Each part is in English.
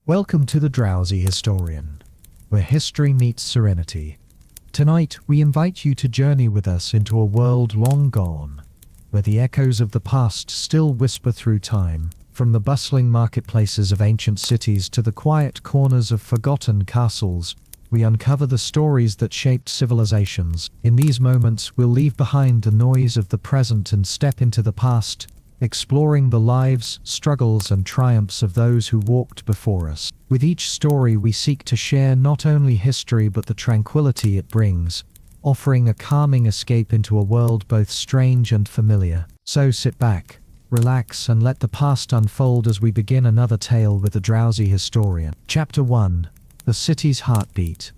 Welcome to The Drowsy Historian, where history meets serenity. Tonight, we invite you to journey with us into a world long gone, where the echoes of the past still whisper through time, from the bustling marketplaces of ancient cities to the quiet corners of forgotten castles. We uncover the stories that shaped civilizations. In these moments, we'll leave behind the noise of the present and step into the past, exploring the lives, struggles, and triumphs of those who walked before us. With each story, we seek to share not only history but the tranquility it brings, offering a calming escape into a world both strange and familiar. So sit back, relax, and let the past unfold as we begin another tale with the Drowsy Historian. Chapter 1: The City's Heartbeat.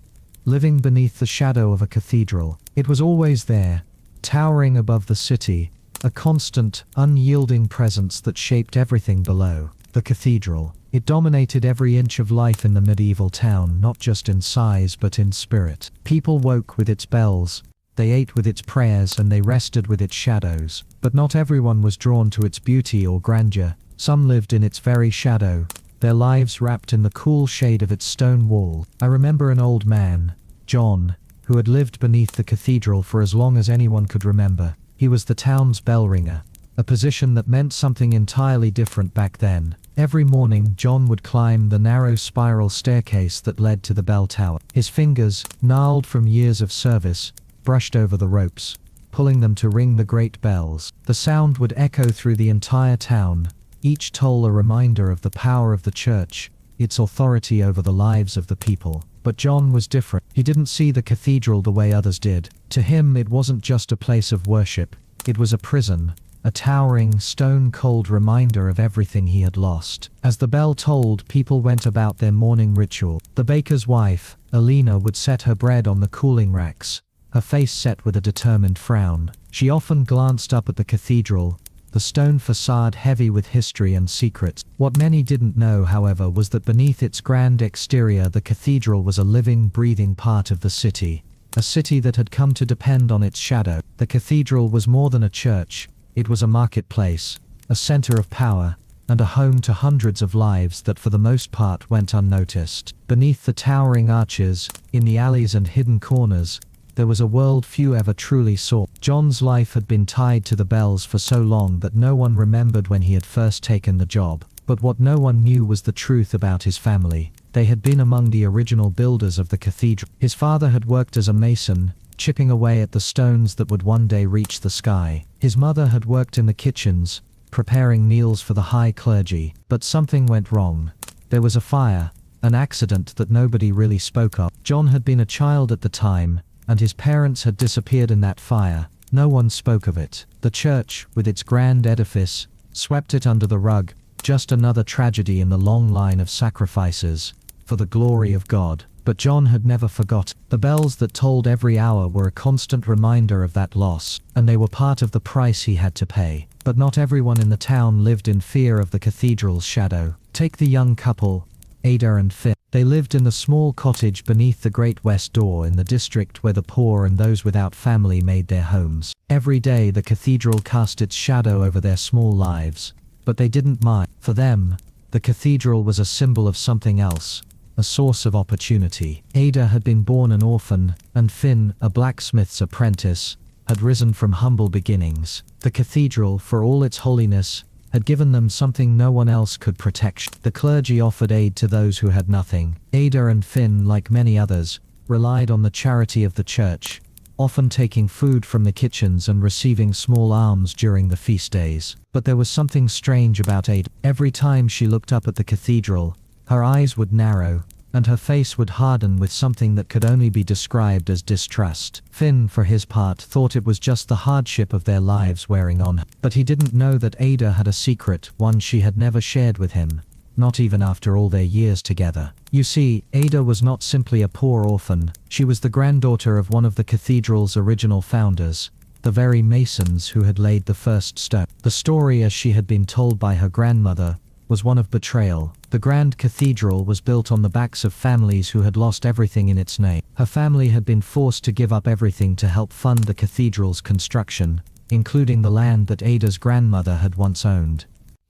Living beneath the shadow of a cathedral, it was always there, towering above the city, a constant, unyielding presence that shaped everything below. The cathedral. It dominated every inch of life in the medieval town, not just in size but in spirit. People woke with its bells, they ate with its prayers, and they rested with its shadows. But not everyone was drawn to its beauty or grandeur. Some lived in its very shadow, their lives wrapped in the cool shade of its stone wall. I remember an old man, John, who had lived beneath the cathedral for as long as anyone could remember. He was the town's bell ringer, a position that meant something entirely different back then. Every morning, John would climb the narrow spiral staircase that led to the bell tower. His fingers, gnarled from years of service, brushed over the ropes, pulling them to ring the great bells. The sound would echo through the entire town, each toll a reminder of the power of the church, its authority over the lives of the people. But John was different. He didn't see the cathedral the way others did. To him, it wasn't just a place of worship, it was a prison, a towering, stone-cold reminder of everything he had lost. As the bell tolled, people went about their morning ritual. The baker's wife, Alina, would set her bread on the cooling racks, her face set with a determined frown. She often glanced up at the cathedral, the stone facade heavy with history and secrets. What many didn't know, however, was that beneath its grand exterior, the cathedral was a living, breathing part of the city. A city that had come to depend on its shadow. The cathedral was more than a church. It was a marketplace, a center of power, and a home to hundreds of lives that for the most part went unnoticed. Beneath the towering arches, in the alleys and hidden corners, there was a world few ever truly saw. John's life had been tied to the bells for so long that no one remembered when he had first taken the job. But what no one knew was the truth about his family. They had been among the original builders of the cathedral. His father had worked as a mason, chipping away at the stones that would one day reach the sky. His mother had worked in the kitchens, preparing meals for the high clergy. But something went wrong. There was a fire, an accident that nobody really spoke of. John had been a child at the time, and his parents had disappeared in that fire. No one spoke of it. The church, with its grand edifice, swept it under the rug, just another tragedy in the long line of sacrifices for the glory of God. But John had never forgotten. The bells that tolled every hour were a constant reminder of that loss, and they were part of the price he had to pay. But not everyone in the town lived in fear of the cathedral's shadow. Take the young couple, Ada and Finn. They lived in the small cottage beneath the Great West Door in the district where the poor and those without family made their homes. Every day the cathedral cast its shadow over their small lives, but they didn't mind. For them, the cathedral was a symbol of something else, a source of opportunity. Ada had been born an orphan, and Finn, a blacksmith's apprentice, had risen from humble beginnings. The cathedral, for all its holiness, had given them something no one else could protect. The clergy offered aid to those who had nothing. Ada and Finn, like many others, relied on the charity of the church, often taking food from the kitchens and receiving small alms during the feast days. But there was something strange about Ada. Every time she looked up at the cathedral, her eyes would narrow, and her face would harden with something that could only be described as distrust. Finn, for his part, thought it was just the hardship of their lives wearing on her. But he didn't know that Ada had a secret, one she had never shared with him, not even after all their years together. You see, Ada was not simply a poor orphan. She was the granddaughter of one of the cathedral's original founders, the very masons who had laid the first stone. The story, as she had been told by her grandmother, was one of betrayal. The grand cathedral was built on the backs of families who had lost everything in its name. Her family had been forced to give up everything to help fund the cathedral's construction, including the land that Ada's grandmother had once owned.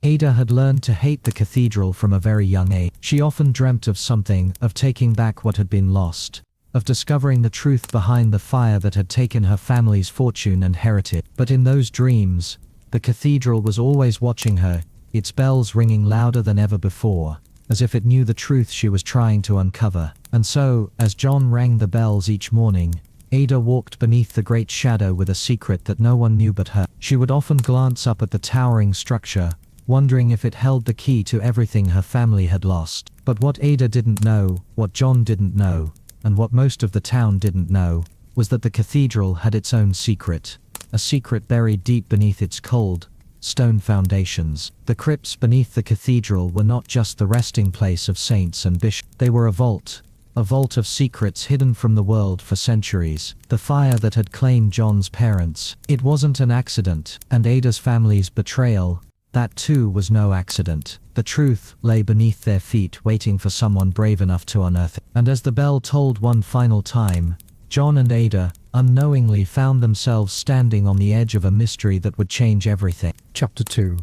Ada had learned to hate the cathedral from a very young age. She often dreamt of something, of taking back what had been lost, of discovering the truth behind the fire that had taken her family's fortune and heritage. But in those dreams, the cathedral was always watching her, its bells ringing louder than ever before, as if it knew the truth she was trying to uncover. And so, as John rang the bells each morning, Ada walked beneath the great shadow with a secret that no one knew but her. She would often glance up at the towering structure, wondering if it held the key to everything her family had lost. But what Ada didn't know, what John didn't know, and what most of the town didn't know, was that the cathedral had its own secret, a secret buried deep beneath its cold, stone foundations. The crypts beneath the cathedral were not just the resting place of saints and bishops. They were a vault of secrets hidden from the world for centuries. The fire that had claimed John's parents, it wasn't an accident, and Ada's family's betrayal, that too was no accident. The truth lay beneath their feet, waiting for someone brave enough to unearth it. And as the bell tolled one final time, John and Ada, unknowingly, found themselves standing on the edge of a mystery that would change everything. Chapter 2.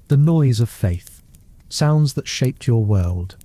The Noise of Faith. Sounds that shaped your world.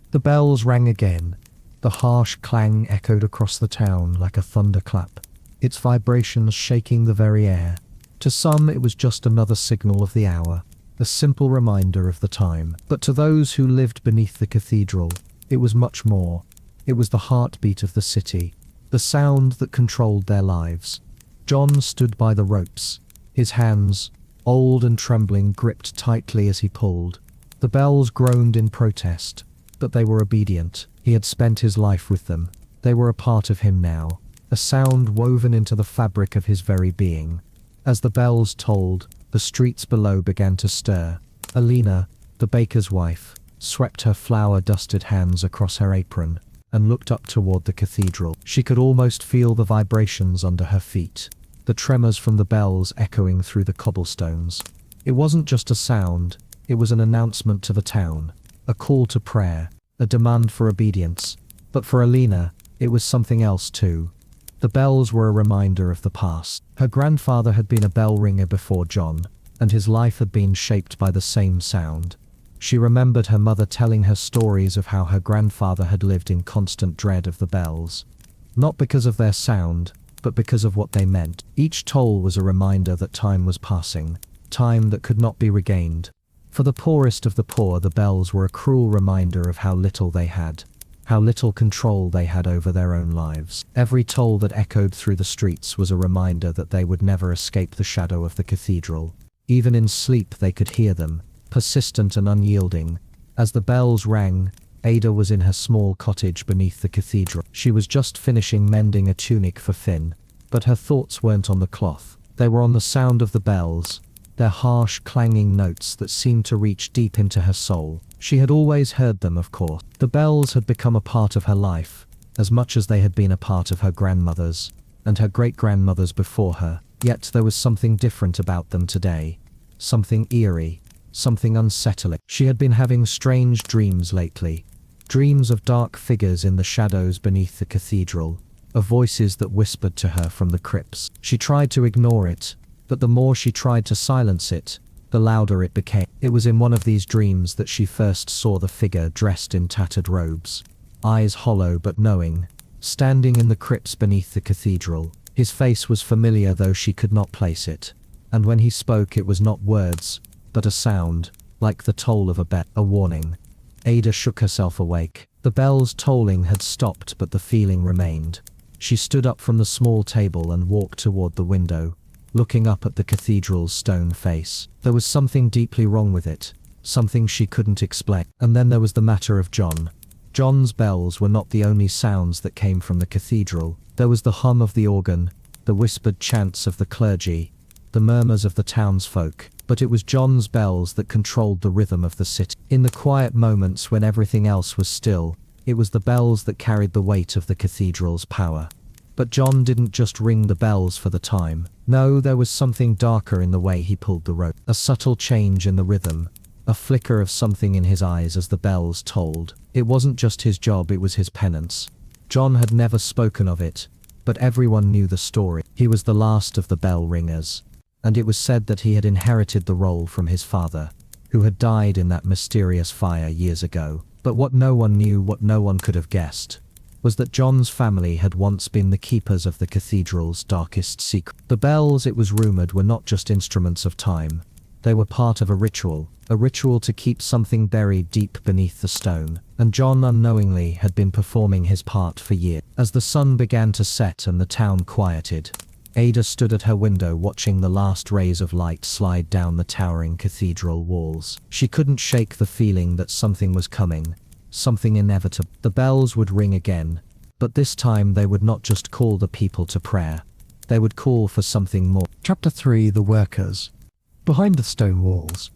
The bells rang again. The harsh clang echoed across the town like a thunderclap, its vibrations shaking the very air. To some it was just another signal of the hour, a simple reminder of the time. But to those who lived beneath the cathedral, it was much more. It was the heartbeat of the city, the sound that controlled their lives. John stood by the ropes, his hands, old and trembling, gripped tightly as he pulled. The bells groaned in protest, but they were obedient. He had spent his life with them. They were a part of him now, a sound woven into the fabric of his very being. As the bells tolled, the streets below began to stir. Alina, the baker's wife, swept her flour-dusted hands across her apron and looked up toward the cathedral. She could almost feel the vibrations under her feet, the tremors from the bells echoing through the cobblestones. It wasn't just a sound, it was an announcement to the town, a call to prayer, a demand for obedience. But for Alina, it was something else too. The bells were a reminder of the past. Her grandfather had been a bell ringer before John, and his life had been shaped by the same sound. She remembered her mother telling her stories of how her grandfather had lived in constant dread of the bells. Not because of their sound, but because of what they meant. Each toll was a reminder that time was passing, time that could not be regained. For the poorest of the poor, the bells were a cruel reminder of how little they had, how little control they had over their own lives. Every toll that echoed through the streets was a reminder that they would never escape the shadow of the cathedral. Even in sleep they could hear them, persistent and unyielding. As the bells rang, Ada was in her small cottage beneath the cathedral. She was just finishing mending a tunic for Finn, but her thoughts weren't on the cloth. They were on the sound of the bells, their harsh, clanging notes that seemed to reach deep into her soul. She had always heard them, of course. The bells had become a part of her life, as much as they had been a part of her grandmother's, and her great-grandmother's before her. Yet there was something different about them today. Something eerie, something unsettling. She had been having strange dreams lately. Dreams of dark figures in the shadows beneath the cathedral, of voices that whispered to her from the crypts. She tried to ignore it, but the more she tried to silence it, the louder it became. It was in one of these dreams that she first saw the figure dressed in tattered robes, eyes hollow but knowing, standing in the crypts beneath the cathedral. His face was familiar, though she could not place it, and when he spoke it was not words, but a sound, like the toll of a bell, a warning. Ada shook herself awake. The bells tolling had stopped, but the feeling remained. She stood up from the small table and walked toward the window, looking up at the cathedral's stone face. There was something deeply wrong with it, something she couldn't explain. And then there was the matter of John. John's bells were not the only sounds that came from the cathedral. There was the hum of the organ, the whispered chants of the clergy, the murmurs of the townsfolk. But it was John's bells that controlled the rhythm of the city. In the quiet moments when everything else was still, it was the bells that carried the weight of the cathedral's power. But John didn't just ring the bells for the time. No, there was something darker in the way he pulled the rope. A subtle change in the rhythm, a flicker of something in his eyes as the bells tolled. It wasn't just his job, it was his penance. John had never spoken of it, but everyone knew the story. He was the last of the bell ringers, and it was said that he had inherited the role from his father. who had died in that mysterious fire years ago. But what no one knew, what no one could have guessed, was that John's family had once been the keepers of the cathedral's darkest secret. The bells, it was rumored, were not just instruments of time. They were part of a ritual to keep something buried deep beneath the stone, and John unknowingly had been performing his part for years. As the sun began to set and the town quieted, Ada stood at her window watching the last rays of light slide down the towering cathedral walls. She couldn't shake the feeling that something was coming, something inevitable. The bells would ring again, but this time they would not just call the people to prayer. They would call for something more. Chapter 3: The Workers. Behind the stone walls,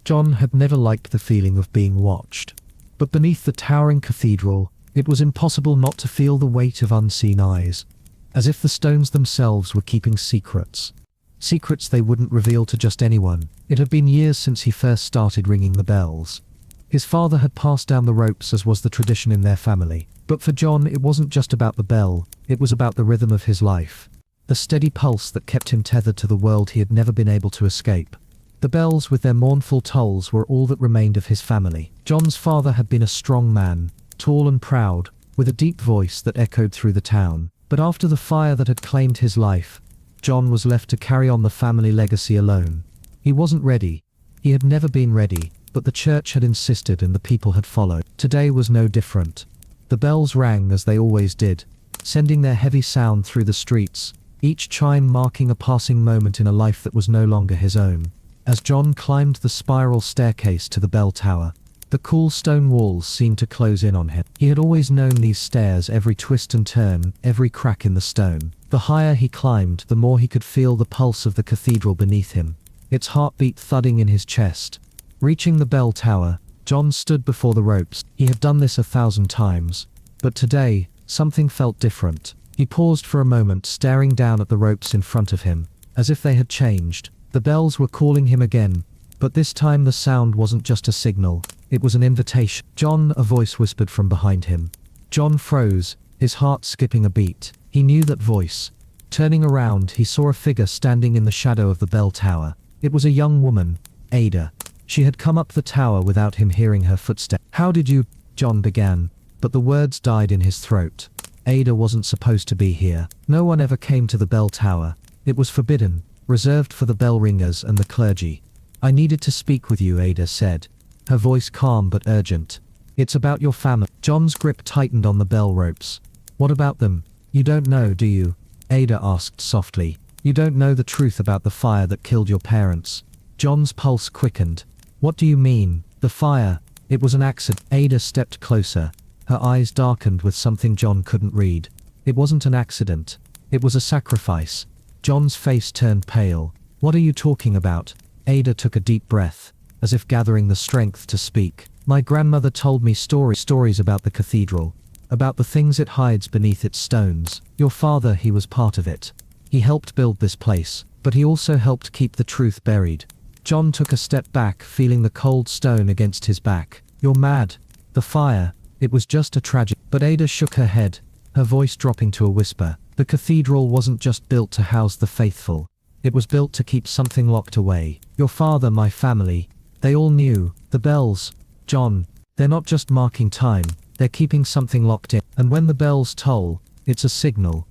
John had never liked the feeling of being watched. But beneath the towering cathedral, it was impossible not to feel the weight of unseen eyes, as if the stones themselves were keeping secrets. Secrets they wouldn't reveal to just anyone. It had been years since he first started ringing the bells. His father had passed down the ropes, as was the tradition in their family. But for John, it wasn't just about the bell, it was about the rhythm of his life. The steady pulse that kept him tethered to the world he had never been able to escape. The bells with their mournful tolls were all that remained of his family. John's father had been a strong man, tall and proud, with a deep voice that echoed through the town. But after the fire that had claimed his life, John was left to carry on the family legacy alone. He wasn't ready. He had never been ready, but the church had insisted and the people had followed. Today was no different. The bells rang as they always did, sending their heavy sound through the streets, each chime marking a passing moment in a life that was no longer his own. As John climbed the spiral staircase to the bell tower, the cool stone walls seemed to close in on him. He had always known these stairs, every twist and turn, every crack in the stone. The higher he climbed, the more he could feel the pulse of the cathedral beneath him, its heartbeat thudding in his chest. Reaching the bell tower, John stood before the ropes. He had done this 1,000 times, but today, something felt different. He paused for a moment, staring down at the ropes in front of him, as if they had changed. The bells were calling him again, but this time the sound wasn't just a signal, it was an invitation. "John," a voice whispered from behind him. John froze, his heart skipping a beat. He knew that voice. Turning around, he saw a figure standing in the shadow of the bell tower. It was a young woman, Ada. She had come up the tower without him hearing her footsteps. "How did you—" John began, but the words died in his throat. Ada wasn't supposed to be here. No one ever came to the bell tower. It was forbidden, reserved for the bell ringers and the clergy. "I needed to speak with you," Ada said, her voice calm but urgent. "It's about your family." John's grip tightened on the bell ropes. "What about them? You don't know, do you?" Ada asked softly. "You don't know the truth about the fire that killed your parents?" John's pulse quickened. "What do you mean? The fire? It was an accident." Ada stepped closer, her eyes darkened with something John couldn't read. "It wasn't an accident. It was a sacrifice." John's face turned pale. "What are you talking about?" Ada took a deep breath, as if gathering the strength to speak. "My grandmother told me stories about the cathedral, about the things it hides beneath its stones. Your father, he was part of it. He helped build this place, but he also helped keep the truth buried." John took a step back, feeling the cold stone against his back. "You're mad. The fire, it was just a tragedy." But Ada shook her head, her voice dropping to a whisper. "The cathedral wasn't just built to house the faithful. It was built to keep something locked away. Your father, my family, they all knew. The bells, John, they're not just marking time, they're keeping something locked in. And when the bells toll, it's a signal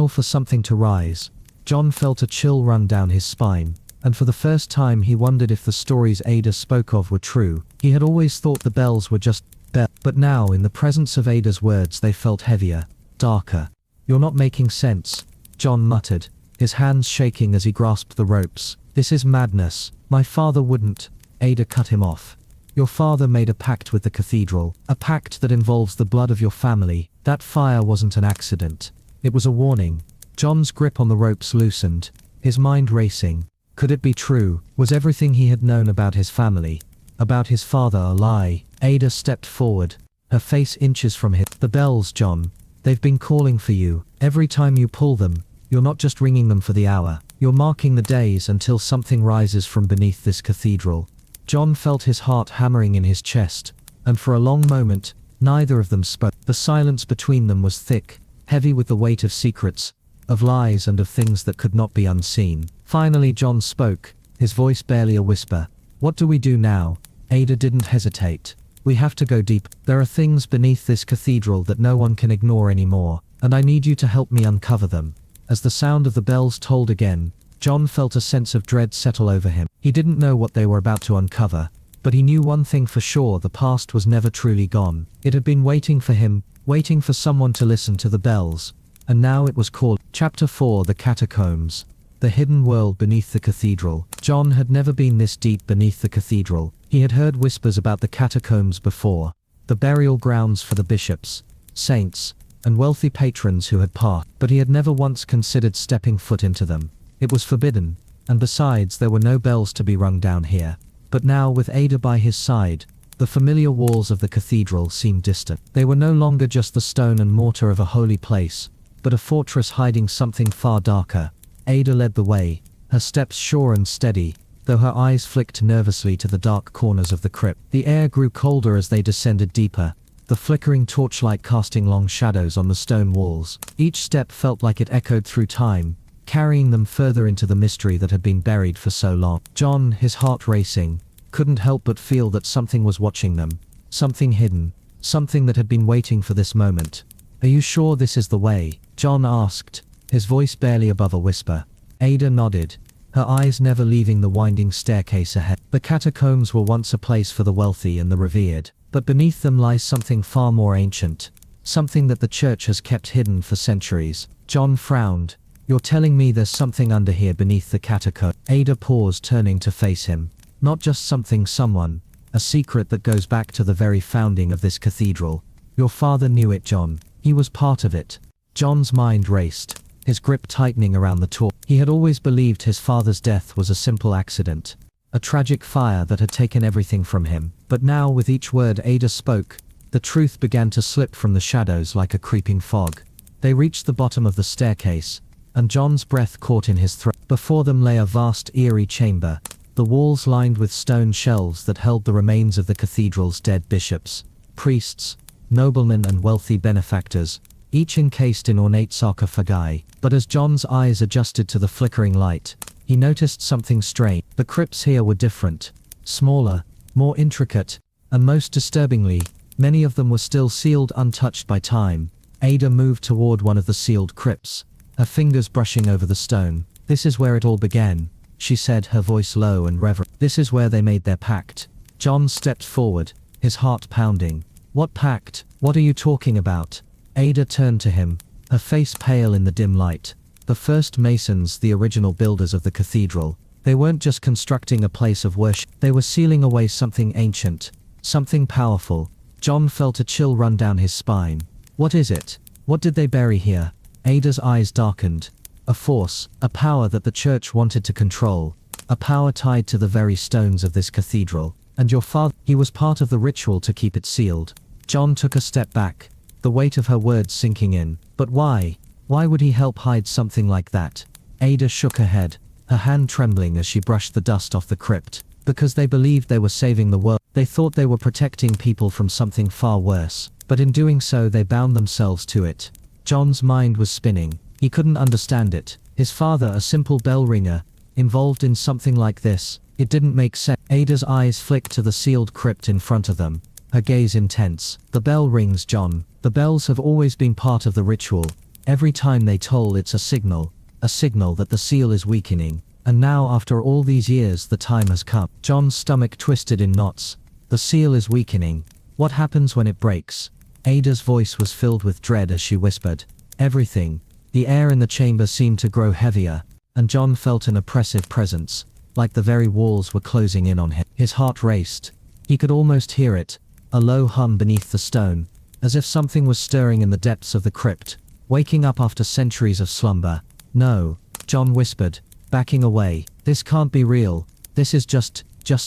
for something to rise." John felt a chill run down his spine, and for the first time he wondered if the stories Ada spoke of were true. He had always thought the bells were just bells, but now in the presence of Ada's words they felt heavier, darker. "You're not making sense," John muttered, his hands shaking as he grasped the ropes. "This is madness. My father wouldn't." Ada cut him off. "Your father made a pact with the cathedral, a pact that involves the blood of your family. That fire wasn't an accident. It was a warning." John's grip on the ropes loosened, his mind racing. Could it be true? Was everything he had known about his family, about his father, a lie? Ada stepped forward, her face inches from him. "The bells, John. They've been calling for you. Every time you pull them, you're not just ringing them for the hour. You're marking the days until something rises from beneath this cathedral." John felt his heart hammering in his chest, and for a long moment, neither of them spoke. The silence between them was thick, heavy with the weight of secrets, of lies and of things that could not be unseen. Finally John spoke, his voice barely a whisper. What do we do now? Ada didn't hesitate. We have to go deep. There are things beneath this cathedral that no one can ignore anymore, and I need you to help me uncover them. As the sound of the bells tolled again, John felt a sense of dread settle over him. He didn't know what they were about to uncover, but he knew one thing for sure: the past was never truly gone. It had been waiting for him, waiting for someone to listen to the bells. And now it was called. Chapter 4: The Catacombs. The hidden world beneath the cathedral. John had never been this deep beneath the cathedral. He had heard whispers about the catacombs before, the burial grounds for the bishops, saints, and wealthy patrons who had passed, but he had never once considered stepping foot into them. It was forbidden, and besides, there were no bells to be rung down here. But now, with Ada by his side, the familiar walls of the cathedral seemed distant. They were no longer just the stone and mortar of a holy place, but a fortress hiding something far darker. Ada led the way, her steps sure and steady, though her eyes flicked nervously to the dark corners of the crypt. The air grew colder as they descended deeper, the flickering torchlight casting long shadows on the stone walls. Each step felt like it echoed through time, carrying them further into the mystery that had been buried for so long. John, his heart racing, couldn't help but feel that something was watching them, something hidden, something that had been waiting for this moment. "Are you sure this is the way?" John asked, his voice barely above a whisper. Ada nodded, her eyes never leaving the winding staircase ahead. The catacombs were once a place for the wealthy and the revered, but beneath them lies something far more ancient, something that the church has kept hidden for centuries. John frowned. "You're telling me there's something under here beneath the catacomb?" Ada paused, turning to face him. "Not just something, someone. A secret that goes back to the very founding of this cathedral. Your father knew it, John. He was part of it." John's mind raced, his grip tightening around the torch. He had always believed his father's death was a simple accident, a tragic fire that had taken everything from him. But now, with each word Ada spoke, the truth began to slip from the shadows like a creeping fog. They reached the bottom of the staircase, and John's breath caught in his throat. Before them lay a vast, eerie chamber, the walls lined with stone shelves that held the remains of the cathedral's dead bishops, priests, noblemen and wealthy benefactors, each encased in ornate sarcophagi. But as John's eyes adjusted to the flickering light, he noticed something strange. The crypts here were different, smaller, more intricate, and most disturbingly, many of them were still sealed, untouched by time. Ada moved toward one of the sealed crypts, her fingers brushing over the stone. "This is where it all began," she said, her voice low and reverent. "This is where they made their pact." John stepped forward, his heart pounding. "What pact? What are you talking about?" Ada turned to him, her face pale in the dim light. "The first masons, the original builders of the cathedral, they weren't just constructing a place of worship, they were sealing away something ancient, something powerful." John felt a chill run down his spine. "What is it? What did they bury here?" Ada's eyes darkened. "A force, a power that the church wanted to control, a power tied to the very stones of this cathedral. And your father, he was part of the ritual to keep it sealed." John took a step back, the weight of her words sinking in. "But why? Why would he help hide something like that?" Ada shook her head, her hand trembling as she brushed the dust off the crypt. "Because they believed they were saving the world. They thought they were protecting people from something far worse, but in doing so they bound themselves to it." John's mind was spinning. He couldn't understand it. His father, a simple bell ringer, involved in something like this. It didn't make sense. Ada's eyes flicked to the sealed crypt in front of them, her gaze intense. "The bell rings, John. The bells have always been part of the ritual. Every time they toll, it's a signal that the seal is weakening. And now, after all these years, the time has come." John's stomach twisted in knots. "The seal is weakening. What happens when it breaks?" Ada's voice was filled with dread as she whispered, "Everything." The air in the chamber seemed to grow heavier, and John felt an oppressive presence, like the very walls were closing in on him. His heart raced. He could almost hear it, a low hum beneath the stone, as if something was stirring in the depths of the crypt, waking up after centuries of slumber. "No," John whispered, backing away. "This can't be real. This is just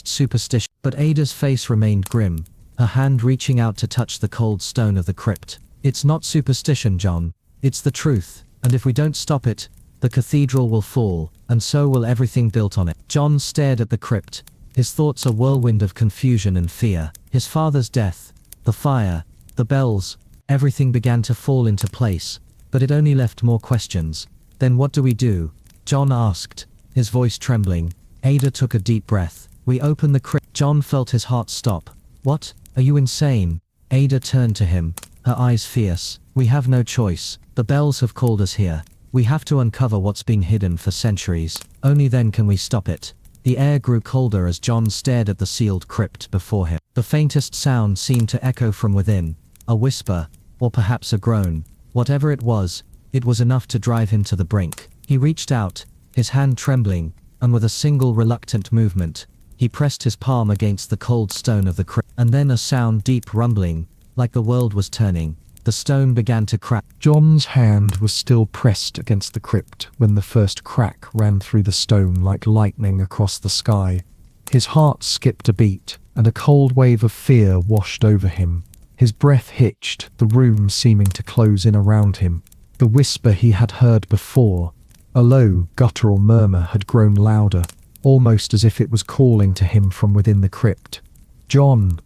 superstition." But Ada's face remained grim, her hand reaching out to touch the cold stone of the crypt. "It's not superstition, John. It's the truth. And if we don't stop it, the cathedral will fall, and so will everything built on it." John stared at the crypt, his thoughts a whirlwind of confusion and fear. His father's death, the fire, the bells, everything began to fall into place, but it only left more questions. "Then what do we do?" John asked, his voice trembling. Ada took a deep breath. We open the crypt. John felt his heart stop. What? Are you insane? Ada turned to him, her eyes fierce. We have no choice. The bells have called us here. We have to uncover what's been hidden for centuries. Only then can we stop it. The air grew colder as John stared at the sealed crypt before him. The faintest sound seemed to echo from within, a whisper, or perhaps a groan. Whatever it was enough to drive him to the brink. He reached out, his hand trembling, and with a single reluctant movement, he pressed his palm against the cold stone of the crypt. And then a sound, deep rumbling, like the world was turning. The stone began to crack. John's hand was still pressed against the crypt when the first crack ran through the stone like lightning across the sky. His heart skipped a beat, and a cold wave of fear washed over him. His breath hitched, the room seeming to close in around him. The whisper he had heard before, a low, guttural murmur, had grown louder, almost as if it was calling to him from within the crypt. "John,"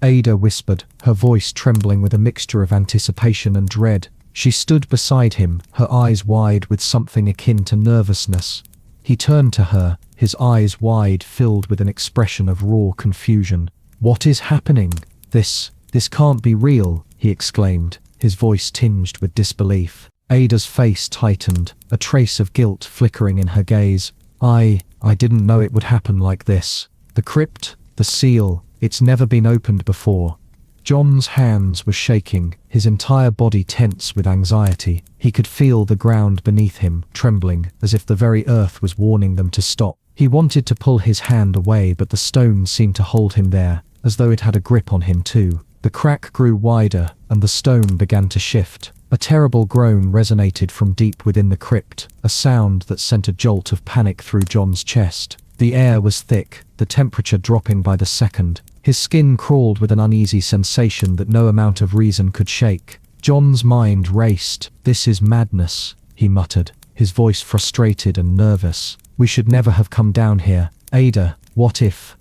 Ada whispered, her voice trembling with a mixture of anticipation and dread. She stood beside him, her eyes wide with something akin to nervousness. He turned to her, his eyes wide, filled with an expression of raw confusion. "What is happening? This can't be real," he exclaimed, his voice tinged with disbelief. Ada's face tightened, a trace of guilt flickering in her gaze. I didn't know it would happen like this. The crypt, the seal, it's never been opened before." John's hands were shaking, his entire body tense with anxiety. He could feel the ground beneath him, trembling, as if the very earth was warning them to stop. He wanted to pull his hand away, but the stone seemed to hold him there, as though it had a grip on him too. The crack grew wider, and the stone began to shift. A terrible groan resonated from deep within the crypt, a sound that sent a jolt of panic through John's chest. The air was thick, the temperature dropping by the second. His skin crawled with an uneasy sensation that no amount of reason could shake. John's mind raced. "This is madness," he muttered, his voice frustrated and nervous. "We should never have come down here. Ada, what if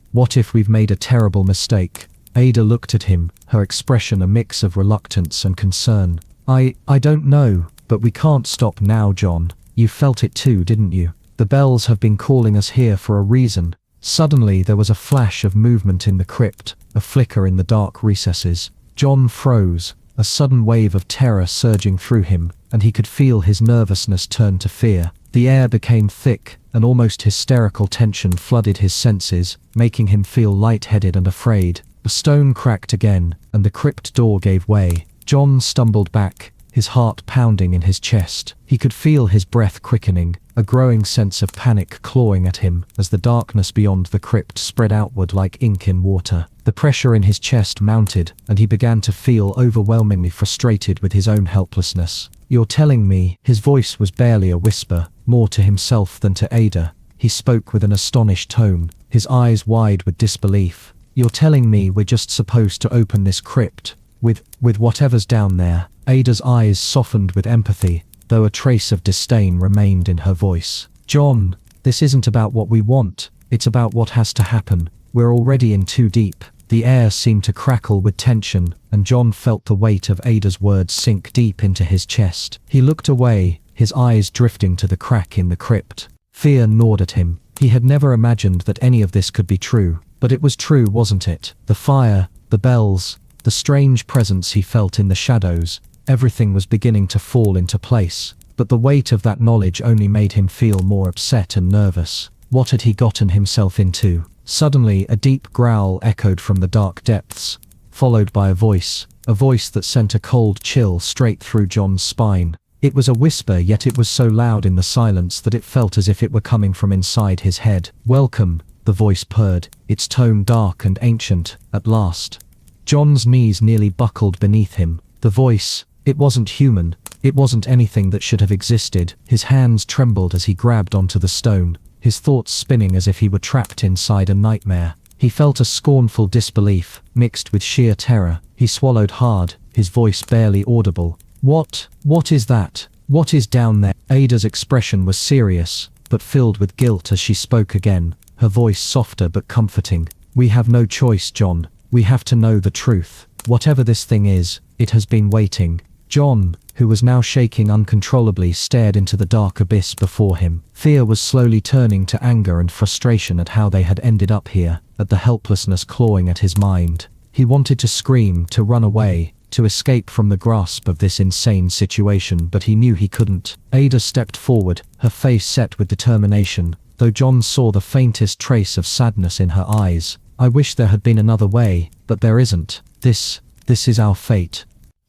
we've made a terrible mistake?" Ada looked at him, her expression a mix of reluctance and concern. I don't know, but we can't stop now, John. You felt it too, didn't you? The bells have been calling us here for a reason." Suddenly there was a flash of movement in the crypt, a flicker in the dark recesses. John froze, a sudden wave of terror surging through him, and he could feel his nervousness turn to fear. The air became thick, and almost hysterical tension flooded his senses, making him feel lightheaded and afraid. The stone cracked again, and the crypt door gave way. John stumbled back, his heart pounding in his chest. He could feel his breath quickening, a growing sense of panic clawing at him as the darkness beyond the crypt spread outward like ink in water. The pressure in his chest mounted, and he began to feel overwhelmingly frustrated with his own helplessness. "You're telling me," his voice was barely a whisper, more to himself than to Ada. He spoke with an astonished tone, his eyes wide with disbelief. "You're telling me we're just supposed to open this crypt with whatever's down there?" Ada's eyes softened with empathy, though a trace of disdain remained in her voice. "John, this isn't about what we want, it's about what has to happen. We're already in too deep." The air seemed to crackle with tension, and John felt the weight of Ada's words sink deep into his chest. He looked away, his eyes drifting to the crack in the crypt. Fear gnawed at him. He had never imagined that any of this could be true, but it was true, wasn't it? The fire, the bells, the strange presence he felt in the shadows, everything was beginning to fall into place. But the weight of that knowledge only made him feel more upset and nervous. What had he gotten himself into? Suddenly, a deep growl echoed from the dark depths, followed by a voice that sent a cold chill straight through John's spine. It was a whisper, yet it was so loud in the silence that it felt as if it were coming from inside his head. "Welcome," the voice purred, its tone dark and ancient. At last, John's knees nearly buckled beneath him. The voice, it wasn't human. It wasn't anything that should have existed. His hands trembled as he grabbed onto the stone, his thoughts spinning as if he were trapped inside a nightmare. He felt a scornful disbelief, mixed with sheer terror. He swallowed hard, his voice barely audible. What is that? What is down there?" Ada's expression was serious, but filled with guilt as she spoke again, her voice softer but comforting. "We have no choice, John. We have to know the truth. Whatever this thing is, it has been waiting." "John," who was now shaking uncontrollably, stared into the dark abyss before him. Fear was slowly turning to anger and frustration at how they had ended up here, at the helplessness clawing at his mind. He wanted to scream, to run away, to escape from the grasp of this insane situation, but he knew he couldn't. Ada stepped forward, her face set with determination, though John saw the faintest trace of sadness in her eyes. "I wish there had been another way, but there isn't. This is our fate."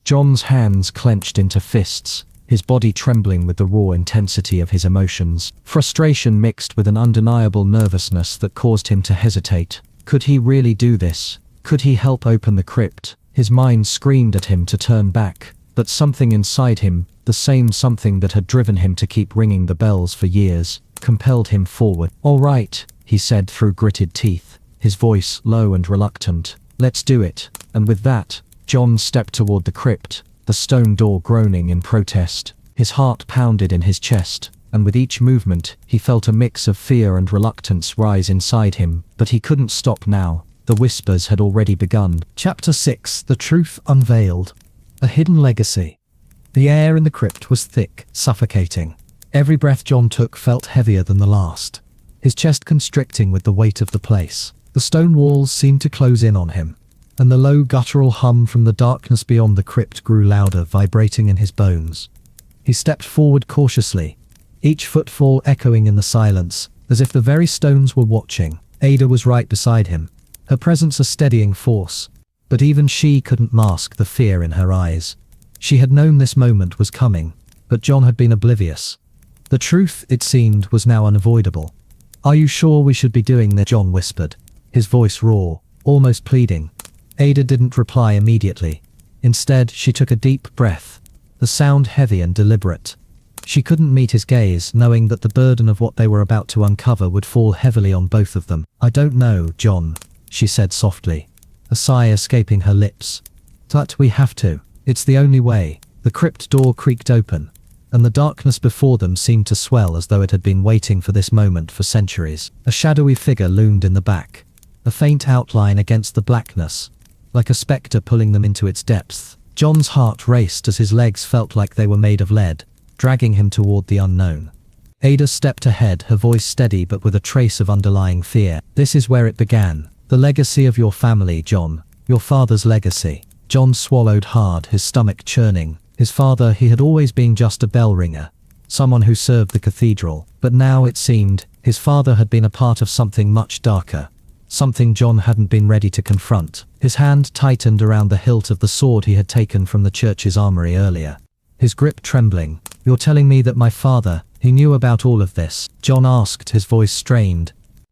John's hands clenched into fists, his body trembling with the raw intensity of his emotions. Frustration mixed with an undeniable nervousness that caused him to hesitate. Could he really do this? Could he help open the crypt? His mind screamed at him to turn back, but something inside him, the same something that had driven him to keep ringing the bells for years, compelled him forward. "All right," he said through gritted teeth, his voice low and reluctant. "Let's do it." And with that, John stepped toward the crypt, the stone door groaning in protest. His heart pounded in his chest, and with each movement, he felt a mix of fear and reluctance rise inside him, but he couldn't stop now. The whispers had already begun. Chapter 6: The Truth Unveiled. A Hidden Legacy. The air in the crypt was thick, suffocating. Every breath John took felt heavier than the last, his chest constricting with the weight of the place. The stone walls seemed to close in on him, and the low guttural hum from the darkness beyond the crypt grew louder, vibrating in his bones. He stepped forward cautiously, each footfall echoing in the silence, as if the very stones were watching. Ada was right beside him, her presence a steadying force, but even she couldn't mask the fear in her eyes. She had known this moment was coming, but John had been oblivious. The truth, it seemed, was now unavoidable. "Are you sure we should be doing this?" John whispered, his voice raw, almost pleading. Ada didn't reply immediately. Instead, she took a deep breath, the sound heavy and deliberate. She couldn't meet his gaze, knowing that the burden of what they were about to uncover would fall heavily on both of them. "I don't know, John," she said softly, a sigh escaping her lips. "But we have to. It's the only way." The crypt door creaked open, and the darkness before them seemed to swell as though it had been waiting for this moment for centuries. A shadowy figure loomed in the back, a faint outline against the blackness, like a spectre pulling them into its depths. John's heart raced as his legs felt like they were made of lead, dragging him toward the unknown. Ada stepped ahead, her voice steady but with a trace of underlying fear. "This is where it began. The legacy of your family, John. Your father's legacy." John swallowed hard, his stomach churning. His father, he had always been just a bell ringer, someone who served the cathedral. But now, it seemed, his father had been a part of something much darker. Something John hadn't been ready to confront. His hand tightened around the hilt of the sword he had taken from the church's armory earlier, his grip trembling. "You're telling me that my father, he knew about all of this?" John asked, his voice strained.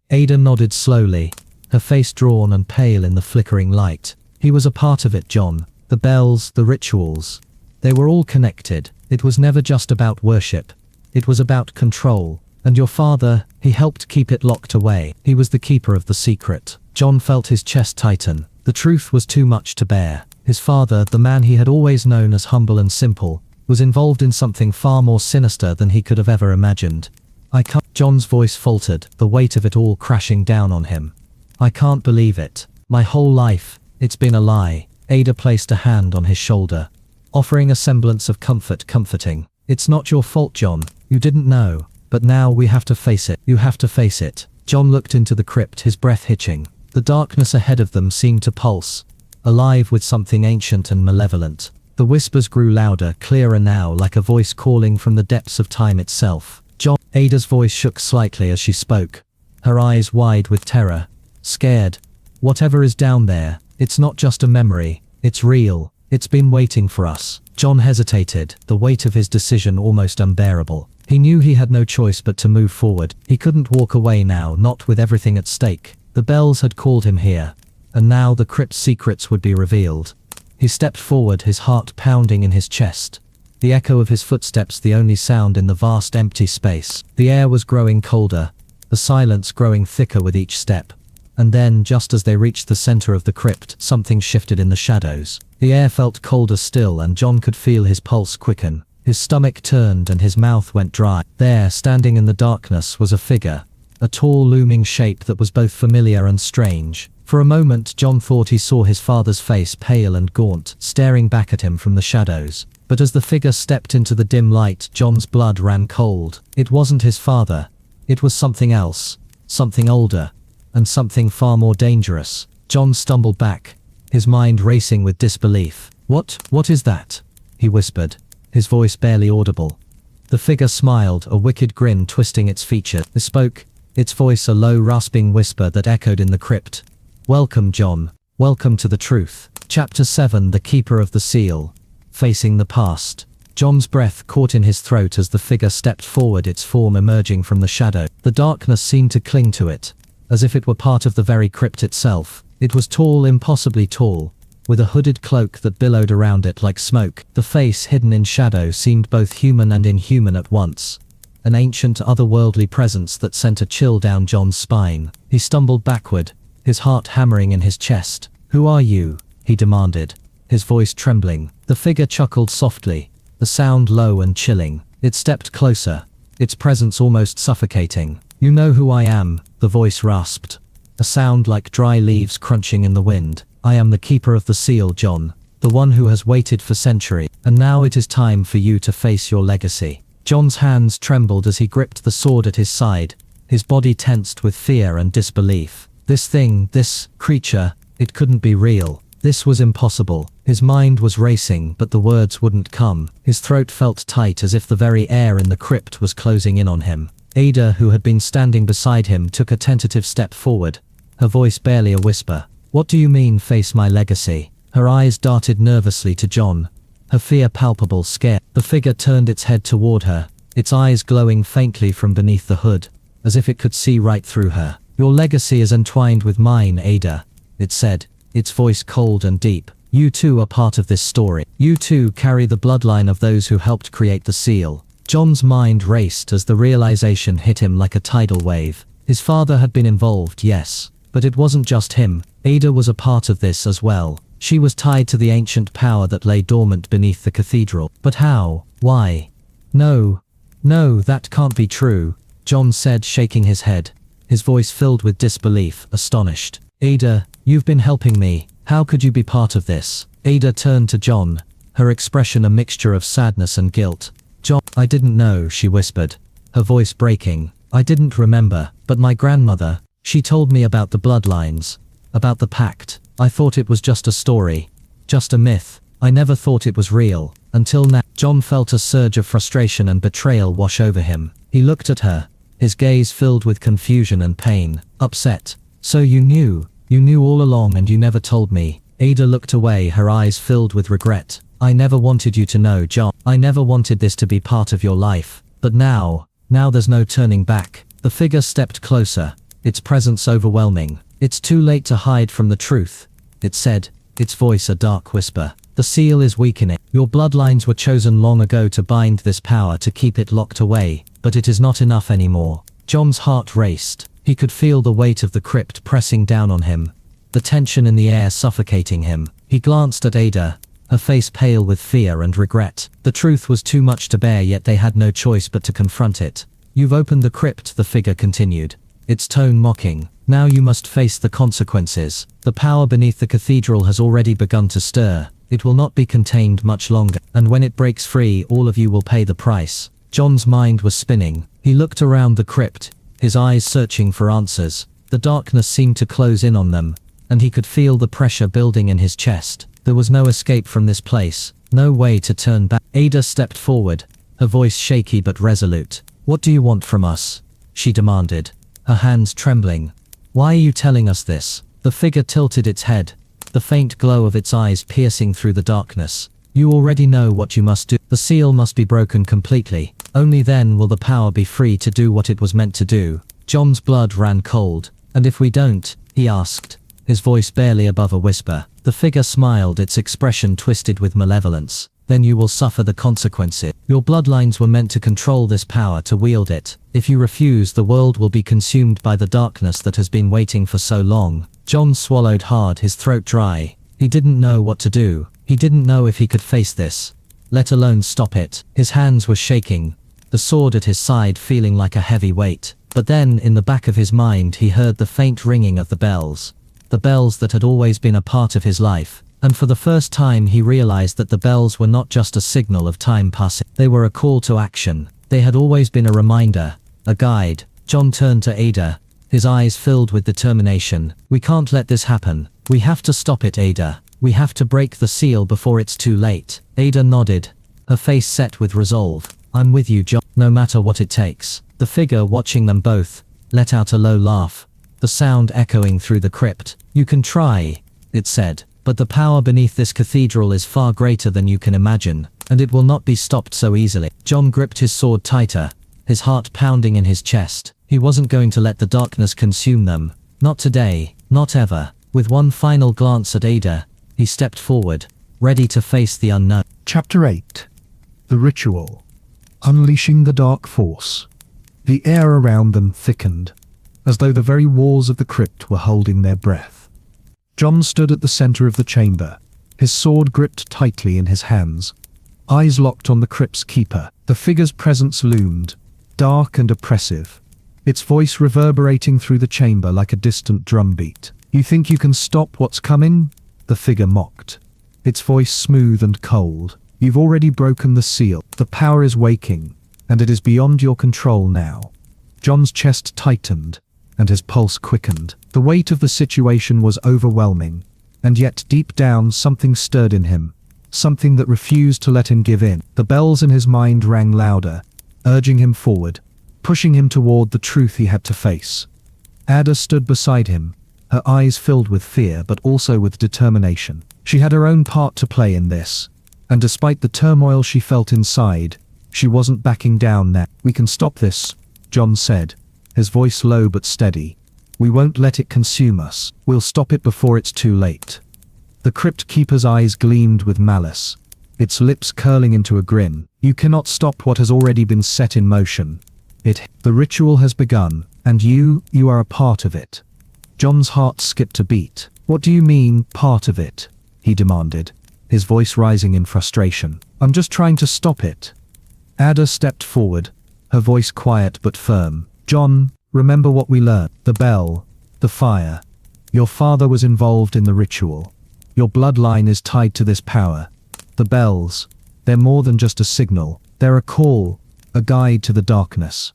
Ada nodded slowly, her face drawn and pale in the flickering light. "He was a part of it, John. The bells, the rituals. They were all connected. It was never just about worship. It was about control. And your father, he helped keep it locked away. He was the keeper of the secret." John felt his chest tighten. The truth was too much to bear. His father, the man he had always known as humble and simple, was involved in something far more sinister than he could have ever imagined. "I can't." John's voice faltered, the weight of it all crashing down on him. "I can't believe it. My whole life, it's been a lie." Ada placed a hand on his shoulder, offering a semblance of comforting. "It's not your fault, John. You didn't know. But now we have to face it. You have to face it." John looked into the crypt, his breath hitching. The darkness ahead of them seemed to pulse, alive with something ancient and malevolent. The whispers grew louder, clearer now, like a voice calling from the depths of time itself. "John." Ada's voice shook slightly as she spoke, her eyes wide with terror. "Scared. Whatever is down there, it's not just a memory. It's real. It's been waiting for us." John hesitated, the weight of his decision almost unbearable. He knew he had no choice but to move forward. He couldn't walk away now, not with everything at stake. The bells had called him here, and now the crypt's secrets would be revealed. He stepped forward, his heart pounding in his chest, the echo of his footsteps the only sound in the vast empty space. The air was growing colder, the silence growing thicker with each step. And then, just as they reached the center of the crypt, something shifted in the shadows. The air felt colder still, and John could feel his pulse quicken. His stomach turned and his mouth went dry. There, standing in the darkness, was a figure, a tall looming shape that was both familiar and strange. For a moment, John thought he saw his father's face, pale and gaunt, staring back at him from the shadows. But as the figure stepped into the dim light, John's blood ran cold. It wasn't his father. It was something else. Something older. And something far more dangerous. John stumbled back, his mind racing with disbelief. What is that?" he whispered, his voice barely audible. The figure smiled, a wicked grin twisting its features. It spoke, its voice a low, rasping whisper that echoed in the crypt. "Welcome, John. Welcome to the truth." Chapter 7: The Keeper of the Seal. Facing the past. John's breath caught in his throat as the figure stepped forward, its form emerging from the shadow. The darkness seemed to cling to it, as if it were part of the very crypt itself. It was tall, impossibly tall, with a hooded cloak that billowed around it like smoke. The face, hidden in shadow, seemed both human and inhuman at once. An ancient, otherworldly presence that sent a chill down John's spine. He stumbled backward, his heart hammering in his chest. "Who are you?" he demanded, his voice trembling. The figure chuckled softly, the sound low and chilling. It stepped closer, its presence almost suffocating. "You know who I am," the voice rasped, a sound like dry leaves crunching in the wind. "I am the Keeper of the Seal, John, the one who has waited for centuries, and now it is time for you to face your legacy." John's hands trembled as he gripped the sword at his side, his body tensed with fear and disbelief. This thing, this creature, it couldn't be real. This was impossible. His mind was racing, but the words wouldn't come. His throat felt tight, as if the very air in the crypt was closing in on him. Ada, who had been standing beside him, took a tentative step forward, her voice barely a whisper. "What do you mean, face my legacy?" Her eyes darted nervously to John, her fear palpable, scared. The figure turned its head toward her, its eyes glowing faintly from beneath the hood, as if it could see right through her. "Your legacy is entwined with mine, Ada," it said, its voice cold and deep. "You too are part of this story. You too carry the bloodline of those who helped create the seal." John's mind raced as the realization hit him like a tidal wave. His father had been involved, yes, but it wasn't just him. Ada was a part of this as well. She was tied to the ancient power that lay dormant beneath the cathedral. But how? Why? No, that can't be true," John said, shaking his head, his voice filled with disbelief, astonished. "Ada, you've been helping me. How could you be part of this?" Ada turned to John, her expression a mixture of sadness and guilt. "John, I didn't know," she whispered, her voice breaking. "I didn't remember, but my grandmother, she told me about the bloodlines, about the pact. I thought it was just a story, just a myth. I never thought it was real, until now." John felt a surge of frustration and betrayal wash over him. He looked at her, his gaze filled with confusion and pain. "Upset. So you knew all along and you never told me." Ada looked away, her eyes filled with regret. "I never wanted you to know, John. I never wanted this to be part of your life. But now there's no turning back." The figure stepped closer, its presence overwhelming. "It's too late to hide from the truth," it said, its voice a dark whisper. "The seal is weakening. Your bloodlines were chosen long ago to bind this power, to keep it locked away, but it is not enough anymore." John's heart raced. He could feel the weight of the crypt pressing down on him, the tension in the air suffocating him. He glanced at Ada, her face pale with fear and regret. The truth was too much to bear, yet they had no choice but to confront it. "You've opened the crypt," the figure continued, its tone mocking. "Now you must face the consequences. The power beneath the cathedral has already begun to stir. It will not be contained much longer, and when it breaks free, all of you will pay the price." John's mind was spinning. He looked around the crypt, his eyes searching for answers. The darkness seemed to close in on them, and he could feel the pressure building in his chest. There was no escape from this place, no way to turn back. Ada stepped forward, her voice shaky but resolute. "What do you want from us?" she demanded, her hands trembling. "Why are you telling us this?" The figure tilted its head, the faint glow of its eyes piercing through the darkness. "You already know what you must do. The seal must be broken completely. Only then will the power be free to do what it was meant to do." John's blood ran cold. "And if we don't?" he asked, his voice barely above a whisper. The figure smiled, its expression twisted with malevolence. "Then you will suffer the consequences. Your bloodlines were meant to control this power, to wield it. If you refuse, the world will be consumed by the darkness that has been waiting for so long." John swallowed hard, his throat dry. He didn't know what to do. He didn't know if he could face this, let alone stop it. His hands were shaking, the sword at his side feeling like a heavy weight. But then, in the back of his mind, he heard the faint ringing of the bells. the bells that had always been a part of his life, and for the first time he realized that the bells were not just a signal of time passing. They were a call to action. They had always been a reminder, a guide. John turned to Ada, his eyes filled with determination. "We can't let this happen. We have to stop it, Ada. We have to break the seal before it's too late." Ada nodded, her face set with resolve. "I'm with you, John, no matter what it takes." The figure watching them both let out a low laugh, the sound echoing through the crypt. "You can try," it said, "but the power beneath this cathedral is far greater than you can imagine, and it will not be stopped so easily." John gripped his sword tighter, his heart pounding in his chest. He wasn't going to let the darkness consume them. Not today, not ever. With one final glance at Ada, he stepped forward, ready to face the unknown. Chapter 8. The Ritual. Unleashing the Dark Force. The air around them thickened, as though the very walls of the crypt were holding their breath. John stood at the center of the chamber, his sword gripped tightly in his hands, eyes locked on the crypt's keeper. The figure's presence loomed, dark and oppressive, its voice reverberating through the chamber like a distant drumbeat. "You think you can stop what's coming?" the figure mocked, its voice smooth and cold. "You've already broken the seal. The power is waking, and it is beyond your control now." John's chest tightened, and his pulse quickened. The weight of the situation was overwhelming, and yet deep down something stirred in him, something that refused to let him give in. The bells in his mind rang louder, urging him forward, pushing him toward the truth he had to face. Ada stood beside him, her eyes filled with fear but also with determination. She had her own part to play in this, and despite the turmoil she felt inside, she wasn't backing down now. "We can stop this," John said, his voice low but steady. "We won't let it consume us. We'll stop it before it's too late." The crypt keeper's eyes gleamed with malice, its lips curling into a grin. "You cannot stop what has already been set in motion. The ritual has begun, and you are a part of it." John's heart skipped a beat. "What do you mean, part of it?" he demanded, his voice rising in frustration. "I'm just trying to stop it." Ada stepped forward, her voice quiet but firm. "John, remember what we learned. The bell, the fire. Your father was involved in the ritual. Your bloodline is tied to this power. The bells, they're more than just a signal. They're a call, a guide to the darkness."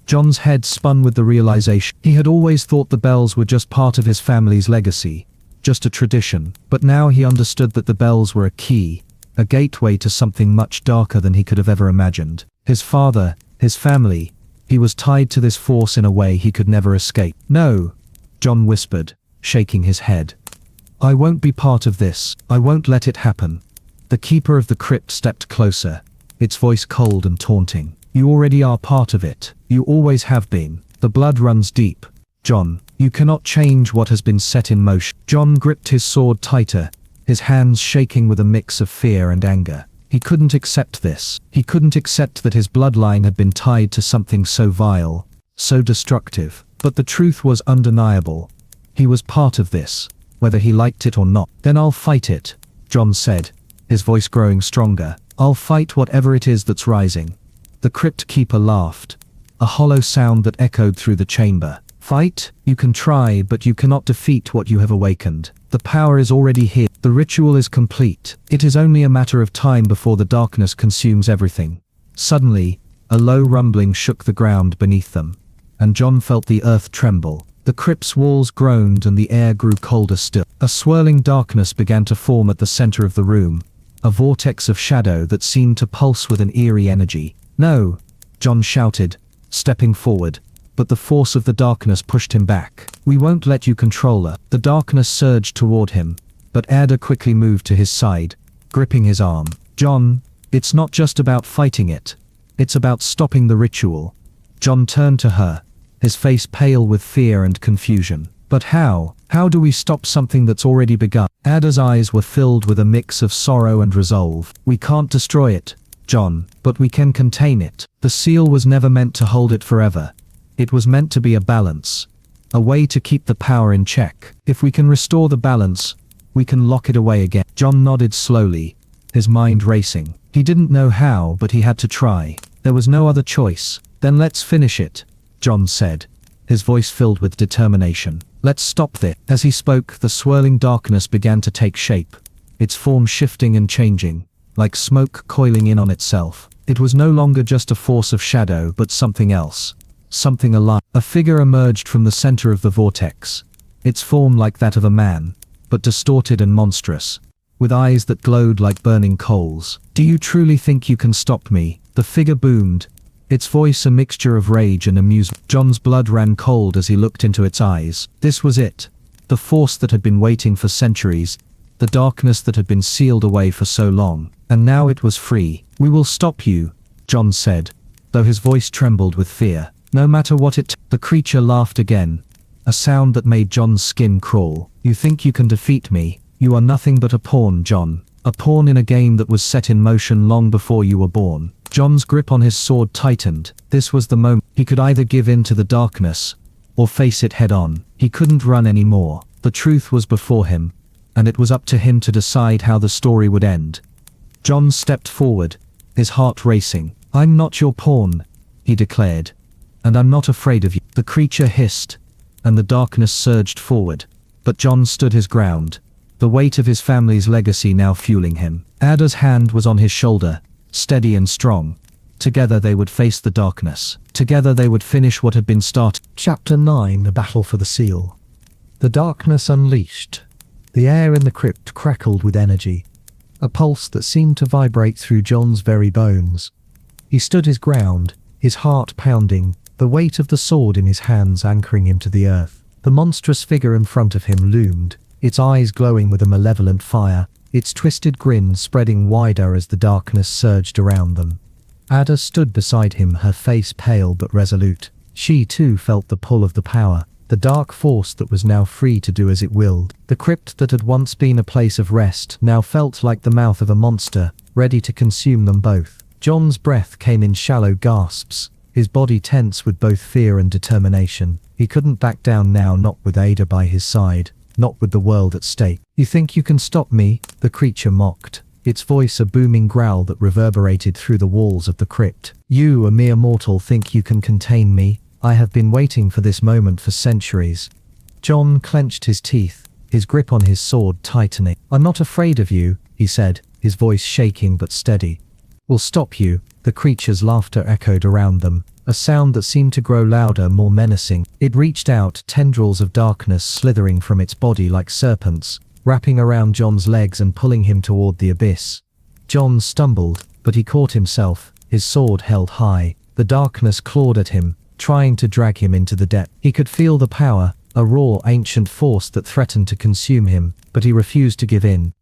John's head spun with the realization. He had always thought the bells were just part of his family's legacy, just a tradition, but now he understood that the bells were a key, a gateway to something much darker than he could have ever imagined. His father, his family, he was tied to this force in a way he could never escape. "No," John whispered, shaking his head. "I won't be part of this. I won't let it happen." The keeper of the crypt stepped closer, its voice cold and taunting. "You already are part of it. You always have been. The blood runs deep. John, you cannot change what has been set in motion." John gripped his sword tighter, his hands shaking with a mix of fear and anger. He couldn't accept this. He couldn't accept that his bloodline had been tied to something so vile, so destructive. But the truth was undeniable. He was part of this, whether he liked it or not. "Then I'll fight it," John said, his voice growing stronger. "I'll fight whatever it is that's rising." The crypt keeper laughed, a hollow sound that echoed through the chamber. "Fight? You can try, but you cannot defeat what you have awakened. The power is already here. The ritual is complete. It is only a matter of time before the darkness consumes everything." Suddenly, a low rumbling shook the ground beneath them, and John felt the earth tremble. The crypt's walls groaned and the air grew colder still. A swirling darkness began to form at the center of the room, a vortex of shadow that seemed to pulse with an eerie energy. "No!" John shouted, stepping forward, but the force of the darkness pushed him back. "We won't let you control her." The darkness surged toward him, but Ada quickly moved to his side, gripping his arm. "John, it's not just about fighting it. It's about stopping the ritual." John turned to her, his face pale with fear and confusion. "But how? How do we stop something that's already begun?" Ada's eyes were filled with a mix of sorrow and resolve. "We can't destroy it, John, but we can contain it. The seal was never meant to hold it forever. It was meant to be a balance, a way to keep the power in check. If we can restore the balance, we can lock it away again." John nodded slowly, his mind racing. He didn't know how, but he had to try. There was no other choice. "Then let's finish it," John said, his voice filled with determination. Let's stop this. As he spoke, the swirling darkness began to take shape, its form shifting and changing, like smoke coiling in on itself. It was no longer just a force of shadow, but something else. Something alive. A figure emerged from the center of the vortex, its form like that of a man, but distorted and monstrous, with eyes that glowed like burning coals. "Do you truly think you can stop me?" The figure boomed, its voice a mixture of rage and amusement. John's blood ran cold as he looked into its eyes. This was it, the force that had been waiting for centuries, the darkness that had been sealed away for so long, and now it was free. "We will stop you," John said, though his voice trembled with fear. "No matter what it." The creature laughed again, a sound that made John's skin crawl. "You think you can defeat me? You are nothing but a pawn, John. A pawn in a game that was set in motion long before you were born." John's grip on his sword tightened. This was the moment. He could either give in to the darkness, or face it head on. He couldn't run anymore. The truth was before him, and it was up to him to decide how the story would end. John stepped forward, his heart racing. "I'm not your pawn," he declared, "and I'm not afraid of you." The creature hissed, and the darkness surged forward, but John stood his ground, the weight of his family's legacy now fueling him. Ada's hand was on his shoulder, steady and strong. Together they would face the darkness. Together they would finish what had been started. Chapter 9: The Battle for the Seal. The darkness unleashed. The air in the crypt crackled with energy, a pulse that seemed to vibrate through John's very bones. He stood his ground, his heart pounding, the weight of the sword in his hands anchoring him to the earth. The monstrous figure in front of him loomed, its eyes glowing with a malevolent fire, its twisted grin spreading wider as the darkness surged around them. Ada stood beside him, her face pale but resolute. She too felt the pull of the power, the dark force that was now free to do as it willed. The crypt that had once been a place of rest now felt like the mouth of a monster, ready to consume them both. John's breath came in shallow gasps, his body tense with both fear and determination. He couldn't back down now, not with Ada by his side, not with the world at stake. "You think you can stop me?" the creature mocked, its voice a booming growl that reverberated through the walls of the crypt. "You, a mere mortal, think you can contain me? I have been waiting for this moment for centuries." John clenched his teeth, his grip on his sword tightening. "I'm not afraid of you," he said, his voice shaking but steady. "We'll stop you." The creature's laughter echoed around them, a sound that seemed to grow louder, more menacing. It reached out, tendrils of darkness slithering from its body like serpents, wrapping around John's legs and pulling him toward the abyss. John stumbled, but he caught himself, his sword held high. The darkness clawed at him, trying to drag him into the depths. He could feel the power, a raw, ancient force that threatened to consume him, but he refused to give in.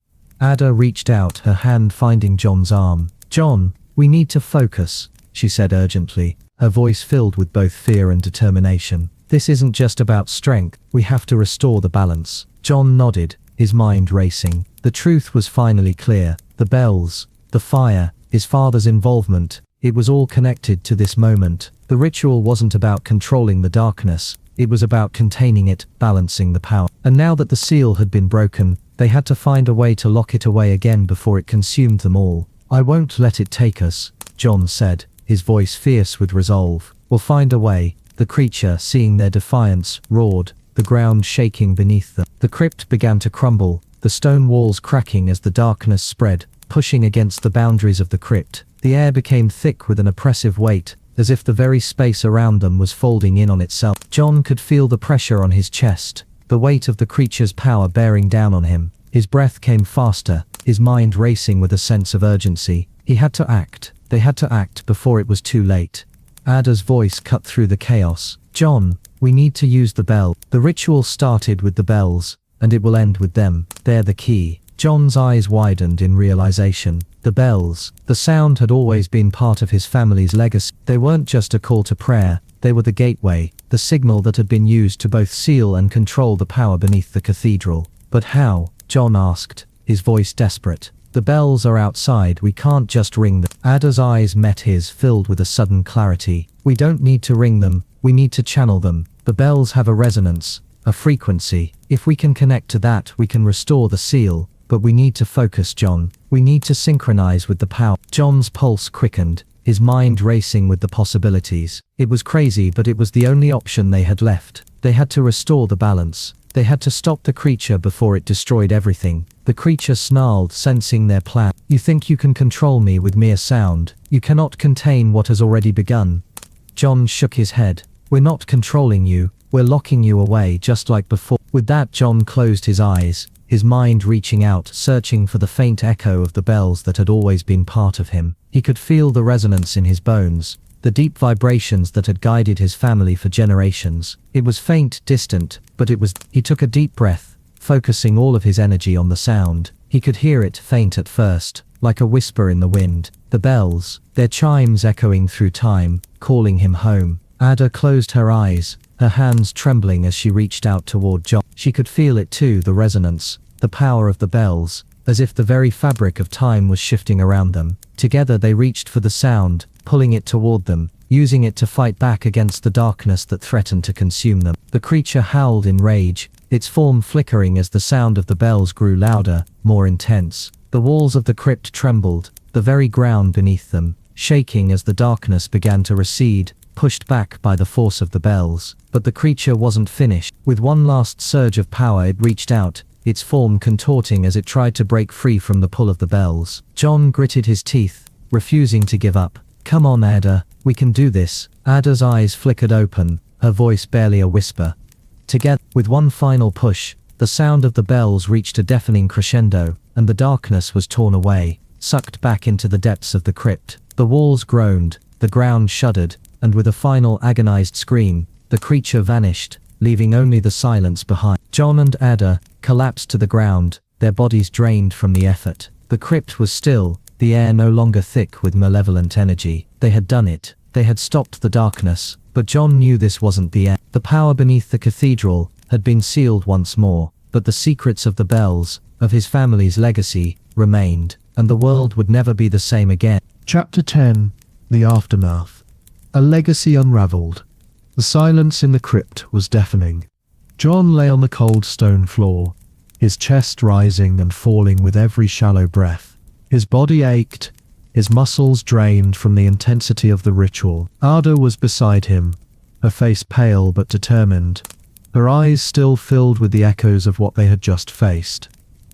Ada reached out, her hand finding John's arm. "John, we need to focus," she said urgently, her voice filled with both fear and determination. "This isn't just about strength, we have to restore the balance." John nodded, his mind racing. The truth was finally clear. The bells, the fire, his father's involvement, it was all connected to this moment. The ritual wasn't about controlling the darkness, it was about containing it, balancing the power. And now that the seal had been broken, they had to find a way to lock it away again before it consumed them all. "I won't let it take us," John said, his voice fierce with resolve. "We'll find a way." The creature, seeing their defiance, roared, the ground shaking beneath them. The crypt began to crumble, the stone walls cracking as the darkness spread, pushing against the boundaries of the crypt. The air became thick with an oppressive weight, as if the very space around them was folding in on itself. John could feel the pressure on his chest, the weight of the creature's power bearing down on him. His breath came faster, his mind racing with a sense of urgency. He had to act. They had to act before it was too late. Ada's voice cut through the chaos. "John, we need to use the bell." The ritual started with the bells, and it will end with them. They're the key. John's eyes widened in realization. The bells, the sound had always been part of his family's legacy. They weren't just a call to prayer, they were the gateway, the signal that had been used to both seal and control the power beneath the cathedral. "But how?" John asked, his voice desperate. "The bells are outside, we can't just ring them." Ada's eyes met his, filled with a sudden clarity. "We don't need to ring them, we need to channel them. The bells have a resonance, a frequency. If we can connect to that, we can restore the seal. But we need to focus, John. We need to synchronize with the power." John's pulse quickened, his mind racing with the possibilities. It was crazy, but it was the only option they had left. They had to restore the balance. They had to stop the creature before it destroyed everything. The creature snarled, sensing their plan. You think you can control me with mere sound. You cannot contain what has already begun. John shook his head. We're not controlling you. We're locking you away just like before. With that, John closed his eyes, his mind reaching out, searching for the faint echo of the bells that had always been part of him. He could feel the resonance in his bones, the deep vibrations that had guided his family for generations. It was faint, distant, but it was. He took a deep breath, focusing all of his energy on the sound. He could hear it, faint at first, like a whisper in the wind. The bells, their chimes echoing through time, calling him home. Ada closed her eyes, her hands trembling as she reached out toward John. She could feel it too, the resonance, the power of the bells, as if the very fabric of time was shifting around them. Together they reached for the sound, pulling it toward them, using it to fight back against the darkness that threatened to consume them. The creature howled in rage, its form flickering as the sound of the bells grew louder, more intense. The walls of the crypt trembled, the very ground beneath them, shaking as the darkness began to recede, pushed back by the force of the bells. But the creature wasn't finished. With one last surge of power it reached out, its form contorting as it tried to break free from the pull of the bells. John gritted his teeth, refusing to give up. Come on, Ada, we can do this. Ada's eyes flickered open, her voice barely a whisper. Together, with one final push, the sound of the bells reached a deafening crescendo, and the darkness was torn away, sucked back into the depths of the crypt. The walls groaned, the ground shuddered, and with a final agonized scream, the creature vanished, leaving only the silence behind. John and Ada collapsed to the ground, their bodies drained from the effort. The crypt was still, the air no longer thick with malevolent energy. They had done it. They had stopped the darkness, but John knew this wasn't the end. The power beneath the cathedral had been sealed once more, but the secrets of the bells, of his family's legacy, remained, and the world would never be the same again. Chapter 10. The Aftermath. A legacy unraveled. The silence in the crypt was deafening. John lay on the cold stone floor, his chest rising and falling with every shallow breath. His body ached, his muscles drained from the intensity of the ritual. Ada was beside him, her face pale but determined, her eyes still filled with the echoes of what they had just faced.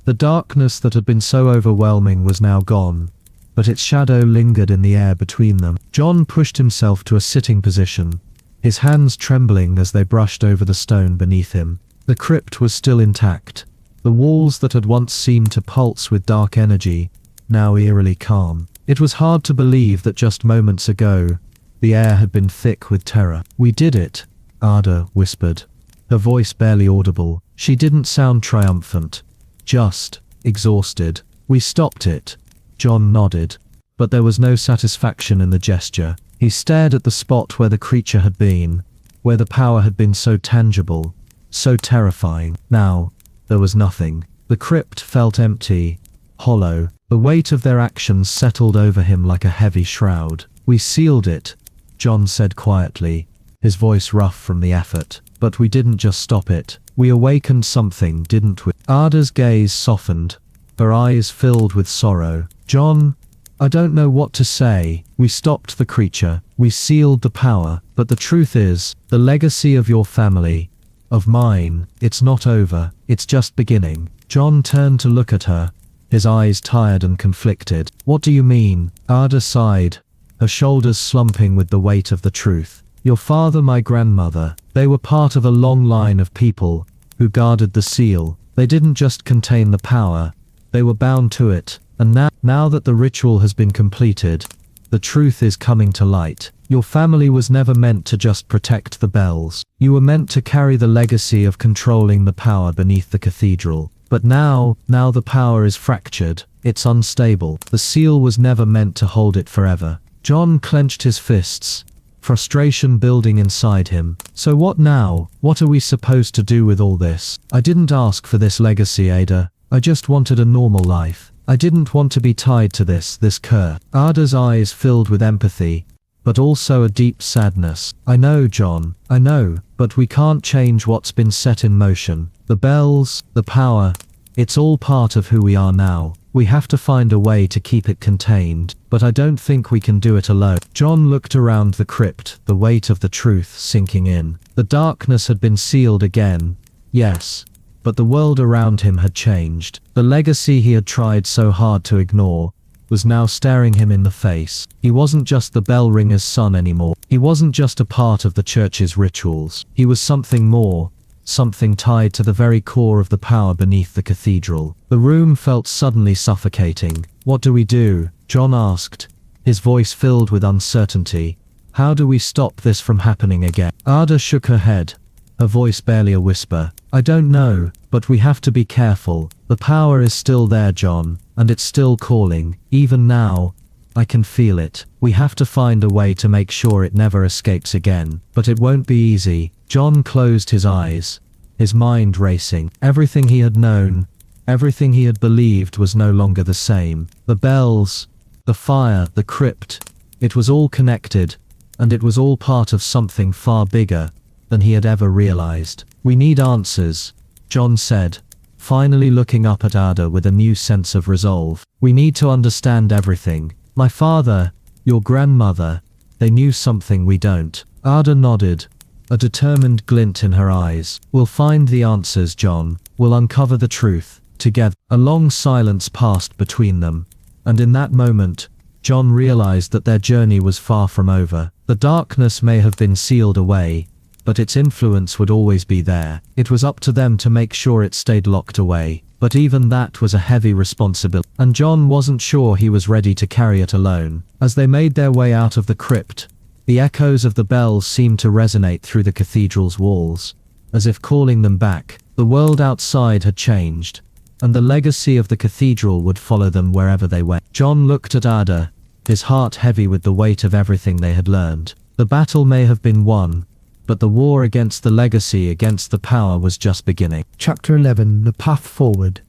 The darkness that had been so overwhelming was now gone, but its shadow lingered in the air between them. John pushed himself to a sitting position, his hands trembling as they brushed over the stone beneath him. The crypt was still intact, the walls that had once seemed to pulse with dark energy, now eerily calm. It was hard to believe that just moments ago, the air had been thick with terror. "We did it," Ada whispered, her voice barely audible. She didn't sound triumphant, just exhausted. "We stopped it." John nodded, but there was no satisfaction in the gesture. He stared at the spot where the creature had been, where the power had been so tangible, so terrifying. Now, there was nothing. The crypt felt empty, hollow. The weight of their actions settled over him like a heavy shroud. "We sealed it," John said quietly, his voice rough from the effort. "But we didn't just stop it. We awakened something, didn't we?" Ada's gaze softened, her eyes filled with sorrow. "John, I don't know what to say. We stopped the creature. We sealed the power. But the truth is, the legacy of your family, of mine, it's not over. It's just beginning." John turned to look at her, his eyes tired and conflicted. "What do you mean?" Ada sighed, her shoulders slumping with the weight of the truth. "Your father, my grandmother, they were part of a long line of people who guarded the seal. They didn't just contain the power, they were bound to it. And now that the ritual has been completed, the truth is coming to light. Your family was never meant to just protect the bells. You were meant to carry the legacy of controlling the power beneath the cathedral. But now the power is fractured. It's unstable. The seal was never meant to hold it forever." John clenched his fists, frustration building inside him. "So what now? What are we supposed to do with all this? I didn't ask for this legacy, Ada. I just wanted a normal life. I didn't want to be tied to this curse." Ada's eyes filled with empathy, but also a deep sadness. "I know, John, I know, but we can't change what's been set in motion. The bells, the power, it's all part of who we are now. We have to find a way to keep it contained, but I don't think we can do it alone. John looked around the crypt, the weight of the truth sinking in. The darkness had been sealed again, yes, but the world around him had changed. The legacy he had tried so hard to ignore was now staring him in the face. He wasn't just the bell ringer's son anymore. He wasn't just a part of the church's rituals. He was something more, something tied to the very core of the power beneath the cathedral. The room felt suddenly suffocating. What do we do? John asked, his voice filled with uncertainty. How do we stop this from happening again? Ada shook her head, her voice barely a whisper. I don't know, but we have to be careful. The power is still there, John, and it's still calling. Even now, I can feel it. We have to find a way to make sure it never escapes again. But it won't be easy. John closed his eyes, his mind racing. Everything he had known, everything he had believed was no longer the same. The bells, the fire, the crypt, it was all connected, and it was all part of something far bigger than he had ever realized. We need answers, John said, finally looking up at Ada with a new sense of resolve. We need to understand everything. My father, your grandmother, they knew something we don't. Ada nodded, a determined glint in her eyes. We'll find the answers, John. We'll uncover the truth, together. A long silence passed between them, and in that moment, John realized that their journey was far from over. The darkness may have been sealed away, but its influence would always be there. It was up to them to make sure it stayed locked away. But even that was a heavy responsibility, and John wasn't sure he was ready to carry it alone. As they made their way out of the crypt, the echoes of the bells seemed to resonate through the cathedral's walls, as if calling them back. The world outside had changed, and the legacy of the cathedral would follow them wherever they went. John looked at Ada, his heart heavy with the weight of everything they had learned. The battle may have been won, but the war against the legacy, against the power, was just beginning. Chapter 11. The Path Forward.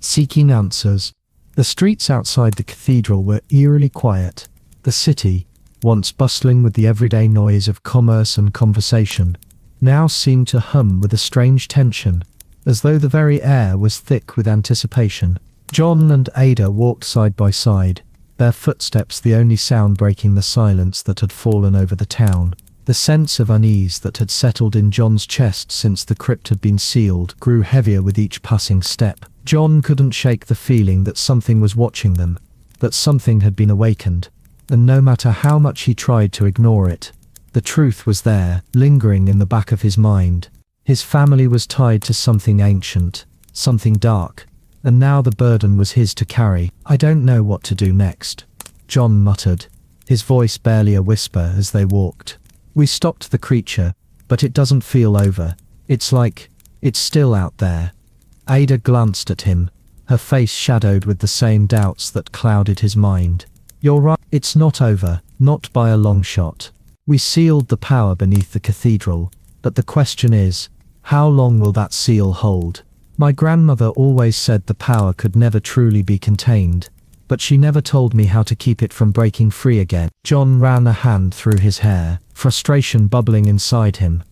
Seeking Answers. The streets outside the cathedral were eerily quiet. The city, once bustling with the everyday noise of commerce and conversation, now seemed to hum with a strange tension, as though the very air was thick with anticipation. John and Ada walked side by side, their footsteps the only sound breaking the silence that had fallen over the town. The sense of unease that had settled in John's chest since the crypt had been sealed grew heavier with each passing step. John couldn't shake the feeling that something was watching them, that something had been awakened, and no matter how much he tried to ignore it, the truth was there, lingering in the back of his mind. His family was tied to something ancient, something dark, and now the burden was his to carry. I don't know what to do next, John muttered, his voice barely a whisper as they walked. We stopped the creature, but it doesn't feel over. It's like, it's still out there. Ada glanced at him, her face shadowed with the same doubts that clouded his mind. You're right, it's not over, not by a long shot. We sealed the power beneath the cathedral, but the question is, how long will that seal hold? My grandmother always said the power could never truly be contained, but she never told me how to keep it from breaking free again. John ran a hand through his hair, frustration bubbling inside him.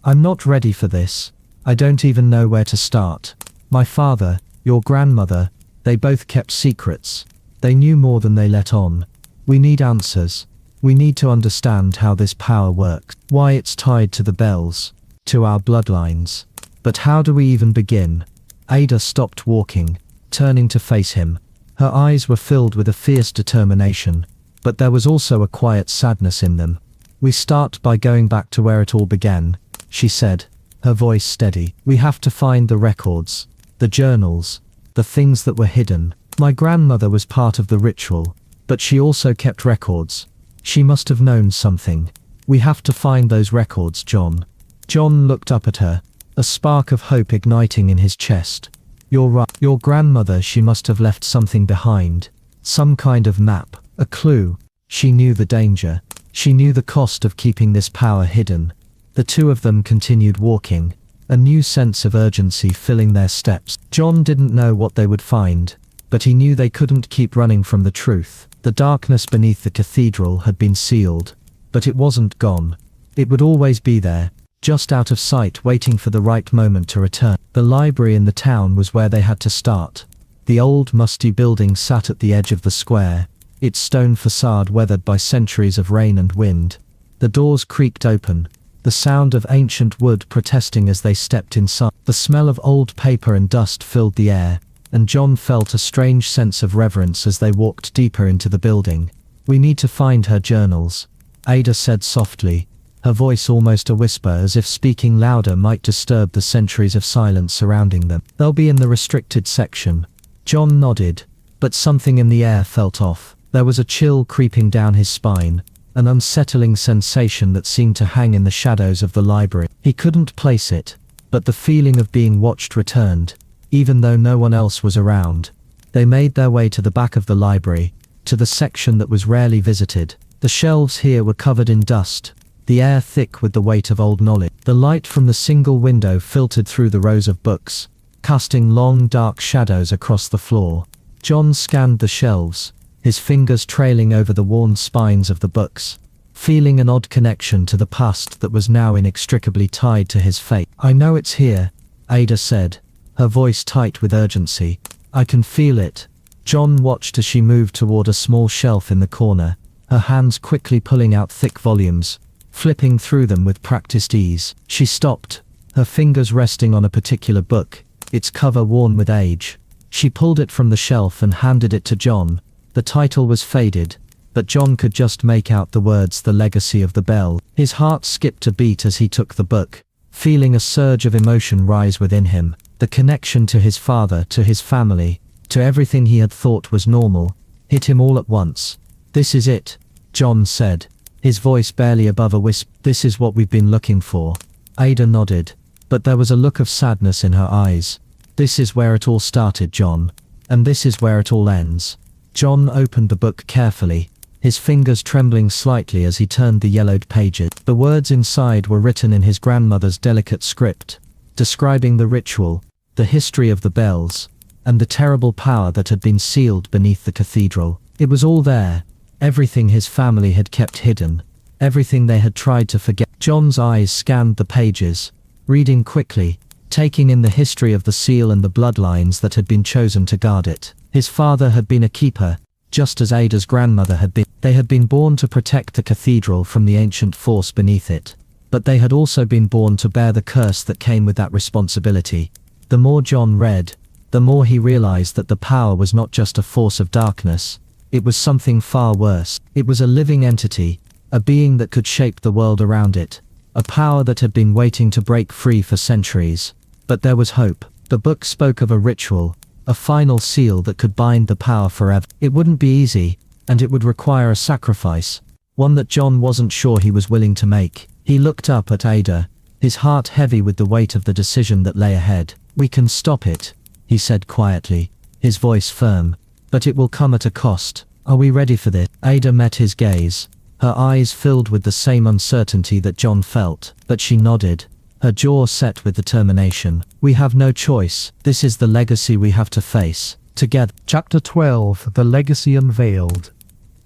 I'm not ready for this. I don't even know where to start. My father, your grandmother, they both kept secrets. They knew more than they let on. We need answers. We need to understand how this power works, why it's tied to the bells, to our bloodlines. But how do we even begin? Ada stopped walking, turning to face him. Her eyes were filled with a fierce determination, but there was also a quiet sadness in them. We start by going back to where it all began, she said, her voice steady. We have to find the records, the journals, the things that were hidden. My grandmother was part of the ritual, but she also kept records. She must have known something. We have to find those records, John. John looked up at her, a spark of hope igniting in his chest. You're right. Your grandmother, she must have left something behind. Some kind of map, a clue. She knew the danger. She knew the cost of keeping this power hidden. The two of them continued walking, a new sense of urgency filling their steps. John didn't know what they would find, but he knew they couldn't keep running from the truth. The darkness beneath the cathedral had been sealed, but it wasn't gone. It would always be there, just out of sight, waiting for the right moment to return. The library in the town was where they had to start. The old, musty building sat at the edge of the square, its stone facade weathered by centuries of rain and wind. The doors creaked open, the sound of ancient wood protesting as they stepped inside. The smell of old paper and dust filled the air, and John felt a strange sense of reverence as they walked deeper into the building. "We need to find her journals," Ada said softly, her voice almost a whisper, as if speaking louder might disturb the centuries of silence surrounding them. "They'll be in the restricted section." John nodded, but something in the air felt off. There was a chill creeping down his spine, an unsettling sensation that seemed to hang in the shadows of the library. He couldn't place it, but the feeling of being watched returned, even though no one else was around. They made their way to the back of the library, to the section that was rarely visited. The shelves here were covered in dust, the air thick with the weight of old knowledge. The light from the single window filtered through the rows of books, casting long dark shadows across the floor. John scanned the shelves, his fingers trailing over the worn spines of the books, feeling an odd connection to the past that was now inextricably tied to his fate. "I know it's here," Ada said, her voice tight with urgency. "I can feel it." John watched as she moved toward a small shelf in the corner, her hands quickly pulling out thick volumes, flipping through them with practiced ease. She stopped, her fingers resting on a particular book, its cover worn with age. She pulled it from the shelf and handed it to John. The title was faded, but John could just make out the words "The Legacy of the Bell." His heart skipped a beat as he took the book, feeling a surge of emotion rise within him. The connection to his father, to his family, to everything he had thought was normal, hit him all at once. "This is it," John said, his voice barely above a whisper. "This is what we've been looking for." Ada nodded, but there was a look of sadness in her eyes. "This is where it all started, John, and this is where it all ends." John opened the book carefully, his fingers trembling slightly as he turned the yellowed pages. The words inside were written in his grandmother's delicate script, describing the ritual, the history of the bells, and the terrible power that had been sealed beneath the cathedral. It was all there, everything his family had kept hidden, everything they had tried to forget. John's eyes scanned the pages, reading quickly, taking in the history of the seal and the bloodlines that had been chosen to guard it. His father had been a keeper, just as Ada's grandmother had been. They had been born to protect the cathedral from the ancient force beneath it, but they had also been born to bear the curse that came with that responsibility. The more John read, the more he realized that the power was not just a force of darkness, it was something far worse. It was a living entity, a being that could shape the world around it, a power that had been waiting to break free for centuries. But there was hope. The book spoke of a ritual, a final seal that could bind the power forever. It wouldn't be easy, and it would require a sacrifice, one that John wasn't sure he was willing to make. He looked up at Ada, his heart heavy with the weight of the decision that lay ahead. "We can stop it," he said quietly, his voice firm, "but it will come at a cost. Are we ready for this?" Ada met his gaze, her eyes filled with the same uncertainty that John felt, but she nodded, her jaw set with determination. "We have no choice. This is the legacy we have to face, together." Chapter 12: The Legacy Unveiled.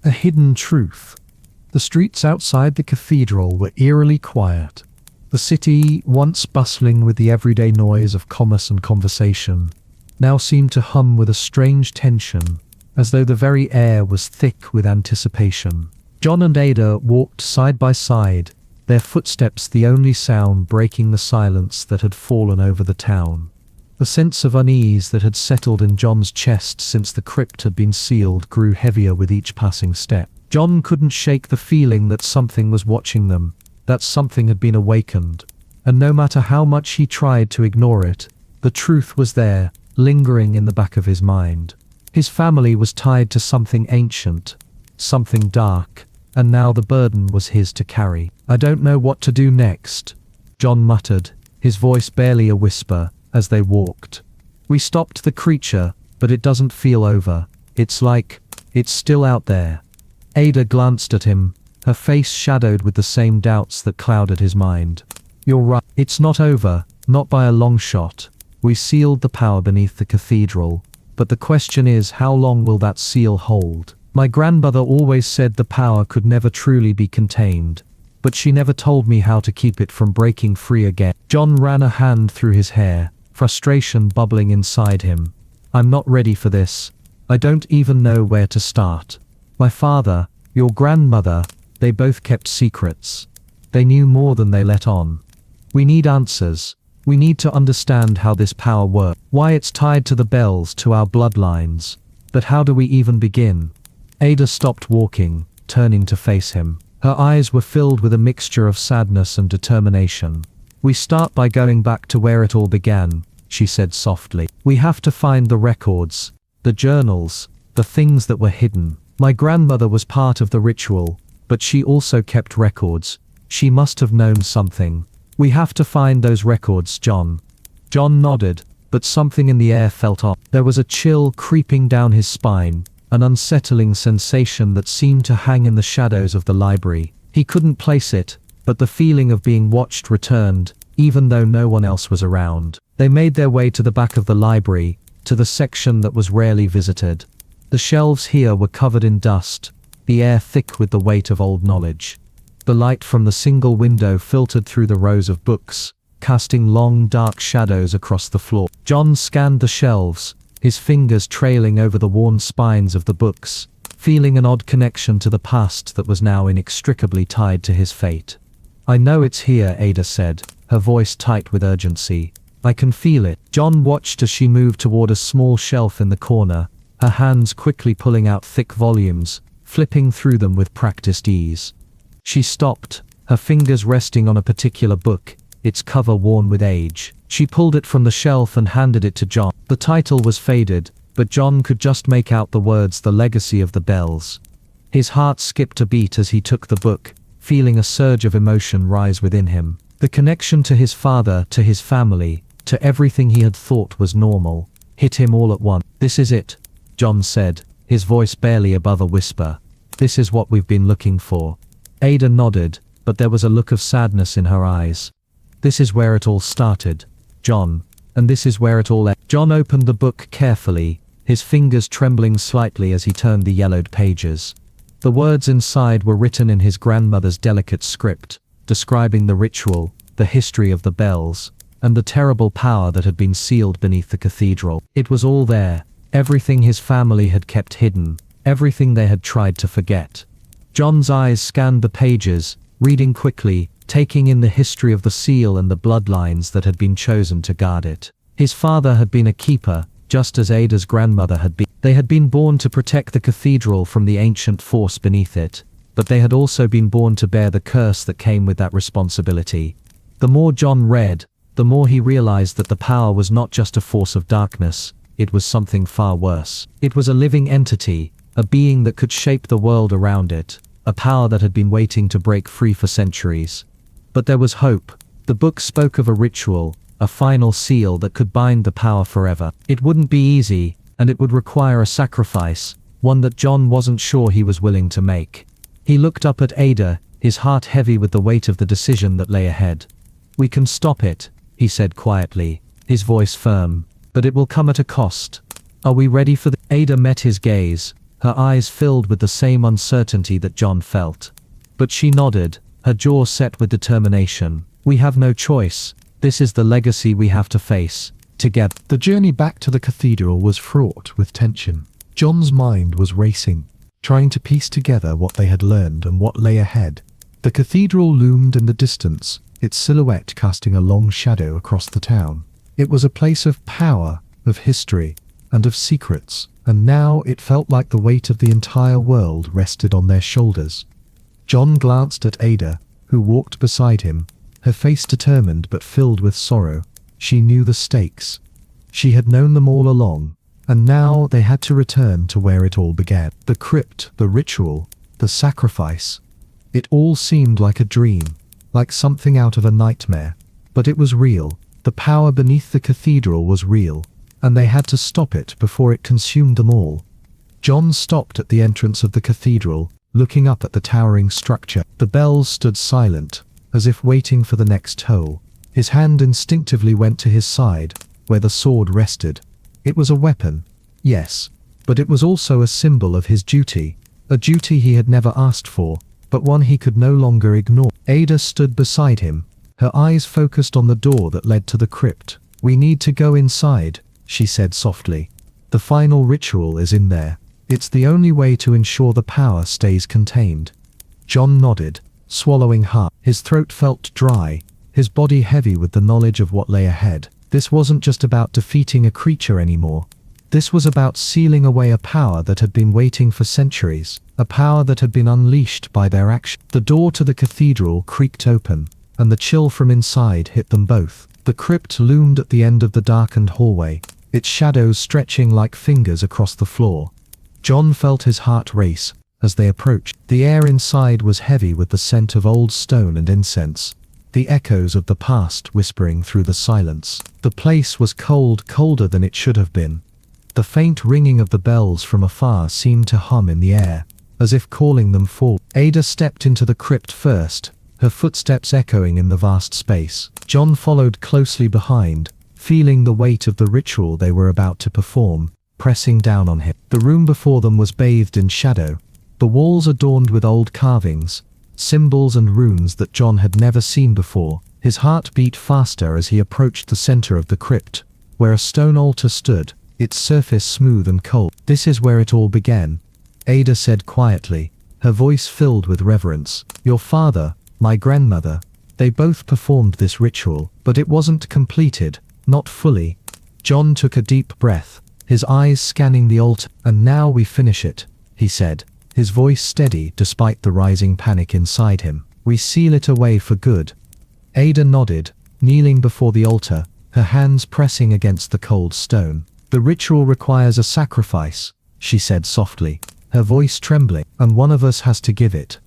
A hidden truth. The streets outside the cathedral were eerily quiet. The city, once bustling with the everyday noise of commerce and conversation, now seemed to hum with a strange tension, as though the very air was thick with anticipation. John and Ada walked side by side, their footsteps the only sound breaking the silence that had fallen over the town. The sense of unease that had settled in John's chest since the crypt had been sealed grew heavier with each passing step. John couldn't shake the feeling that something was watching them, that something had been awakened, and no matter how much he tried to ignore it, the truth was there, lingering in the back of his mind. His family was tied to something ancient, something dark, and now the burden was his to carry. "I don't know what to do next," John muttered, his voice barely a whisper, as they walked. "We stopped the creature, but it doesn't feel over. It's like, it's still out there." Ada glanced at him, her face shadowed with the same doubts that clouded his mind. "You're right. It's not over, not by a long shot. We sealed the power beneath the cathedral, but the question is, how long will that seal hold? My grandmother always said the power could never truly be contained, but she never told me how to keep it from breaking free again." John ran a hand through his hair, frustration bubbling inside him. I'm not ready for this. I don't even know where to start. My father, your grandmother, they both kept secrets. They knew more than they let on. We need answers. We need to understand how this power works, why it's tied to the bells, to our bloodlines. But how do we even begin? Ada stopped walking, turning to face him. Her eyes were filled with a mixture of sadness and determination. We start by going back to where it all began, she said softly. We have to find the records, the journals, the things that were hidden. My grandmother was part of the ritual, but she also kept records. She must have known something. We have to find those records, John. John nodded, but something in the air felt off. There was a chill creeping down his spine, an unsettling sensation that seemed to hang in the shadows of the library. He couldn't place it, but the feeling of being watched returned, even though no one else was around. They made their way to the back of the library, to the section that was rarely visited. The shelves here were covered in dust, the air thick with the weight of old knowledge. The light from the single window filtered through the rows of books, casting long dark shadows across the floor. John scanned the shelves, his fingers trailing over the worn spines of the books, feeling an odd connection to the past that was now inextricably tied to his fate. I know it's here, Ada said, her voice tight with urgency. I can feel it. John watched as she moved toward a small shelf in the corner, her hands quickly pulling out thick volumes, flipping through them with practiced ease. She stopped, her fingers resting on a particular book, its cover worn with age. She pulled it from the shelf and handed it to John. The title was faded, but John could just make out the words "The Legacy of the Bells." His heart skipped a beat as he took the book, feeling a surge of emotion rise within him. The connection to his father, to his family, to everything he had thought was normal, hit him all at once. "This is it," John said, his voice barely above a whisper. "This is what we've been looking for." Ada nodded, but there was a look of sadness in her eyes. "This is where it all started, John, and this is where it all ended." John opened the book carefully, his fingers trembling slightly as he turned the yellowed pages. The words inside were written in his grandmother's delicate script, describing the ritual, the history of the bells, and the terrible power that had been sealed beneath the cathedral. It was all there, everything his family had kept hidden, everything they had tried to forget. John's eyes scanned the pages, reading quickly, taking in the history of the seal and the bloodlines that had been chosen to guard it. His father had been a keeper, just as Ada's grandmother had been. They had been born to protect the cathedral from the ancient force beneath it, but they had also been born to bear the curse that came with that responsibility. The more John read, the more he realized that the power was not just a force of darkness, it was something far worse. It was a living entity, a being that could shape the world around it, a power that had been waiting to break free for centuries. But there was hope. The book spoke of a ritual, a final seal that could bind the power forever. It wouldn't be easy, and it would require a sacrifice, one that John wasn't sure he was willing to make. He looked up at Ada, his heart heavy with the weight of the decision that lay ahead. "We can stop it," he said quietly, his voice firm, "but it will come at a cost. Are we ready for the—" Ada met his gaze, her eyes filled with the same uncertainty that John felt. But she nodded, her jaw set with determination. "We have no choice. This is the legacy we have to face, together." The journey back to the cathedral was fraught with tension. John's mind was racing, trying to piece together what they had learned and what lay ahead. The cathedral loomed in the distance, its silhouette casting a long shadow across the town. It was a place of power, of history, and of secrets, and now it felt like the weight of the entire world rested on their shoulders. John glanced at Ada, who walked beside him, her face determined but filled with sorrow. She knew the stakes. She had known them all along, and now they had to return to where it all began. The crypt, the ritual, the sacrifice. It all seemed like a dream, like something out of a nightmare. But it was real. The power beneath the cathedral was real, and they had to stop it before it consumed them all. John stopped at the entrance of the cathedral, looking up at the towering structure. The bells stood silent, as if waiting for the next toll. His hand instinctively went to his side, where the sword rested. It was a weapon, yes, but it was also a symbol of his duty, a duty he had never asked for, but one he could no longer ignore. Ada stood beside him, her eyes focused on the door that led to the crypt. "We need to go inside," she said softly. The final ritual is in there. It's the only way to ensure the power stays contained. John nodded, swallowing hard. His throat felt dry, his body heavy with the knowledge of what lay ahead. This wasn't just about defeating a creature anymore. This was about sealing away a power that had been waiting for centuries, a power that had been unleashed by their action. The door to the cathedral creaked open, and the chill from inside hit them both. The crypt loomed at the end of the darkened hallway, its shadows stretching like fingers across the floor. John felt his heart race as they approached. The air inside was heavy with the scent of old stone and incense, the echoes of the past whispering through the silence. The place was cold, colder than it should have been. The faint ringing of the bells from afar seemed to hum in the air, as if calling them forward. Ada stepped into the crypt first, her footsteps echoing in the vast space. John followed closely behind, feeling the weight of the ritual they were about to perform, pressing down on him. The room before them was bathed in shadow, the walls adorned with old carvings, symbols and runes that John had never seen before. His heart beat faster as he approached the center of the crypt, where a stone altar stood, its surface smooth and cold. "This is where it all began," Ada said quietly, her voice filled with reverence. "Your father, my grandmother, they both performed this ritual, but it wasn't completed, not fully." John took a deep breath, his eyes scanning the altar. "And now we finish it," he said, his voice steady despite the rising panic inside him. "We seal it away for good." Ada nodded, kneeling before the altar, her hands pressing against the cold stone. "The ritual requires a sacrifice," she said softly, her voice trembling, "and one of us has to give it."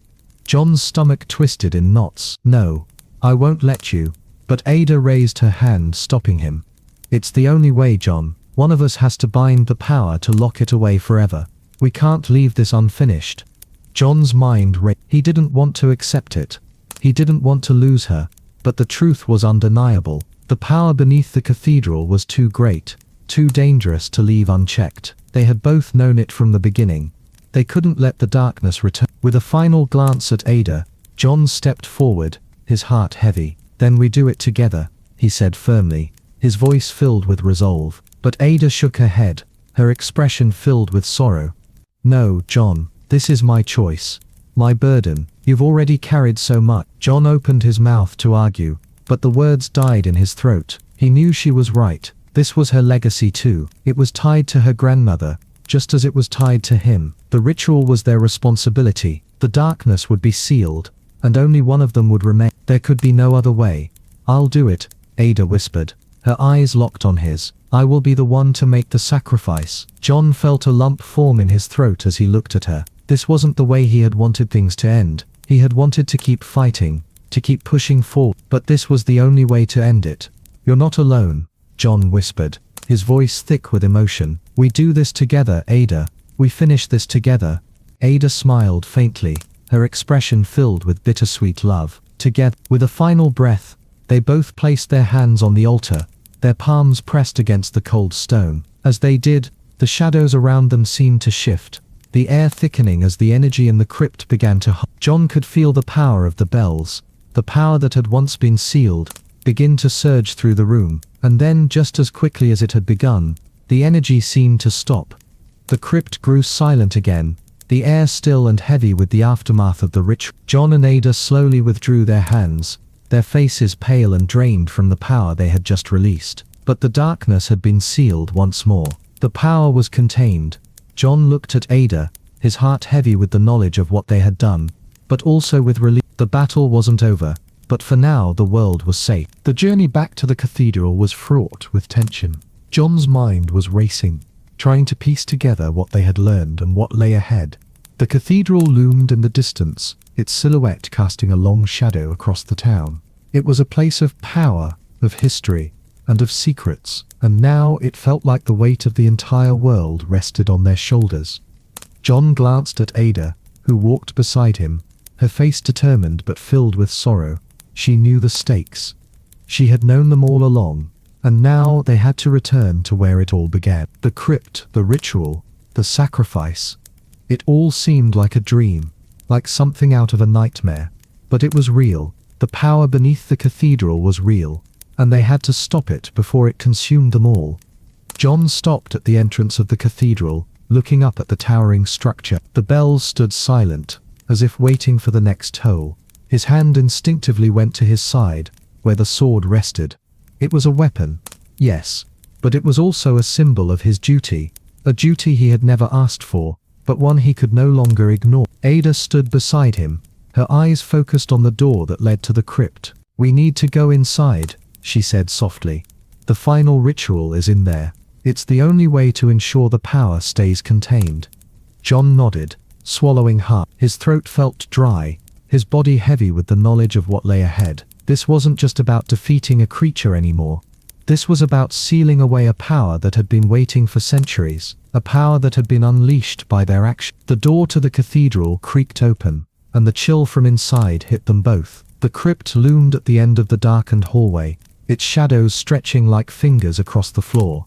John's stomach twisted in knots. "No, I won't let you." But Ada raised her hand, stopping him. "It's the only way, John. One of us has to bind the power to lock it away forever. We can't leave this unfinished." John's mind raced. He didn't want to accept it. He didn't want to lose her, but the truth was undeniable. The power beneath the cathedral was too great, too dangerous to leave unchecked. They had both known it from the beginning. They couldn't let the darkness return. With a final glance at Ada, John stepped forward, his heart heavy. "Then we do it together," he said firmly, his voice filled with resolve. But Ada shook her head, her expression filled with sorrow. "No, John, this is my choice. My burden. You've already carried so much." John opened his mouth to argue, but the words died in his throat. He knew she was right. This was her legacy too. It was tied to her grandmother, just as it was tied to him. The ritual was their responsibility. The darkness would be sealed, and only one of them would remain. There could be no other way. "I'll do it," Ada whispered, her eyes locked on his. "I will be the one to make the sacrifice." John felt a lump form in his throat as he looked at her. This wasn't the way he had wanted things to end. He had wanted to keep fighting, to keep pushing forward. But this was the only way to end it. "You're not alone," John whispered, his voice thick with emotion. "We do this together, Ada. We finish this together." Ada smiled faintly, her expression filled with bittersweet love. Together, with a final breath, they both placed their hands on the altar, their palms pressed against the cold stone. As they did, the shadows around them seemed to shift, the air thickening as the energy in the crypt began to hum. John could feel the power of the bells, the power that had once been sealed, begin to surge through the room. And then, just as quickly as it had begun, the energy seemed to stop. The crypt grew silent again, the air still and heavy with the aftermath of the ritual. John and Ada slowly withdrew their hands, their faces pale and drained from the power they had just released. But the darkness had been sealed once more. The power was contained. John looked at Ada, his heart heavy with the knowledge of what they had done, but also with relief. The battle wasn't over, but for now the world was safe. The journey back to the cathedral was fraught with tension. John's mind was racing, trying to piece together what they had learned and what lay ahead. The cathedral loomed in the distance, its silhouette casting a long shadow across the town. It was a place of power, of history, and of secrets, and now it felt like the weight of the entire world rested on their shoulders. John glanced at Ada, who walked beside him, her face determined but filled with sorrow. She knew the stakes. She had known them all along, and now they had to return to where it all began. The crypt, the ritual, the sacrifice. It all seemed like a dream, like something out of a nightmare. But it was real. The power beneath the cathedral was real, and they had to stop it before it consumed them all. John stopped at the entrance of the cathedral, looking up at the towering structure. The bells stood silent, as if waiting for the next toll. His hand instinctively went to his side, where the sword rested. It was a weapon, yes, but it was also a symbol of his duty, a duty he had never asked for, but one he could no longer ignore. Ada stood beside him, her eyes focused on the door that led to the crypt. "We need to go inside," she said softly. "The final ritual is in there. It's the only way to ensure the power stays contained." John nodded, swallowing hard. His throat felt dry, his body heavy with the knowledge of what lay ahead. This wasn't just about defeating a creature anymore. This was about sealing away a power that had been waiting for centuries, a power that had been unleashed by their action. The door to the cathedral creaked open, and the chill from inside hit them both. The crypt loomed at the end of the darkened hallway, its shadows stretching like fingers across the floor.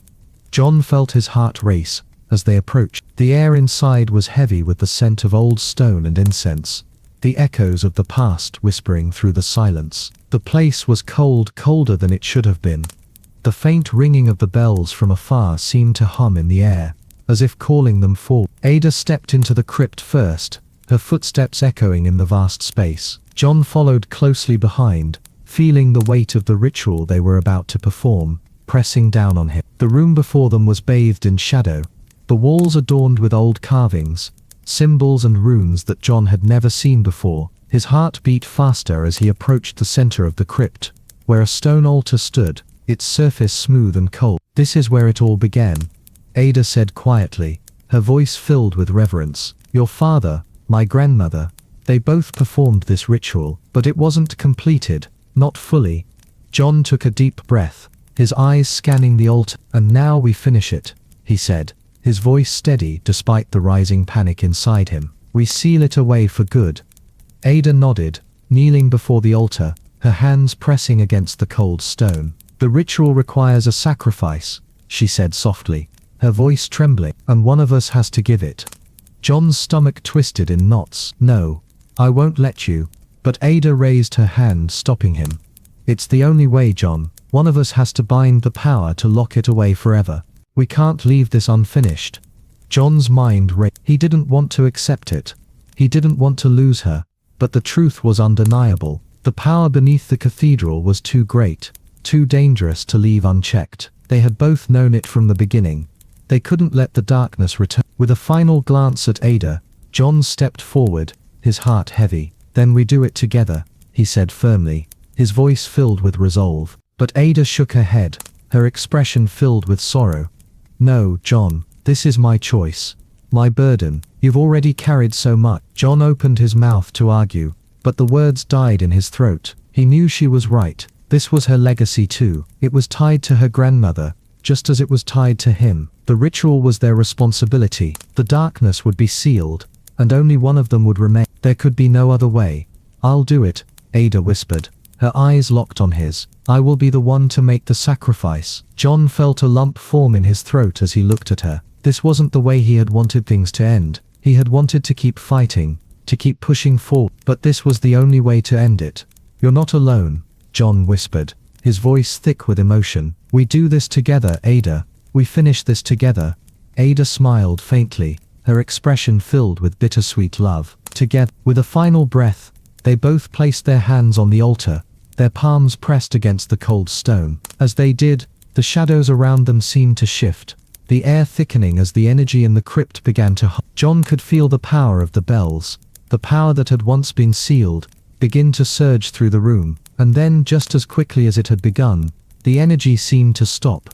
John felt his heart race as they approached. The air inside was heavy with the scent of old stone and incense, the echoes of the past whispering through the silence. The place was cold, colder than it should have been. The faint ringing of the bells from afar seemed to hum in the air, as if calling them forward. Ada stepped into the crypt first, her footsteps echoing in the vast space. John followed closely behind, feeling the weight of the ritual they were about to perform, pressing down on him. The room before them was bathed in shadow, the walls adorned with old carvings, symbols and runes that John had never seen before. His heart beat faster as he approached the center of the crypt, where a stone altar stood, its surface smooth and cold. "This is where it all began," Ada said quietly, her voice filled with reverence. "Your father, my grandmother, they both performed this ritual, but it wasn't completed, not fully." John took a deep breath, his eyes scanning the altar. "And now we finish it," he said, his voice steady despite the rising panic inside him. "We seal it away for good." Ada nodded, kneeling before the altar, her hands pressing against the cold stone. "The ritual requires a sacrifice," she said softly, her voice trembling, "and one of us has to give it." John's stomach twisted in knots. "No, I won't let you," but Ada raised her hand, stopping him. "It's the only way, John. One of us has to bind the power to lock it away forever. We can't leave this unfinished." John's mind raced. He didn't want to accept it. He didn't want to lose her, but the truth was undeniable. The power beneath the cathedral was too great, too dangerous to leave unchecked. They had both known it from the beginning. They couldn't let the darkness return. With a final glance at Ada, John stepped forward, his heart heavy. "Then we do it together," he said firmly, his voice filled with resolve. But Ada shook her head, her expression filled with sorrow. "No, John, this is my choice. My burden. You've already carried so much." John opened his mouth to argue, but the words died in his throat. He knew she was right. This was her legacy too. It was tied to her grandmother, just as it was tied to him. The ritual was their responsibility. The darkness would be sealed, and only one of them would remain. There could be no other way. "I'll do it," Ada whispered, her eyes locked on his. "I will be the one to make the sacrifice." John felt a lump form in his throat as he looked at her. This wasn't the way he had wanted things to end. He had wanted to keep fighting, to keep pushing forward, but this was the only way to end it. "You're not alone," John whispered, his voice thick with emotion. "We do this together, Ada. We finish this together." Ada smiled faintly, her expression filled with bittersweet love. Together, with a final breath, they both placed their hands on the altar, their palms pressed against the cold stone. As they did, the shadows around them seemed to shift, the air thickening as the energy in the crypt began to hum. John could feel the power of the bells, the power that had once been sealed, begin to surge through the room, and then, just as quickly as it had begun, the energy seemed to stop.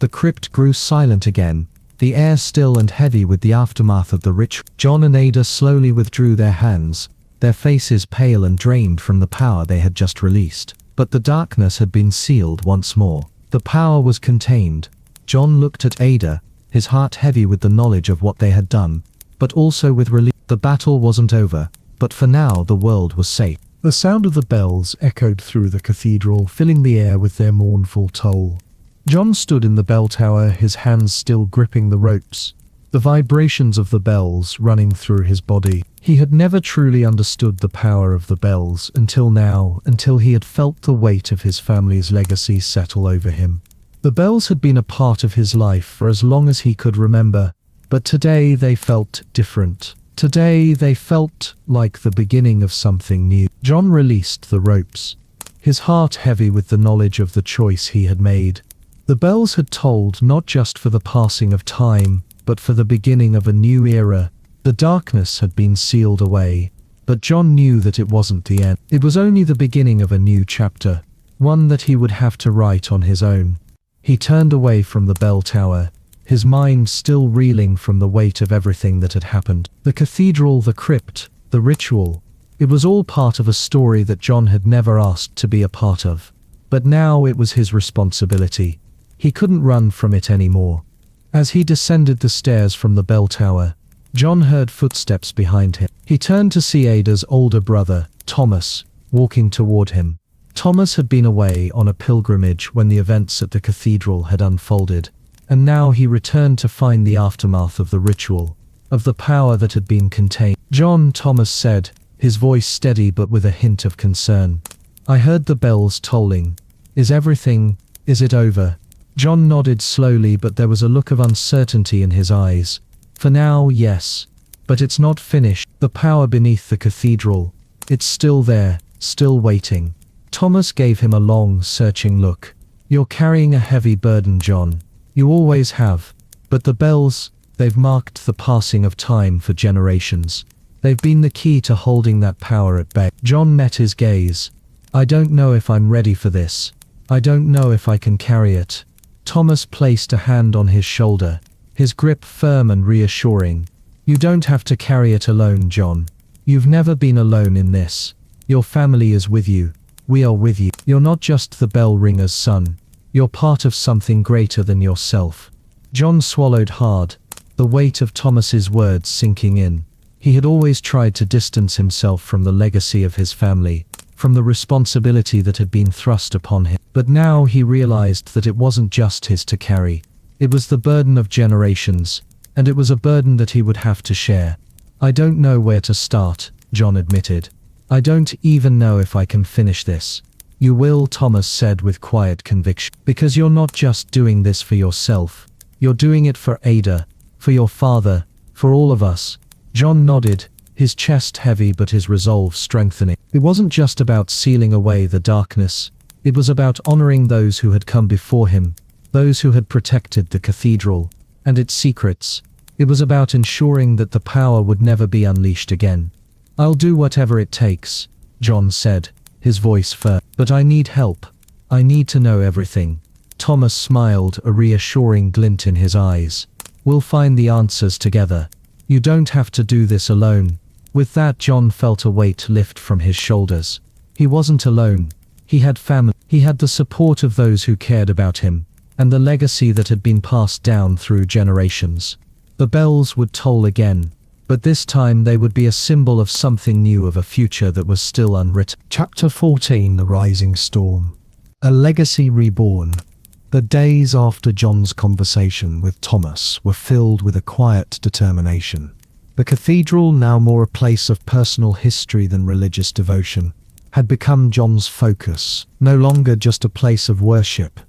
The crypt grew silent again, the air still and heavy with the aftermath of the ritual. John and Ada slowly withdrew their hands, their faces pale and drained from the power they had just released. But the darkness had been sealed once more. The power was contained. John looked at Ada, his heart heavy with the knowledge of what they had done, but also with relief. The battle wasn't over, but for now the world was safe. The sound of the bells echoed through the cathedral, filling the air with their mournful toll. John stood in the bell tower, his hands still gripping the ropes, the vibrations of the bells running through his body. He had never truly understood the power of the bells until now, until he had felt the weight of his family's legacy settle over him. The bells had been a part of his life for as long as he could remember, but today they felt different. Today they felt like the beginning of something new. John released the ropes, his heart heavy with the knowledge of the choice he had made. The bells had tolled not just for the passing of time, but for the beginning of a new era. The darkness had been sealed away, but John knew that it wasn't the end. It was only the beginning of a new chapter, one that he would have to write on his own. He turned away from the bell tower, his mind still reeling from the weight of everything that had happened. The cathedral, the crypt, the ritual. It was all part of a story that John had never asked to be a part of. But now it was his responsibility. He couldn't run from it anymore. As he descended the stairs from the bell tower, John heard footsteps behind him. He turned to see Ada's older brother, Thomas, walking toward him. Thomas had been away on a pilgrimage when the events at the cathedral had unfolded, and now he returned to find the aftermath of the ritual, of the power that had been contained. "John," Thomas said, his voice steady but with a hint of concern. "I heard the bells tolling. Is it over?" John nodded slowly, but there was a look of uncertainty in his eyes. "For now, yes. But it's not finished. The power beneath the cathedral. It's still there, still waiting." Thomas gave him a long, searching look. "You're carrying a heavy burden, John. You always have. But the bells, they've marked the passing of time for generations. They've been the key to holding that power at bay." John met his gaze. "I don't know if I'm ready for this. I don't know if I can carry it." Thomas placed a hand on his shoulder, his grip firm and reassuring. "You don't have to carry it alone, John. You've never been alone in this. Your family is with you. We are with you. You're not just the bell ringer's son. You're part of something greater than yourself." John swallowed hard, the weight of Thomas's words sinking in. He had always tried to distance himself from the legacy of his family, from the responsibility that had been thrust upon him. But now he realized that it wasn't just his to carry. It was the burden of generations, and it was a burden that he would have to share. "I don't know where to start," John admitted. "I don't even know if I can finish this." "You will," Thomas said with quiet conviction. "Because you're not just doing this for yourself. You're doing it for Ada, for your father, for all of us." John nodded, his chest heavy but his resolve strengthening. It wasn't just about sealing away the darkness. It was about honoring those who had come before him, those who had protected the cathedral and its secrets. It was about ensuring that the power would never be unleashed again. "I'll do whatever it takes," John said, his voice firm. "But I need help. I need to know everything." Thomas smiled, a reassuring glint in his eyes. "We'll find the answers together. You don't have to do this alone." With that, John felt a weight lift from his shoulders. He wasn't alone. He had family. He had the support of those who cared about him, and the legacy that had been passed down through generations. The bells would toll again, but this time they would be a symbol of something new, of a future that was still unwritten. Chapter 14: The Rising Storm. A Legacy Reborn. The days after John's conversation with Thomas were filled with a quiet determination. The cathedral, now more a place of personal history than religious devotion, had become John's focus, no longer just a place of worship.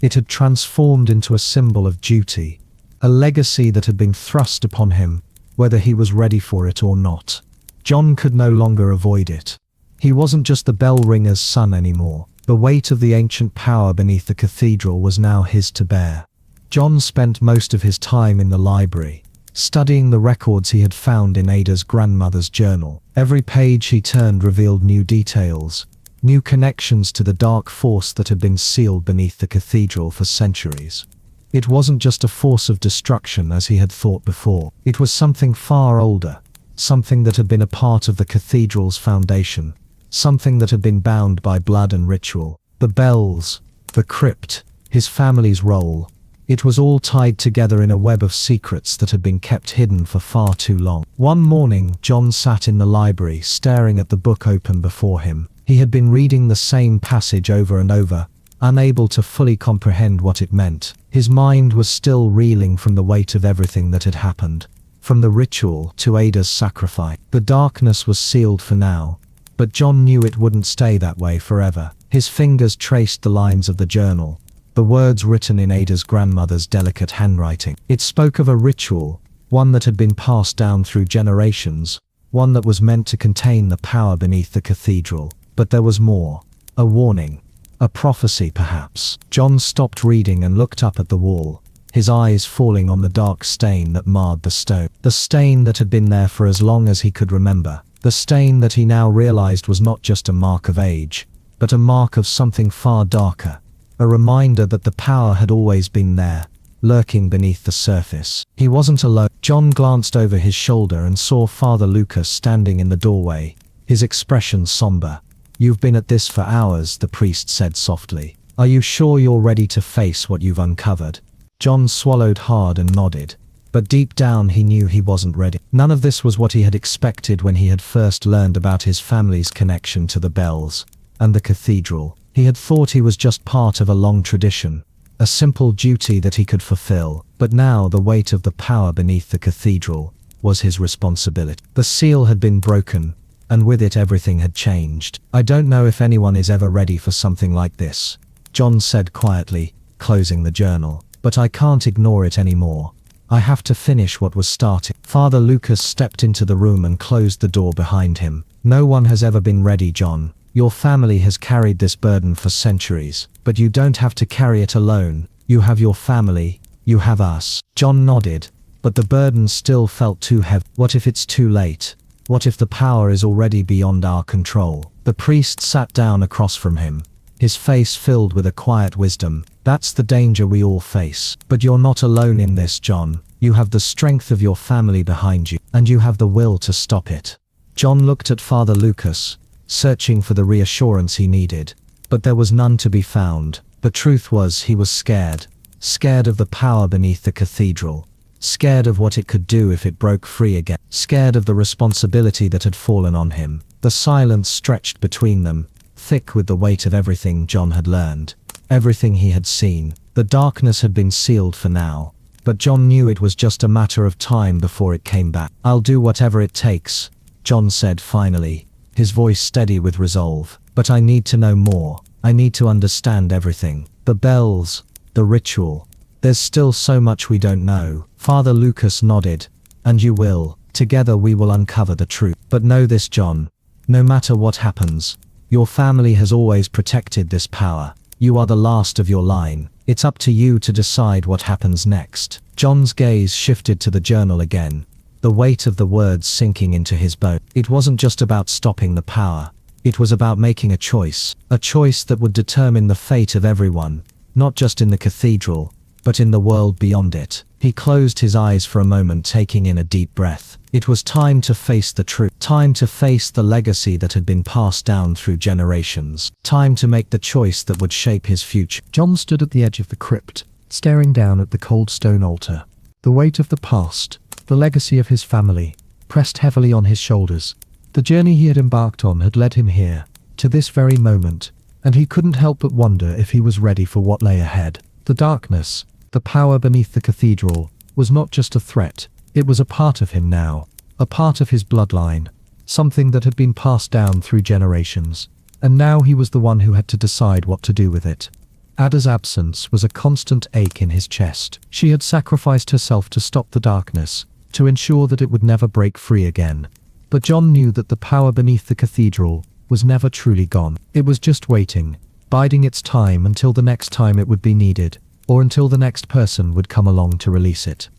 It had transformed into a symbol of duty, a legacy that had been thrust upon him, whether he was ready for it or not. John could no longer avoid it. He wasn't just the bell ringer's son anymore. The weight of the ancient power beneath the cathedral was now his to bear. John spent most of his time in the library, studying the records he had found in Ada's grandmother's journal. Every page he turned revealed new details, new connections to the dark force that had been sealed beneath the cathedral for centuries. It wasn't just a force of destruction as he had thought before. It was something far older, something that had been a part of the cathedral's foundation, something that had been bound by blood and ritual. The bells, the crypt, his family's role. It was all tied together in a web of secrets that had been kept hidden for far too long. One morning, John sat in the library, staring at the book open before him. He had been reading the same passage over and over, unable to fully comprehend what it meant. His mind was still reeling from the weight of everything that had happened, from the ritual to Ada's sacrifice. The darkness was sealed for now, but John knew it wouldn't stay that way forever. His fingers traced the lines of the journal, the words written in Ada's grandmother's delicate handwriting. It spoke of a ritual, one that had been passed down through generations, one that was meant to contain the power beneath the cathedral. But there was more. A warning. A prophecy, perhaps. John stopped reading and looked up at the wall, his eyes falling on the dark stain that marred the stone. The stain that had been there for as long as he could remember. The stain that he now realized was not just a mark of age, but a mark of something far darker. A reminder that the power had always been there, lurking beneath the surface. He wasn't alone. John glanced over his shoulder and saw Father Lucas standing in the doorway, his expression somber. "You've been at this for hours," the priest said softly. "Are you sure you're ready to face what you've uncovered?" John swallowed hard and nodded. But deep down he knew he wasn't ready. None of this was what he had expected when he had first learned about his family's connection to the bells and the cathedral. He had thought he was just part of a long tradition, a simple duty that he could fulfill. But now the weight of the power beneath the cathedral was his responsibility. The seal had been broken, and with it everything had changed. "I don't know if anyone is ever ready for something like this," John said quietly, closing the journal. "But I can't ignore it anymore. I have to finish what was started." Father Lucas stepped into the room and closed the door behind him. "No one has ever been ready, John. Your family has carried this burden for centuries, but you don't have to carry it alone. You have your family, you have us." John nodded, but the burden still felt too heavy. What if it's too late? What if the power is already beyond our control? The priest sat down across from him, his face filled with a quiet wisdom. "That's the danger we all face. But you're not alone in this, John. You have the strength of your family behind you, and you have the will to stop it." John looked at Father Lucas, searching for the reassurance he needed. But there was none to be found. The truth was he was scared. Scared of the power beneath the cathedral. Scared of what it could do if it broke free again. Scared of the responsibility that had fallen on him. The silence stretched between them, thick with the weight of everything John had learned. Everything he had seen. The darkness had been sealed for now, but John knew it was just a matter of time before it came back. "I'll do whatever it takes," John said finally, his voice steady with resolve. "But I need to know more. I need to understand everything. The bells, the ritual. There's still so much we don't know." Father Lucas nodded. "And you will. Together we will uncover the truth. But know this, John. No matter what happens, your family has always protected this power. You are the last of your line. It's up to you to decide what happens next." John's gaze shifted to the journal again, the weight of the words sinking into his bone. It wasn't just about stopping the power. It was about making a choice that would determine the fate of everyone, not just in the cathedral, but in the world beyond it. He closed his eyes for a moment, taking in a deep breath. It was time to face the truth. Time to face the legacy that had been passed down through generations. Time to make the choice that would shape his future. John stood at the edge of the crypt, staring down at the cold stone altar. The weight of the past, the legacy of his family, pressed heavily on his shoulders. The journey he had embarked on had led him here, to this very moment, and he couldn't help but wonder if he was ready for what lay ahead. The darkness, the power beneath the cathedral, was not just a threat. It was a part of him now, a part of his bloodline, something that had been passed down through generations. And now he was the one who had to decide what to do with it. Ada's absence was a constant ache in his chest. She had sacrificed herself to stop the darkness, to ensure that it would never break free again. But John knew that the power beneath the cathedral was never truly gone. It was just waiting, biding its time until the next time it would be needed, or until the next person would come along to release it.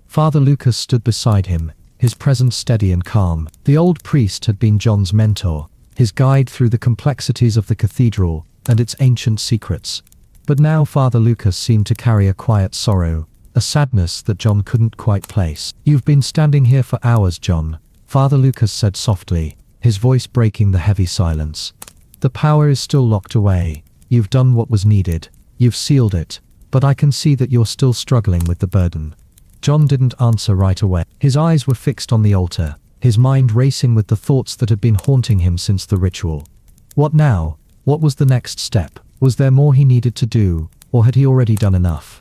Father Lucas stood beside him, his presence steady and calm. The old priest had been John's mentor, his guide through the complexities of the cathedral and its ancient secrets. But now Father Lucas seemed to carry a quiet sorrow, a sadness that John couldn't quite place. "You've been standing here for hours, John," Father Lucas said softly, his voice breaking the heavy silence. "The power is still locked away. You've done what was needed. You've sealed it. But I can see that you're still struggling with the burden." John didn't answer right away. His eyes were fixed on the altar, his mind racing with the thoughts that had been haunting him since the ritual. What now? What was the next step? Was there more he needed to do, or had he already done enough?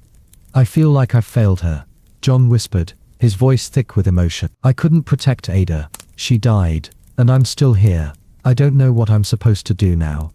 "I feel like I've failed her," John whispered, his voice thick with emotion. "I couldn't protect Ada. She died, and I'm still here. I don't know what I'm supposed to do now.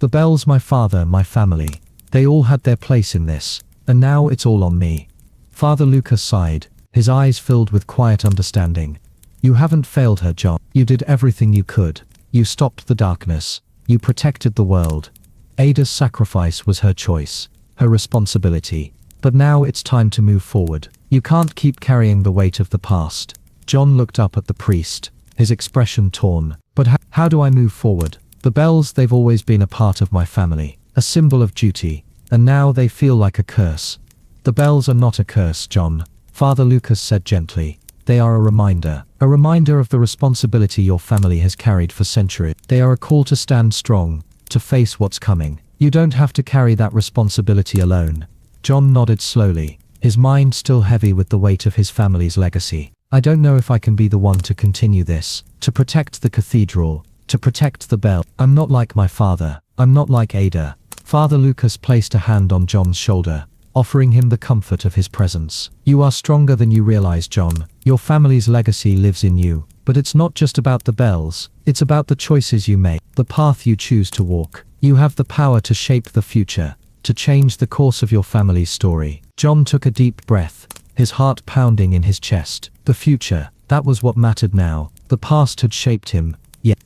The bells, my father, my family. They all had their place in this, and now it's all on me. Father Lucas sighed, his eyes filled with quiet understanding. You haven't failed her, John. You did everything you could. You stopped the darkness. You protected the world. Ada's sacrifice was her choice, her responsibility. But now it's time to move forward. You can't keep carrying the weight of the past. John looked up at the priest, his expression torn. But how do I move forward? The bells, they've always been a part of my family, a symbol of duty, and now they feel like a curse. The bells are not a curse, John, Father Lucas said gently. They are a reminder of the responsibility your family has carried for centuries. They are a call to stand strong, to face what's coming. You don't have to carry that responsibility alone. John nodded slowly, his mind still heavy with the weight of his family's legacy. I don't know if I can be the one to continue this, to protect the cathedral, to protect the bell. I'm not like my father. I'm not like Ada. Father Lucas placed a hand on John's shoulder, offering him the comfort of his presence. You are stronger than you realize, John. Your family's legacy lives in you. But it's not just about the bells. It's about the choices you make, the path you choose to walk. You have the power to shape the future, to change the course of your family's story. John took a deep breath, his heart pounding in his chest. The future, that was what mattered now. The past had shaped him,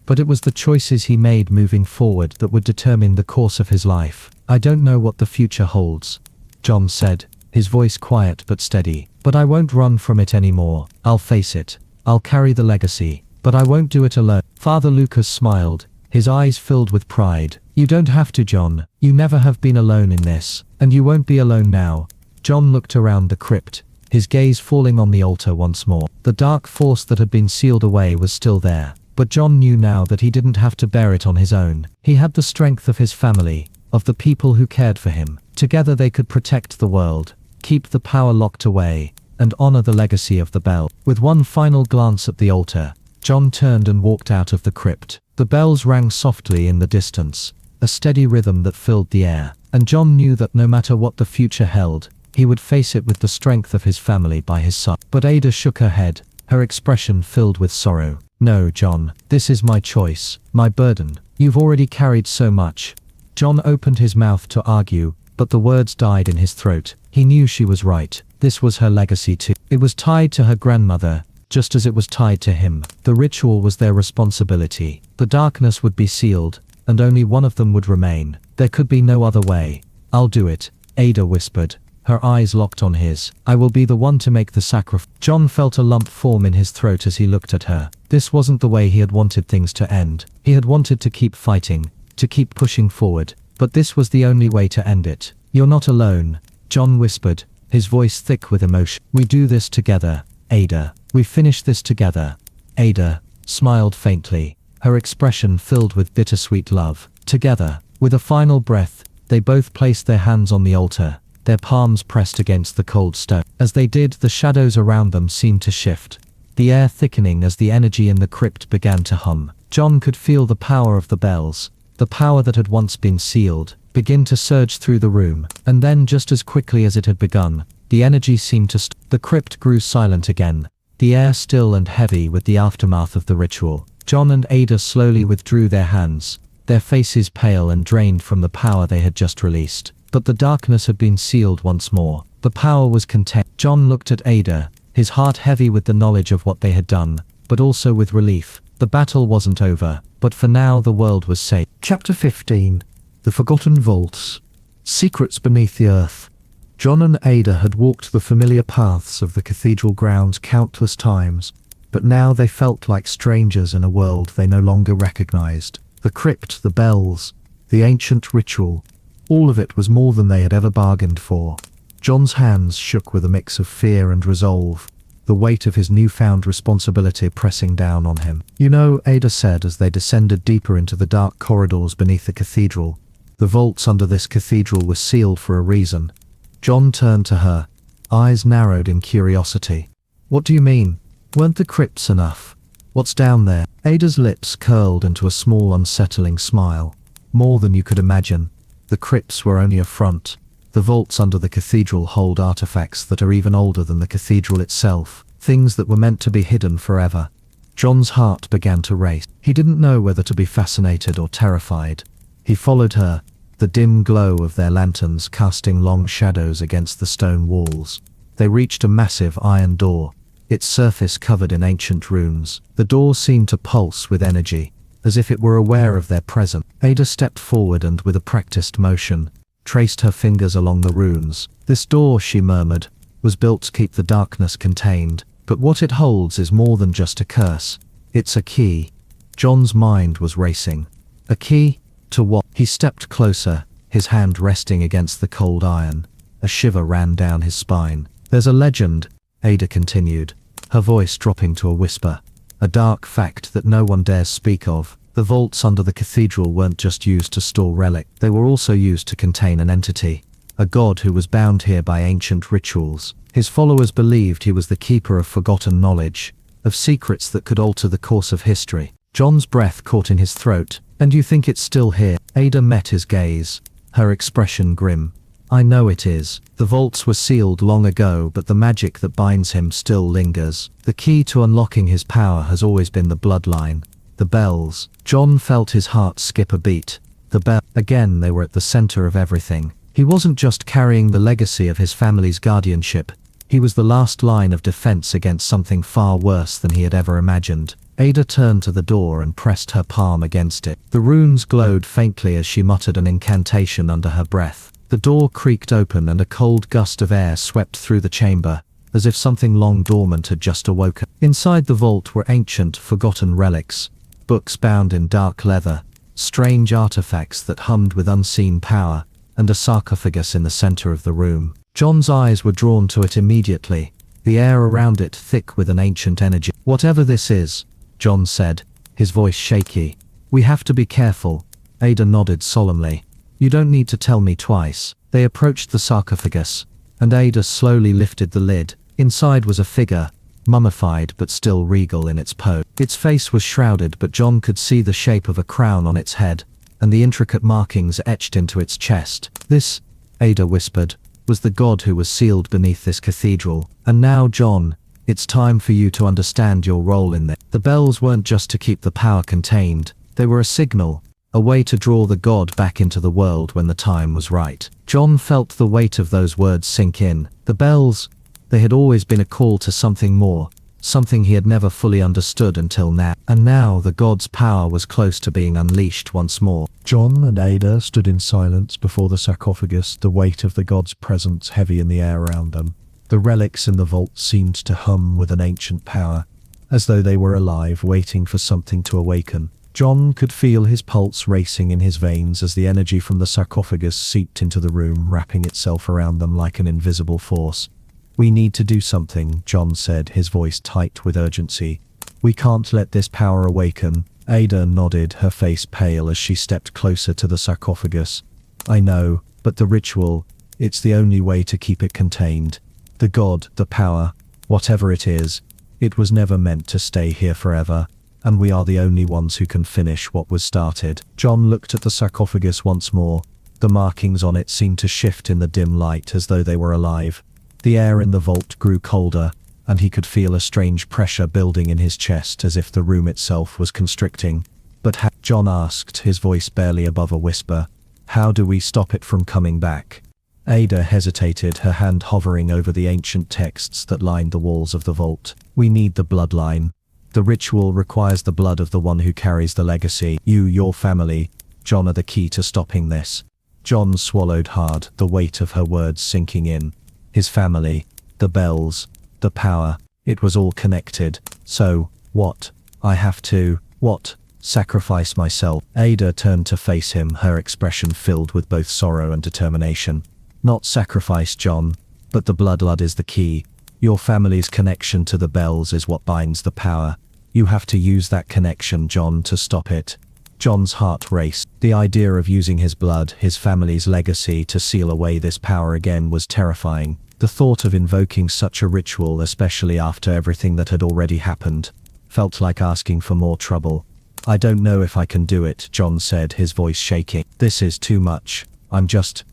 but it was the choices he made moving forward that would determine the course of his life. I don't know what the future holds, John said, his voice quiet but steady. But I won't run from it anymore. I'll face it. I'll carry the legacy. But I won't do it alone. Father Lucas smiled, his eyes filled with pride. You don't have to, John. You never have been alone in this. And you won't be alone now. John looked around the crypt, his gaze falling on the altar once more. The dark force that had been sealed away was still there. But John knew now that he didn't have to bear it on his own. He had the strength of his family, of the people who cared for him. Together they could protect the world, keep the power locked away, and honor the legacy of the bell. With one final glance at the altar, John turned and walked out of the crypt. The bells rang softly in the distance, a steady rhythm that filled the air, and John knew that no matter what the future held, he would face it with the strength of his family by his side. But Ada shook her head, her expression filled with sorrow. No, John, this is my choice, my burden. You've already carried so much. John opened his mouth to argue, but the words died in his throat. He knew she was right. This was her legacy too. It was tied to her grandmother, just as it was tied to him. The ritual was their responsibility. The darkness would be sealed, and only one of them would remain. There could be no other way. I'll do it, Ada whispered, her eyes locked on his. I will be the one to make the sacrifice. John felt a lump form in his throat as he looked at her. This wasn't the way he had wanted things to end. He had wanted to keep fighting, to keep pushing forward, but this was the only way to end it. You're not alone, John whispered, his voice thick with emotion. We do this together, Ada. We finish this together. Ada smiled faintly, her expression filled with bittersweet love. Together, with a final breath, they both placed their hands on the altar, their palms pressed against the cold stone. As they did, the shadows around them seemed to shift, the air thickening as the energy in the crypt began to hum. John could feel the power of the bells, the power that had once been sealed, begin to surge through the room, and then just as quickly as it had begun, the energy seemed to The crypt grew silent again, the air still and heavy with the aftermath of the ritual. John and Ada slowly withdrew their hands, their faces pale and drained from the power they had just released. But the darkness had been sealed once more. The power was contained. John looked at Ada, his heart heavy with the knowledge of what they had done, but also with relief. The battle wasn't over, but for now the world was safe. Chapter 15. The Forgotten Vaults. Secrets beneath the earth. John and Ada had walked the familiar paths of the cathedral grounds countless times, but now they felt like strangers in a world they no longer recognized. The crypt, the bells, the ancient ritual, all of it was more than they had ever bargained for. John's hands shook with a mix of fear and resolve, the weight of his newfound responsibility pressing down on him. You know, Ada said as they descended deeper into the dark corridors beneath the cathedral, the vaults under this cathedral were sealed for a reason. John turned to her, eyes narrowed in curiosity. What do you mean? Weren't the crypts enough? What's down there? Ada's lips curled into a small unsettling smile. More than you could imagine. The crypts were only a front. The vaults under the cathedral hold artifacts that are even older than the cathedral itself, things that were meant to be hidden forever. John's heart began to race. He didn't know whether to be fascinated or terrified. He followed her, the dim glow of their lanterns casting long shadows against the stone walls. They reached a massive iron door, its surface covered in ancient runes. The door seemed to pulse with energy, as if it were aware of their presence. Ada stepped forward and, with a practiced motion, traced her fingers along the runes. This door, she murmured, was built to keep the darkness contained, but what it holds is more than just a curse. It's a key. John's mind was racing. A key? To what? He stepped closer, his hand resting against the cold iron. A shiver ran down his spine. There's a legend, Ada continued, her voice dropping to a whisper. A dark fact that no one dares speak of. The vaults under the cathedral weren't just used to store relics, they were also used to contain an entity. A god who was bound here by ancient rituals. His followers believed he was the keeper of forgotten knowledge, of secrets that could alter the course of history. John's breath caught in his throat. And you think it's still here? Ada met his gaze, her expression grim. I know it is. The vaults were sealed long ago, but the magic that binds him still lingers. The key to unlocking his power has always been the bloodline. The bells. John felt his heart skip a beat. The bell. Again, they were at the center of everything. He wasn't just carrying the legacy of his family's guardianship. He was the last line of defense against something far worse than he had ever imagined. Ada turned to the door and pressed her palm against it. The runes glowed faintly as she muttered an incantation under her breath. The door creaked open and a cold gust of air swept through the chamber, as if something long dormant had just awoken. Inside the vault were ancient, forgotten relics, books bound in dark leather, strange artifacts that hummed with unseen power, and a sarcophagus in the center of the room. John's eyes were drawn to it immediately, the air around it thick with an ancient energy. Whatever this is, John said, his voice shaky. We have to be careful. Ada nodded solemnly. You don't need to tell me twice. They approached the sarcophagus, and Ada slowly lifted the lid. Inside was a figure, mummified but still regal in its pose. Its face was shrouded, but John could see the shape of a crown on its head, and the intricate markings etched into its chest. This, Ada whispered, was the god who was sealed beneath this cathedral. And now, John, it's time for you to understand your role in this. The bells weren't just to keep the power contained, they were a signal, a way to draw the god back into the world when the time was right. John felt the weight of those words sink in. The bells, they had always been a call to something more, something he had never fully understood until now. And now the god's power was close to being unleashed once more. John and Ada stood in silence before the sarcophagus, the weight of the god's presence heavy in the air around them. The relics in the vault seemed to hum with an ancient power, as though they were alive, waiting for something to awaken. John could feel his pulse racing in his veins as the energy from the sarcophagus seeped into the room, wrapping itself around them like an invisible force. We need to do something, John said, his voice tight with urgency. We can't let this power awaken. Ada nodded, her face pale as she stepped closer to the sarcophagus. I know, but the ritual, it's the only way to keep it contained. The god, the power, whatever it is, it was never meant to stay here forever, and we are the only ones who can finish what was started. John looked at the sarcophagus once more. The markings on it seemed to shift in the dim light as though they were alive. The air in the vault grew colder, and he could feel a strange pressure building in his chest as if the room itself was constricting. But John asked, his voice barely above a whisper, how do we stop it from coming back? Ada hesitated, her hand hovering over the ancient texts that lined the walls of the vault. We need the bloodline. The ritual requires the blood of the one who carries the legacy. You, your family, John, are the key to stopping this. John swallowed hard, the weight of her words sinking in. His family, the bells, the power, it was all connected. So, what? I have to, what? Sacrifice myself. Ada turned to face him, her expression filled with both sorrow and determination. Not sacrifice, John, but the blood is the key. Your family's connection to the bells is what binds the power. You have to use that connection, John, to stop it. John's heart raced. The idea of using his blood, his family's legacy, to seal away this power again was terrifying. The thought of invoking such a ritual, especially after everything that had already happened, felt like asking for more trouble. I don't know if I can do it, John said, his voice shaking. This is too much. I'm just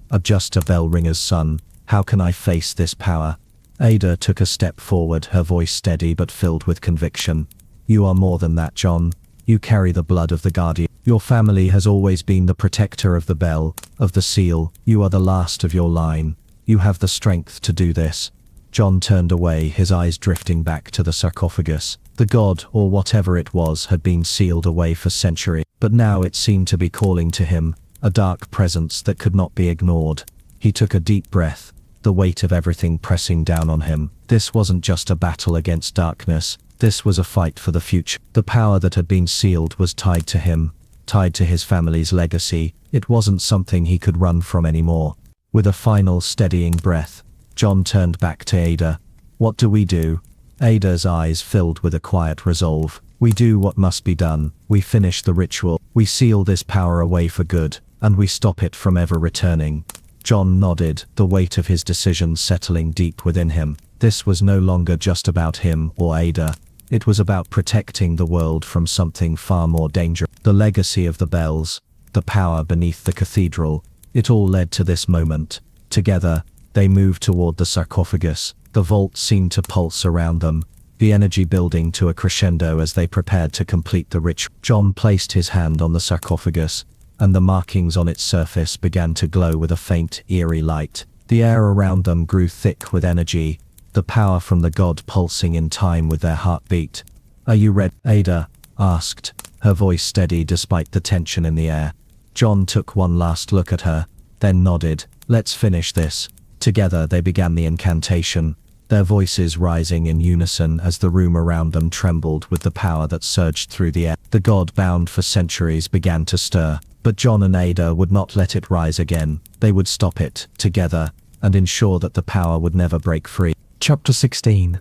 a bell ringer's son. How can I face this power? Ada took a step forward, her voice steady but filled with conviction. You are more than that, John. You carry the blood of the Guardian. Your family has always been the protector of the bell, of the seal. You are the last of your line. You have the strength to do this. John turned away, his eyes drifting back to the sarcophagus. The god, or whatever it was, had been sealed away for centuries, but now it seemed to be calling to him, a dark presence that could not be ignored. He took a deep breath, the weight of everything pressing down on him. This wasn't just a battle against darkness, this was a fight for the future. The power that had been sealed was tied to him, tied to his family's legacy. It wasn't something he could run from anymore. With a final steadying breath, John turned back to Ada. What do we do? Ada's eyes filled with a quiet resolve. We do what must be done. We finish the ritual. We seal this power away for good, and we stop it from ever returning. John nodded, the weight of his decision settling deep within him. This was no longer just about him or Ada. It was about protecting the world from something far more dangerous. The legacy of the bells, the power beneath the cathedral, it all led to this moment. Together, they moved toward the sarcophagus. The vault seemed to pulse around them, the energy building to a crescendo as they prepared to complete the ritual. John placed his hand on the sarcophagus, and the markings on its surface began to glow with a faint, eerie light. The air around them grew thick with energy, the power from the god pulsing in time with their heartbeat. Are you ready? Ada asked, her voice steady despite the tension in the air. John took one last look at her, then nodded. Let's finish this. Together they began the incantation, their voices rising in unison as the room around them trembled with the power that surged through the air. The god bound for centuries began to stir, but John and Ada would not let it rise again. They would stop it, together, and ensure that the power would never break free. Chapter 16.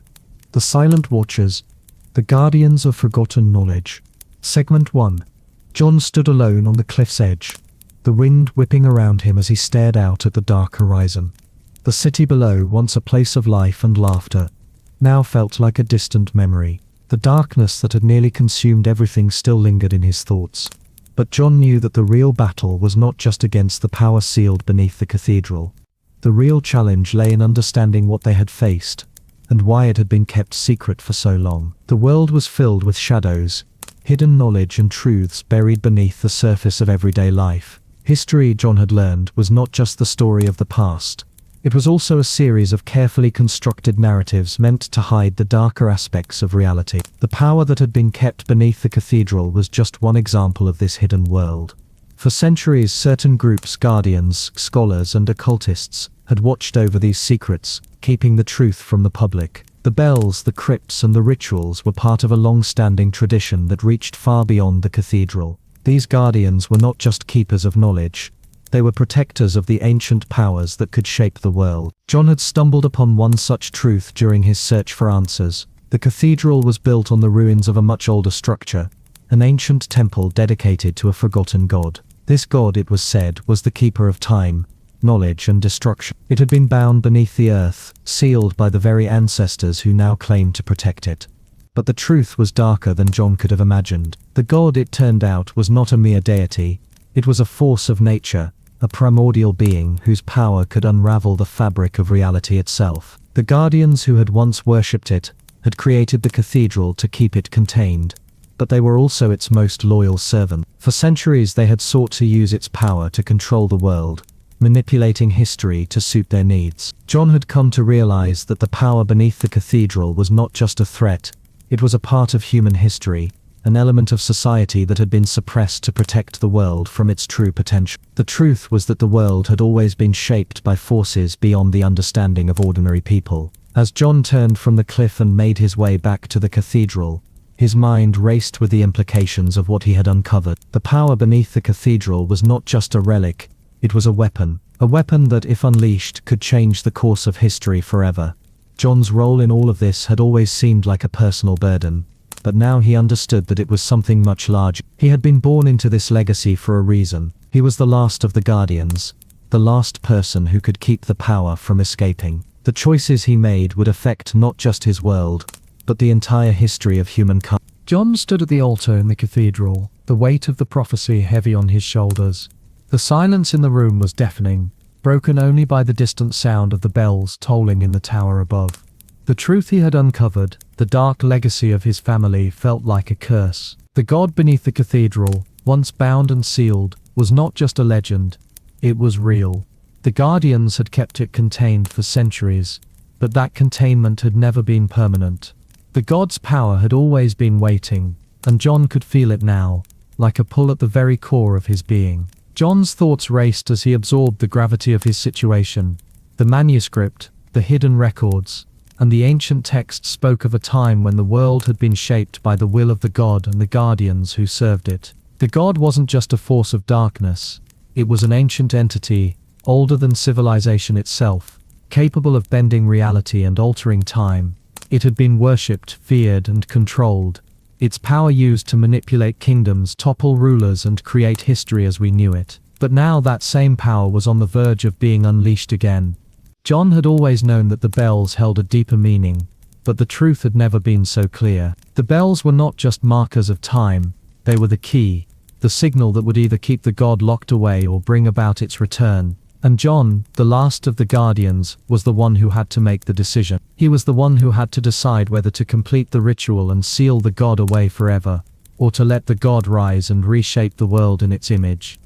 The Silent Watchers, the Guardians of Forgotten Knowledge. Segment 1. John stood alone on the cliff's edge, the wind whipping around him as he stared out at the dark horizon. The city below, once a place of life and laughter, now felt like a distant memory. The darkness that had nearly consumed everything still lingered in his thoughts. But John knew that the real battle was not just against the power sealed beneath the cathedral. The real challenge lay in understanding what they had faced, and why it had been kept secret for so long. The world was filled with shadows, hidden knowledge and truths buried beneath the surface of everyday life. History, John had learned, was not just the story of the past. It was also a series of carefully constructed narratives meant to hide the darker aspects of reality. The power that had been kept beneath the cathedral was just one example of this hidden world. For centuries, certain groups, guardians, scholars, and occultists, had watched over these secrets, keeping the truth from the public. The bells, the crypts, and the rituals were part of a long-standing tradition that reached far beyond the cathedral. These guardians were not just keepers of knowledge. They were protectors of the ancient powers that could shape the world. John had stumbled upon one such truth during his search for answers. The cathedral was built on the ruins of a much older structure, an ancient temple dedicated to a forgotten god. This god, it was said, was the keeper of time, knowledge, and destruction. It had been bound beneath the earth, sealed by the very ancestors who now claimed to protect it. But the truth was darker than John could have imagined. The god, it turned out, was not a mere deity. It was a force of nature, a primordial being whose power could unravel the fabric of reality itself. The guardians who had once worshipped it had created the cathedral to keep it contained, but they were also its most loyal servant. For centuries they had sought to use its power to control the world, manipulating history to suit their needs. John had come to realize that the power beneath the cathedral was not just a threat, it was a part of human history, an element of society that had been suppressed to protect the world from its true potential. The truth was that the world had always been shaped by forces beyond the understanding of ordinary people. As John turned from the cliff and made his way back to the cathedral, his mind raced with the implications of what he had uncovered. The power beneath the cathedral was not just a relic, it was a weapon that, if unleashed, could change the course of history forever. John's role in all of this had always seemed like a personal burden, but now he understood that it was something much larger. He had been born into this legacy for a reason. He was the last of the guardians, the last person who could keep the power from escaping. The choices he made would affect not just his world, but the entire history of humankind. John stood at the altar in the cathedral, the weight of the prophecy heavy on his shoulders. The silence in the room was deafening, broken only by the distant sound of the bells tolling in the tower above. The truth he had uncovered, the dark legacy of his family, felt like a curse. The god beneath the cathedral, once bound and sealed, was not just a legend, it was real. The Guardians had kept it contained for centuries, but that containment had never been permanent. The god's power had always been waiting, and John could feel it now, like a pull at the very core of his being. John's thoughts raced as he absorbed the gravity of his situation. The manuscript, the hidden records, and the ancient text spoke of a time when the world had been shaped by the will of the god and the guardians who served it. The god wasn't just a force of darkness, it was an ancient entity, older than civilization itself, capable of bending reality and altering time. It had been worshipped, feared, and controlled, its power used to manipulate kingdoms, topple rulers, and create history as we knew it. But now that same power was on the verge of being unleashed again. John had always known that the bells held a deeper meaning, but the truth had never been so clear. The bells were not just markers of time, they were the key, the signal that would either keep the god locked away or bring about its return. And John, the last of the Guardians, was the one who had to make the decision. He was the one who had to decide whether to complete the ritual and seal the god away forever, or to let the god rise and reshape the world in its image.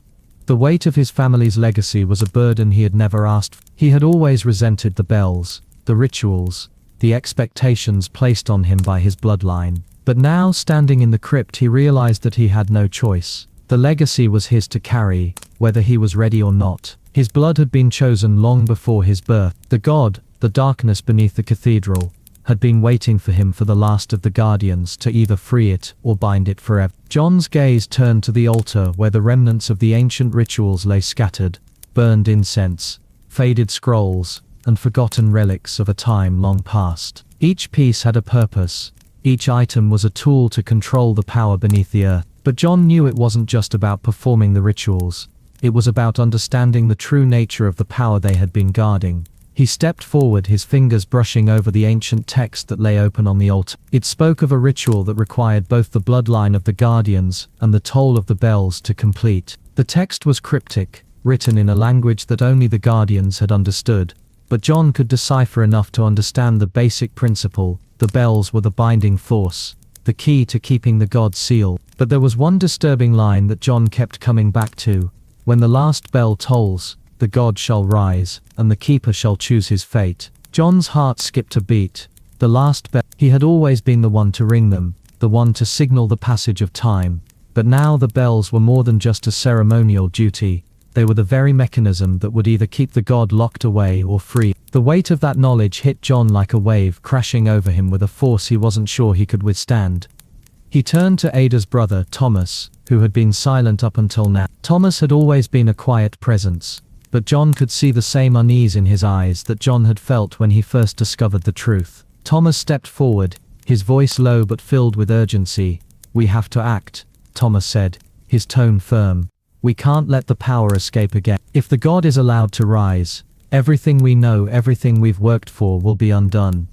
The weight of his family's legacy was a burden he had never asked for. He had always resented the bells, the rituals, the expectations placed on him by his bloodline. But now, standing in the crypt, he realized that he had no choice. The legacy was his to carry, whether he was ready or not. His blood had been chosen long before his birth. The god, the darkness beneath the cathedral, had been waiting for him, for the last of the Guardians, to either free it or bind it forever. John's gaze turned to the altar where the remnants of the ancient rituals lay scattered, burned incense, faded scrolls, and forgotten relics of a time long past. Each piece had a purpose. Each item was a tool to control the power beneath the earth. But John knew it wasn't just about performing the rituals. It was about understanding the true nature of the power they had been guarding. He stepped forward, his fingers brushing over the ancient text that lay open on the altar. It spoke of a ritual that required both the bloodline of the Guardians and the toll of the bells to complete. The text was cryptic, written in a language that only the Guardians had understood, but John could decipher enough to understand the basic principle. The bells were the binding force, the key to keeping the god sealed. But there was one disturbing line that John kept coming back to. When the last bell tolls, the god shall rise, and the keeper shall choose his fate. John's heart skipped a beat. The last bell. He had always been the one to ring them, the one to signal the passage of time. But now the bells were more than just a ceremonial duty. They were the very mechanism that would either keep the god locked away or free. The weight of that knowledge hit John like a wave, crashing over him with a force he wasn't sure he could withstand. He turned to Ada's brother, Thomas, who had been silent up until now. Thomas had always been a quiet presence, but John could see the same unease in his eyes that John had felt when he first discovered the truth. Thomas stepped forward, his voice low but filled with urgency. "We have to act," Thomas said, his tone firm. "We can't let the power escape again. If the god is allowed to rise, everything we know, everything we've worked for will be undone."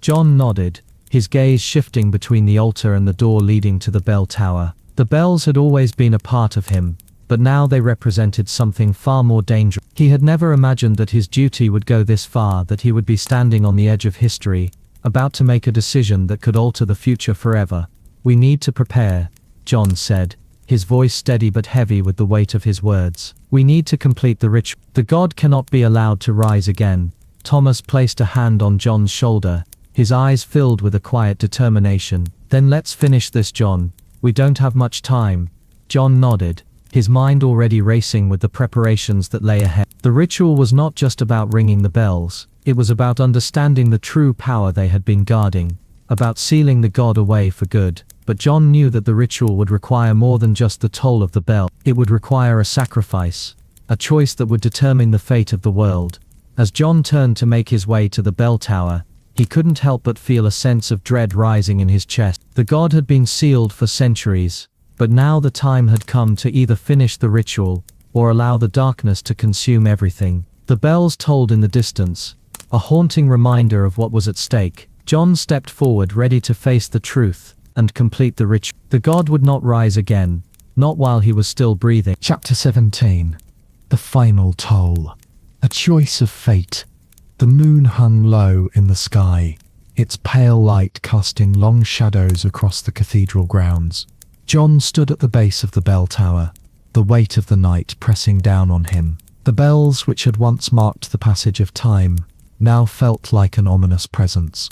John nodded, his gaze shifting between the altar and the door leading to the bell tower. The bells had always been a part of him, but now they represented something far more dangerous. He had never imagined that his duty would go this far, that he would be standing on the edge of history, about to make a decision that could alter the future forever. "We need to prepare," John said, his voice steady but heavy with the weight of his words. "We need to complete the ritual. The god cannot be allowed to rise again." Thomas placed a hand on John's shoulder, his eyes filled with a quiet determination. "Then let's finish this, John. We don't have much time." John nodded, his mind already racing with the preparations that lay ahead. The ritual was not just about ringing the bells, it was about understanding the true power they had been guarding, about sealing the god away for good. But John knew that the ritual would require more than just the toll of the bell. It would require a sacrifice, a choice that would determine the fate of the world. As John turned to make his way to the bell tower, he couldn't help but feel a sense of dread rising in his chest. The god had been sealed for centuries, but now the time had come to either finish the ritual, or allow the darkness to consume everything. The bells tolled in the distance, a haunting reminder of what was at stake. John stepped forward, ready to face the truth and complete the ritual. The god would not rise again, not while he was still breathing. Chapter 17. The Final Toll. A choice of fate. The moon hung low in the sky, its pale light casting long shadows across the cathedral grounds. John stood at the base of the bell tower, the weight of the night pressing down on him. The bells, which had once marked the passage of time, now felt like an ominous presence.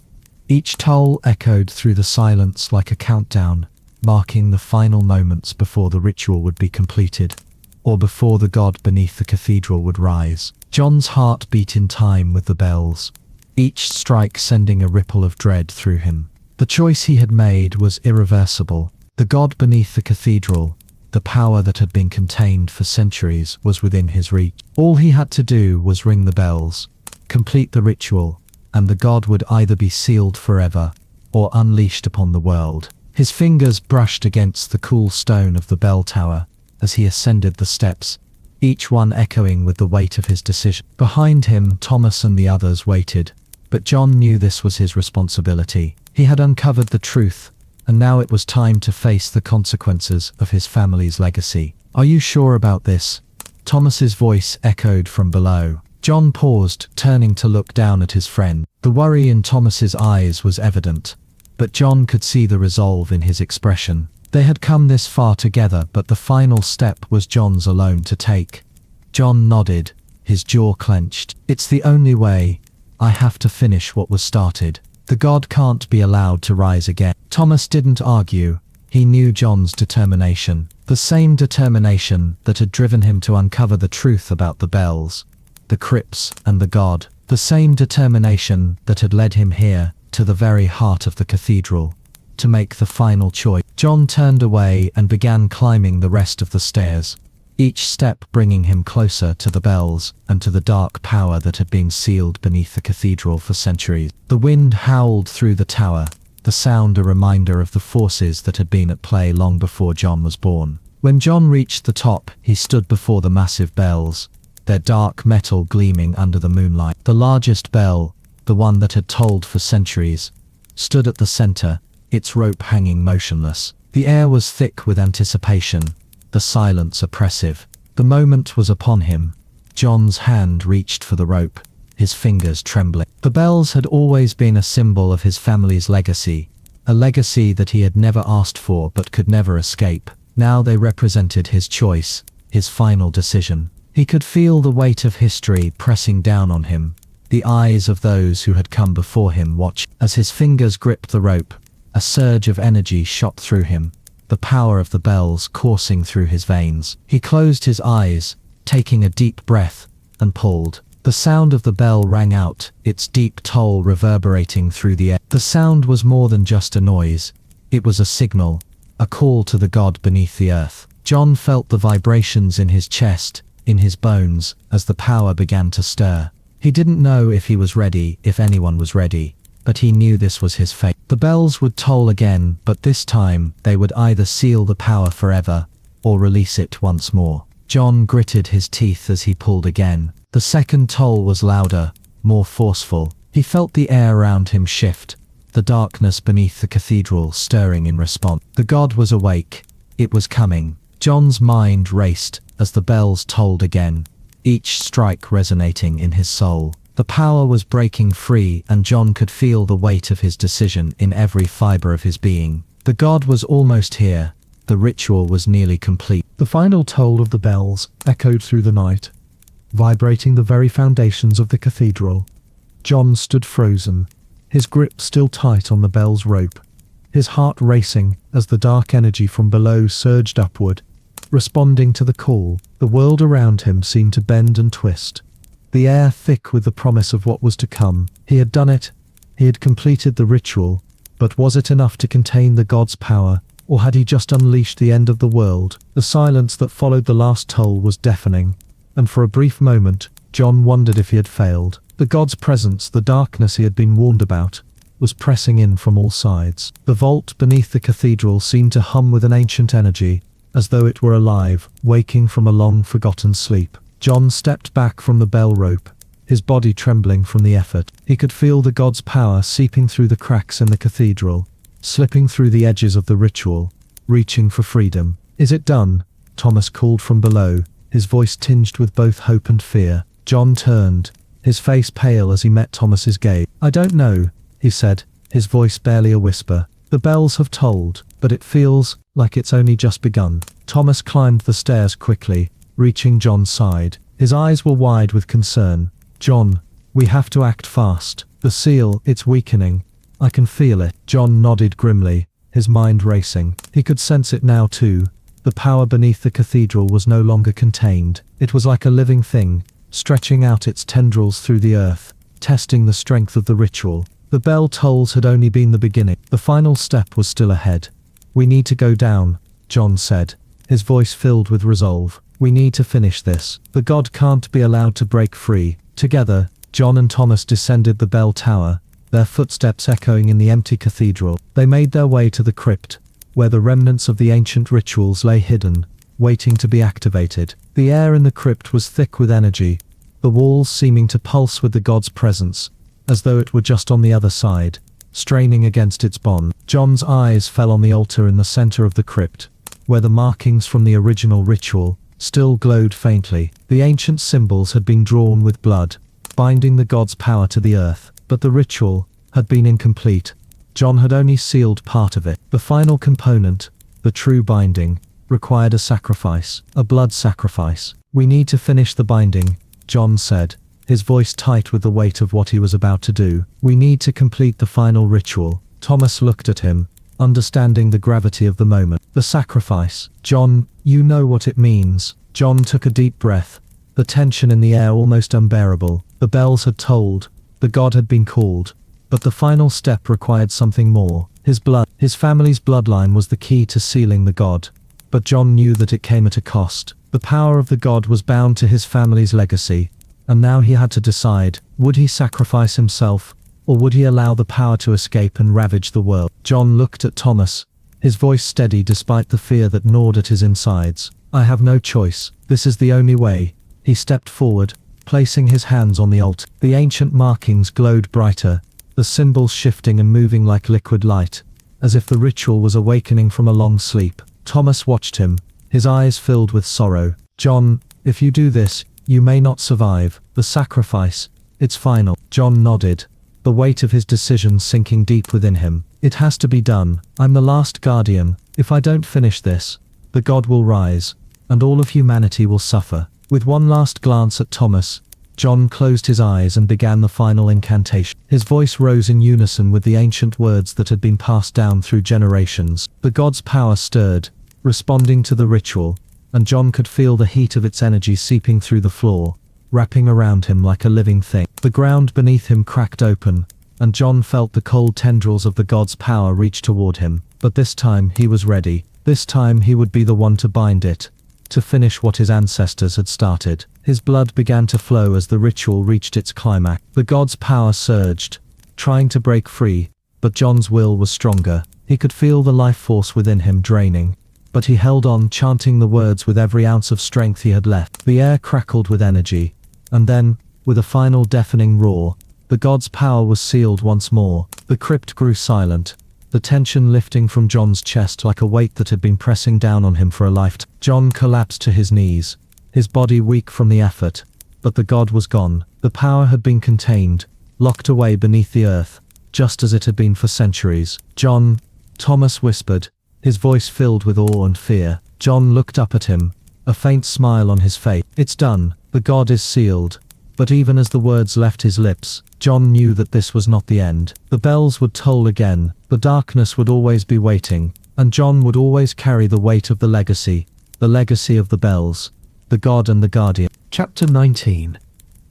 Each toll echoed through the silence like a countdown, marking the final moments before the ritual would be completed, or before the god beneath the cathedral would rise. John's heart beat in time with the bells, each strike sending a ripple of dread through him. The choice he had made was irreversible. The god beneath the cathedral, the power that had been contained for centuries, was within his reach. All he had to do was ring the bells, complete the ritual, and the god would either be sealed forever or unleashed upon the world. His fingers brushed against the cool stone of the bell tower as he ascended the steps, each one echoing with the weight of his decision. Behind him, Thomas and the others waited, but John knew this was his responsibility. He had uncovered the truth, and now it was time to face the consequences of his family's legacy. "Are you sure about this?" Thomas's voice echoed from below. John paused, turning to look down at his friend. The worry in Thomas's eyes was evident, but John could see the resolve in his expression. They had come this far together, but the final step was John's alone to take. John nodded, his jaw clenched. "It's the only way. I have to finish what was started. The god can't be allowed to rise again." Thomas didn't argue. He knew John's determination, the same determination that had driven him to uncover the truth about the bells, the crypts, and the god, the same determination that had led him here, to the very heart of the cathedral, to make the final choice. John turned away and began climbing the rest of the stairs, each step bringing him closer to the bells and to the dark power that had been sealed beneath the cathedral for centuries. The wind howled through the tower, the sound a reminder of the forces that had been at play long before John was born. When John reached the top, he stood before the massive bells, their dark metal gleaming under the moonlight. The largest bell, the one that had tolled for centuries, stood at the center, its rope hanging motionless. The air was thick with anticipation, the silence oppressive. The moment was upon him. John's hand reached for the rope, his fingers trembling. The bells had always been a symbol of his family's legacy, a legacy that he had never asked for but could never escape. Now they represented his choice, his final decision. He could feel the weight of history pressing down on him, the eyes of those who had come before him watch. As his fingers gripped the rope, a surge of energy shot through him, the power of the bells coursing through his veins. He closed his eyes, taking a deep breath, and pulled. The sound of the bell rang out, its deep toll reverberating through the air. The sound was more than just a noise. It was a signal, a call to the god beneath the earth. John felt the vibrations in his chest, in his bones, as the power began to stir. He didn't know if he was ready, if anyone was ready, but he knew this was his fate. The bells would toll again, but this time they would either seal the power forever or release it once more. John gritted his teeth as he pulled again. The second toll was louder, more forceful. He felt the air around him shift, the darkness beneath the cathedral stirring in response. The god was awake. It was coming. John's mind raced as the bells tolled again, each strike resonating in his soul. The power was breaking free, and John could feel the weight of his decision in every fiber of his being. The god was almost here. The ritual was nearly complete. The final toll of the bells echoed through the night, vibrating the very foundations of the cathedral. John stood frozen, his grip still tight on the bell's rope, his heart racing as the dark energy from below surged upward, responding to the call. The world around him seemed to bend and twist, the air thick with the promise of what was to come. He had done it. He had completed the ritual, but was it enough to contain the god's power, or had he just unleashed the end of the world? The silence that followed the last toll was deafening, and for a brief moment, John wondered if he had failed. The god's presence, the darkness he had been warned about, was pressing in from all sides. The vault beneath the cathedral seemed to hum with an ancient energy, as though it were alive, waking from a long-forgotten sleep. John stepped back from the bell rope, his body trembling from the effort. He could feel the god's power seeping through the cracks in the cathedral, slipping through the edges of the ritual, reaching for freedom. "Is it done?" Thomas called from below, his voice tinged with both hope and fear. John turned, his face pale as he met Thomas's gaze. "I don't know," he said, his voice barely a whisper. "The bells have tolled, but it feels like it's only just begun. Thomas climbed the stairs quickly, reaching John's side. His eyes were wide with concern. "John, we have to act fast. The seal, it's weakening. I can feel it." John nodded grimly, his mind racing. He could sense it now too. The power beneath the cathedral was no longer contained. It was like a living thing, stretching out its tendrils through the earth, testing the strength of the ritual. The bell tolls had only been the beginning. The final step was still ahead. "We need to go down," John said, his voice filled with resolve. "We need to finish this. The god can't be allowed to break free." Together, John and Thomas descended the bell tower, their footsteps echoing in the empty cathedral. They made their way to the crypt, where the remnants of the ancient rituals lay hidden, waiting to be activated. The air in the crypt was thick with energy, the walls seeming to pulse with the god's presence, as though it were just on the other side, straining against its bond. John's eyes fell on the altar in the center of the crypt, where the markings from the original ritual still glowed faintly. The ancient symbols had been drawn with blood, binding the god's power to the earth, but the ritual had been incomplete. John had only sealed part of it. The final component, the true binding, required a sacrifice, a blood sacrifice. "We need to finish the binding," John said, his voice tight with the weight of what he was about to do. "We need to complete the final ritual." Thomas looked at him, understanding the gravity of the moment. "The sacrifice. John, you know what it means." John took a deep breath, the tension in the air almost unbearable. The bells had tolled, the god had been called, but the final step required something more. His blood, his family's bloodline was the key to sealing the god, but John knew that it came at a cost. The power of the god was bound to his family's legacy, and now he had to decide, would he sacrifice himself, or would he allow the power to escape and ravage the world? John looked at Thomas, his voice steady despite the fear that gnawed at his insides. "I have no choice. This is the only way." He stepped forward, placing his hands on the altar. The ancient markings glowed brighter, the symbols shifting and moving like liquid light, as if the ritual was awakening from a long sleep. Thomas watched him, his eyes filled with sorrow. "John, if you do this, you may not survive. The sacrifice, it's final." John nodded, the weight of his decision sinking deep within him. "It has to be done. I'm the last guardian. If I don't finish this, the god will rise, and all of humanity will suffer." With one last glance at Thomas, John closed his eyes and began the final incantation. His voice rose in unison with the ancient words that had been passed down through generations. The god's power stirred, responding to the ritual, and John could feel the heat of its energy seeping through the floor, wrapping around him like a living thing. The ground beneath him cracked open, and John felt the cold tendrils of the god's power reach toward him. But this time he was ready. This time he would be the one to bind it, to finish what his ancestors had started. His blood began to flow as the ritual reached its climax. The god's power surged, trying to break free, but John's will was stronger. He could feel the life force within him draining, but he held on, chanting the words with every ounce of strength he had left. The air crackled with energy, and then, with a final deafening roar, the god's power was sealed once more. The crypt grew silent, the tension lifting from John's chest like a weight that had been pressing down on him for a lifetime. John collapsed to his knees, his body weak from the effort, but the god was gone. The power had been contained, locked away beneath the earth, just as it had been for centuries. "John," Thomas whispered, his voice filled with awe and fear. John looked up at him, a faint smile on his face. "It's done. The god is sealed." But even as the words left his lips, John knew that this was not the end. The bells would toll again, the darkness would always be waiting, and John would always carry the weight of the legacy of the bells, the god and the guardian. Chapter 19.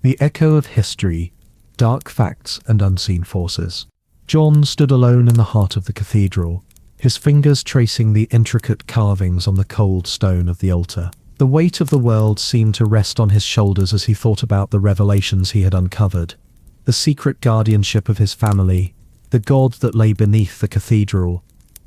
The Echo of History, Dark Facts and Unseen Forces. John stood alone in the heart of the cathedral, his fingers tracing the intricate carvings on the cold stone of the altar. The weight of the world seemed to rest on his shoulders as he thought about the revelations he had uncovered, the secret guardianship of his family, the god that lay beneath the cathedral,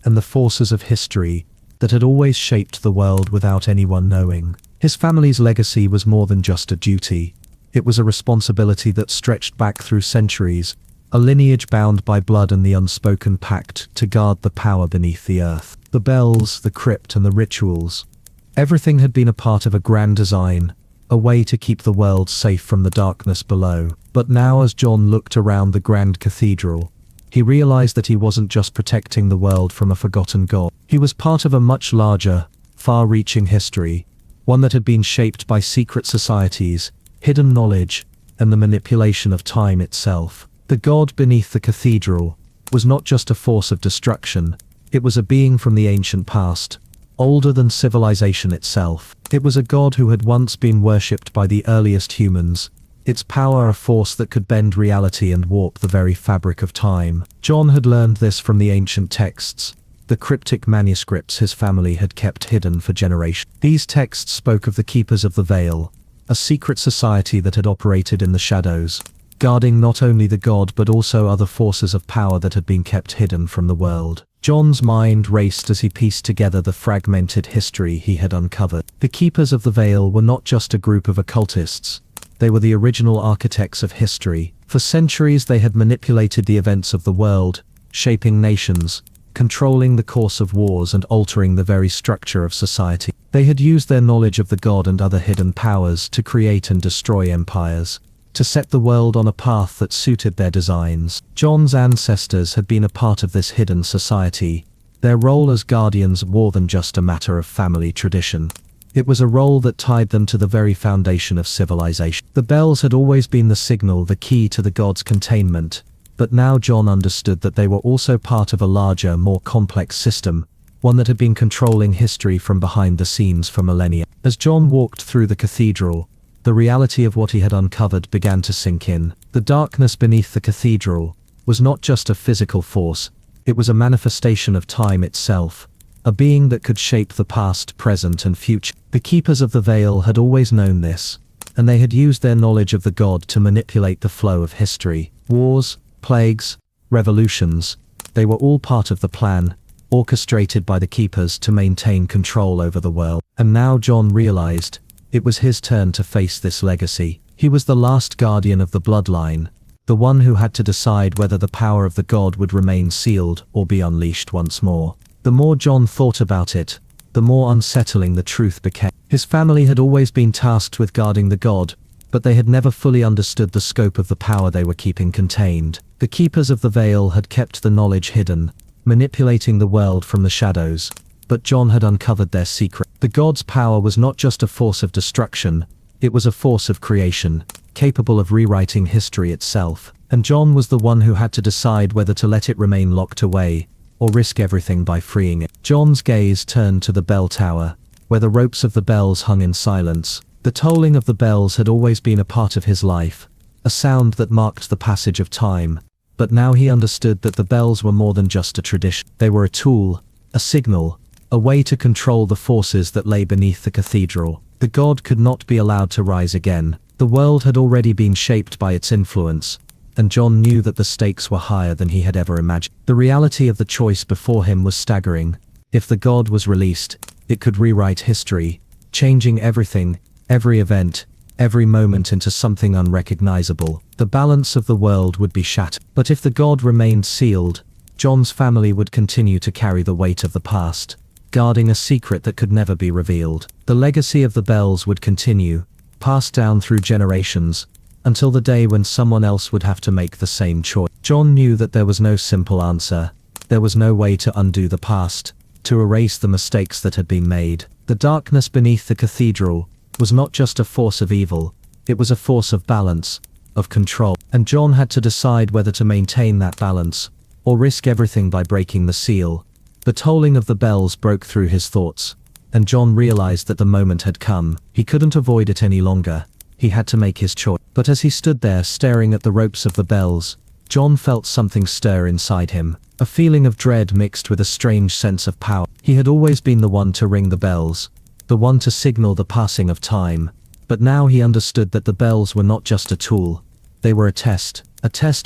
and the forces of history that had always shaped the world without anyone knowing. His family's legacy was more than just a duty. It was a responsibility that stretched back through centuries, a lineage bound by blood and the unspoken pact to guard the power beneath the earth. The bells, the crypt, and the rituals. Everything had been a part of a grand design, a way to keep the world safe from the darkness below. But now as John looked around the grand cathedral, He realized that he wasn't just protecting the world from a forgotten god. He was part of a much larger, far-reaching history, one that had been shaped by secret societies, hidden knowledge, and the manipulation of time itself. The god beneath the cathedral was not just a force of destruction, it was a being from the ancient past, older than civilization itself. It was a god who had once been worshipped by the earliest humans, its power a force that could bend reality and warp the very fabric of time. John had learned this from the ancient texts, the cryptic manuscripts his family had kept hidden for generations. These texts spoke of the Keepers of the Veil, a secret society that had operated in the shadows, guarding not only the god but also other forces of power that had been kept hidden from the world. John's mind raced as he pieced together the fragmented history he had uncovered. The Keepers of the Veil were not just a group of occultists, they were the original architects of history. For centuries they had manipulated the events of the world, shaping nations, controlling the course of wars and altering the very structure of society. They had used their knowledge of the god and other hidden powers to create and destroy empires, to set the world on a path that suited their designs. John's ancestors had been a part of this hidden society, their role as guardians more than just a matter of family tradition. It was a role that tied them to the very foundation of civilization. The bells had always been the signal, the key to the god's containment, but now John understood that they were also part of a larger, more complex system, one that had been controlling history from behind the scenes for millennia. As John walked through the cathedral, the reality of what he had uncovered began to sink in. The darkness beneath the cathedral was not just a physical force, it was a manifestation of time itself, a being that could shape the past, present, and future. The Keepers of the Veil had always known this, and they had used their knowledge of the god to manipulate the flow of history. Wars, plagues, revolutions, they were all part of the plan, orchestrated by the Keepers to maintain control over the world. And now John realized, it was his turn to face this legacy. He was the last guardian of the bloodline, the one who had to decide whether the power of the god would remain sealed or be unleashed once more. The more John thought about it, the more unsettling the truth became. His family had always been tasked with guarding the god, but they had never fully understood the scope of the power they were keeping contained. The Keepers of the Veil had kept the knowledge hidden, manipulating the world from the shadows, but John had uncovered their secret. The god's power was not just a force of destruction, it was a force of creation, capable of rewriting history itself. And John was the one who had to decide whether to let it remain locked away, or risk everything by freeing it. John's gaze turned to the bell tower, where the ropes of the bells hung in silence. The tolling of the bells had always been a part of his life, a sound that marked the passage of time, but now he understood that the bells were more than just a tradition. They were a tool, a signal, a way to control the forces that lay beneath the cathedral. The god could not be allowed to rise again. The world had already been shaped by its influence, and John knew that the stakes were higher than he had ever imagined. The reality of the choice before him was staggering. If the god was released, it could rewrite history, changing everything, every event, every moment into something unrecognizable. The balance of the world would be shattered. But if the god remained sealed, John's family would continue to carry the weight of the past, guarding a secret that could never be revealed. The legacy of the bells would continue, passed down through generations, until the day when someone else would have to make the same choice. John knew that there was no simple answer. There was no way to undo the past, to erase the mistakes that had been made. The darkness beneath the cathedral was not just a force of evil, it was a force of balance, of control. And John had to decide whether to maintain that balance, or risk everything by breaking the seal. The tolling of the bells broke through his thoughts, and John realized that the moment had come. He couldn't avoid it any longer. He had to make his choice. But as he stood there staring at the ropes of the bells, John felt something stir inside him, a feeling of dread mixed with a strange sense of power. He had always been the one to ring the bells, the one to signal the passing of time, but now he understood that the bells were not just a tool, they were a test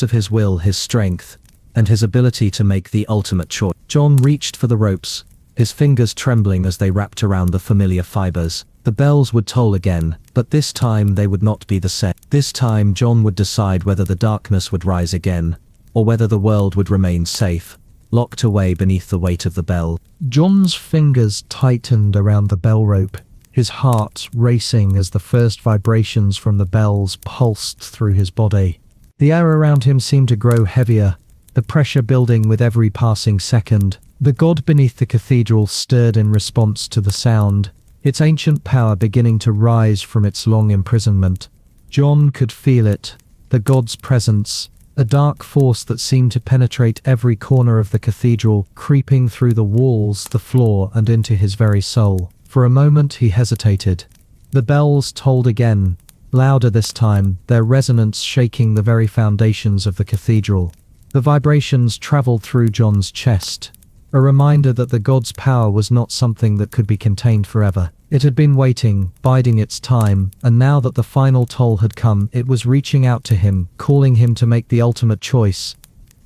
of his will, his strength, and his ability to make the ultimate choice. John reached for the ropes, his fingers trembling as they wrapped around the familiar fibers. The bells would toll again, but this time they would not be the same. This time John would decide whether the darkness would rise again, or whether the world would remain safe, locked away beneath the weight of the bell. John's fingers tightened around the bell rope, his heart racing as the first vibrations from the bells pulsed through his body. The air around him seemed to grow heavier, the pressure building with every passing second. The god beneath the cathedral stirred in response to the sound, its ancient power beginning to rise from its long imprisonment. John could feel it, the god's presence, a dark force that seemed to penetrate every corner of the cathedral, creeping through the walls, the floor, and into his very soul. For a moment he hesitated. The bells tolled again, louder this time, their resonance shaking the very foundations of the cathedral. The vibrations traveled through John's chest, a reminder that the god's power was not something that could be contained forever. It had been waiting, biding its time, and now that the final toll had come, it was reaching out to him, calling him to make the ultimate choice.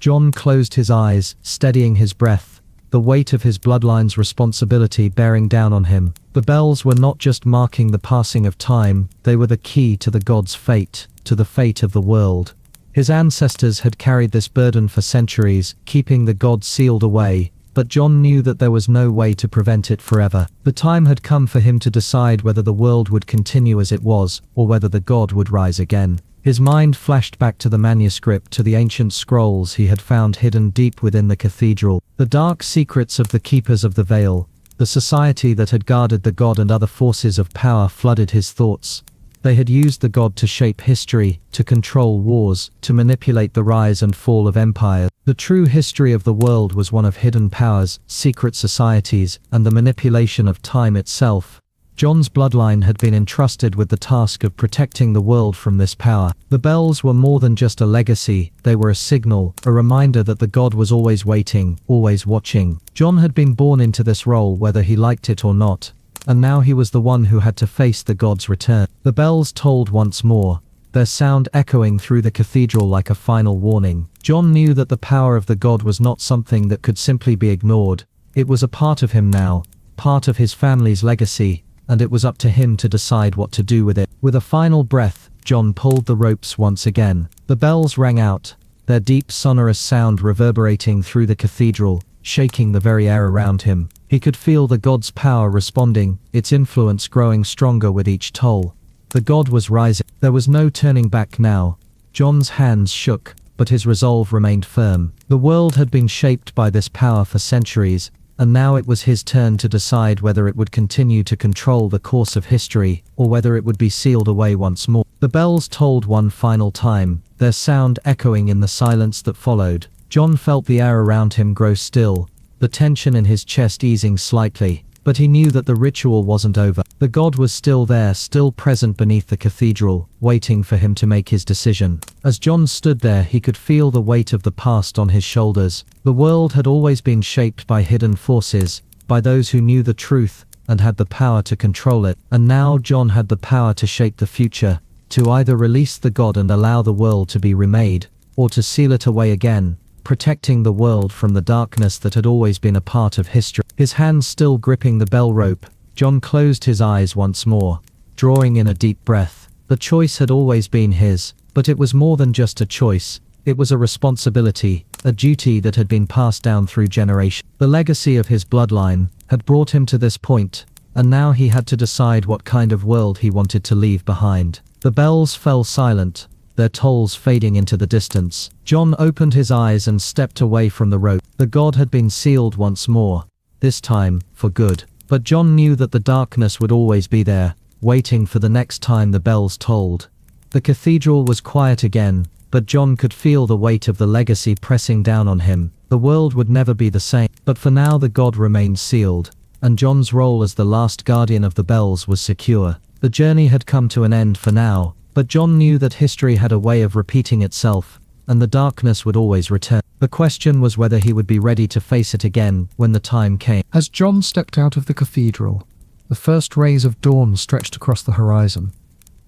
John closed his eyes, steadying his breath, the weight of his bloodline's responsibility bearing down on him. The bells were not just marking the passing of time, they were the key to the god's fate, to the fate of the world. His ancestors had carried this burden for centuries, keeping the god sealed away, but John knew that there was no way to prevent it forever. The time had come for him to decide whether the world would continue as it was, or whether the god would rise again. His mind flashed back to the manuscript, to the ancient scrolls he had found hidden deep within the cathedral, the dark secrets of the keepers of the veil. The society that had guarded the god and other forces of power flooded his thoughts. They had used the god to shape history, to control wars, to manipulate the rise and fall of empires. The true history of the world was one of hidden powers, secret societies, and the manipulation of time itself. John's bloodline had been entrusted with the task of protecting the world from this power. The bells were more than just a legacy, they were a signal, a reminder that the god was always waiting, always watching. John had been born into this role whether he liked it or not, and now he was the one who had to face the god's return. The bells tolled once more, their sound echoing through the cathedral like a final warning. John knew that the power of the god was not something that could simply be ignored. It was a part of him now, part of his family's legacy, and it was up to him to decide what to do with it. With a final breath, John pulled the ropes once again. The bells rang out, their deep sonorous sound reverberating through the cathedral, shaking the very air around him. He could feel the god's power responding, its influence growing stronger with each toll. The god was rising. There was no turning back now. John's hands shook, but his resolve remained firm. The world had been shaped by this power for centuries, and now it was his turn to decide whether it would continue to control the course of history, or whether it would be sealed away once more. The bells tolled one final time, their sound echoing in the silence that followed. John felt the air around him grow still, the tension in his chest easing slightly, but he knew that the ritual wasn't over. The god was still there, still present beneath the cathedral, waiting for him to make his decision. As John stood there, he could feel the weight of the past on his shoulders. The world had always been shaped by hidden forces, by those who knew the truth and had the power to control it. And now John had the power to shape the future, to either release the god and allow the world to be remade, or to seal it away again, protecting the world from the darkness that had always been a part of history. His hands still gripping the bell rope, John closed his eyes once more, drawing in a deep breath. The choice had always been his, but it was more than just a choice. It was a responsibility, a duty that had been passed down through generations. The legacy of his bloodline had brought him to this point, and now he had to decide what kind of world he wanted to leave behind. The bells fell silent, their tolls fading into the distance. John opened his eyes and stepped away from the rope. The god had been sealed once more, this time for good. But John knew that the darkness would always be there, waiting for the next time the bells tolled. The cathedral was quiet again, but John could feel the weight of the legacy pressing down on him. The world would never be the same, but for now the god remained sealed, and John's role as the last guardian of the bells was secure. The journey had come to an end for now, but John knew that history had a way of repeating itself, and the darkness would always return. The question was whether he would be ready to face it again when the time came. As John stepped out of the cathedral, the first rays of dawn stretched across the horizon,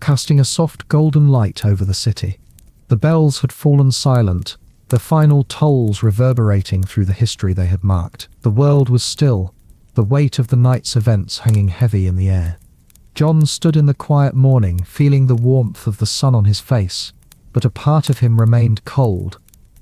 casting a soft golden light over the city. The bells had fallen silent, their final tolls reverberating through the history they had marked. The world was still, the weight of the night's events hanging heavy in the air. John stood in the quiet morning, feeling the warmth of the sun on his face, but a part of him remained cold.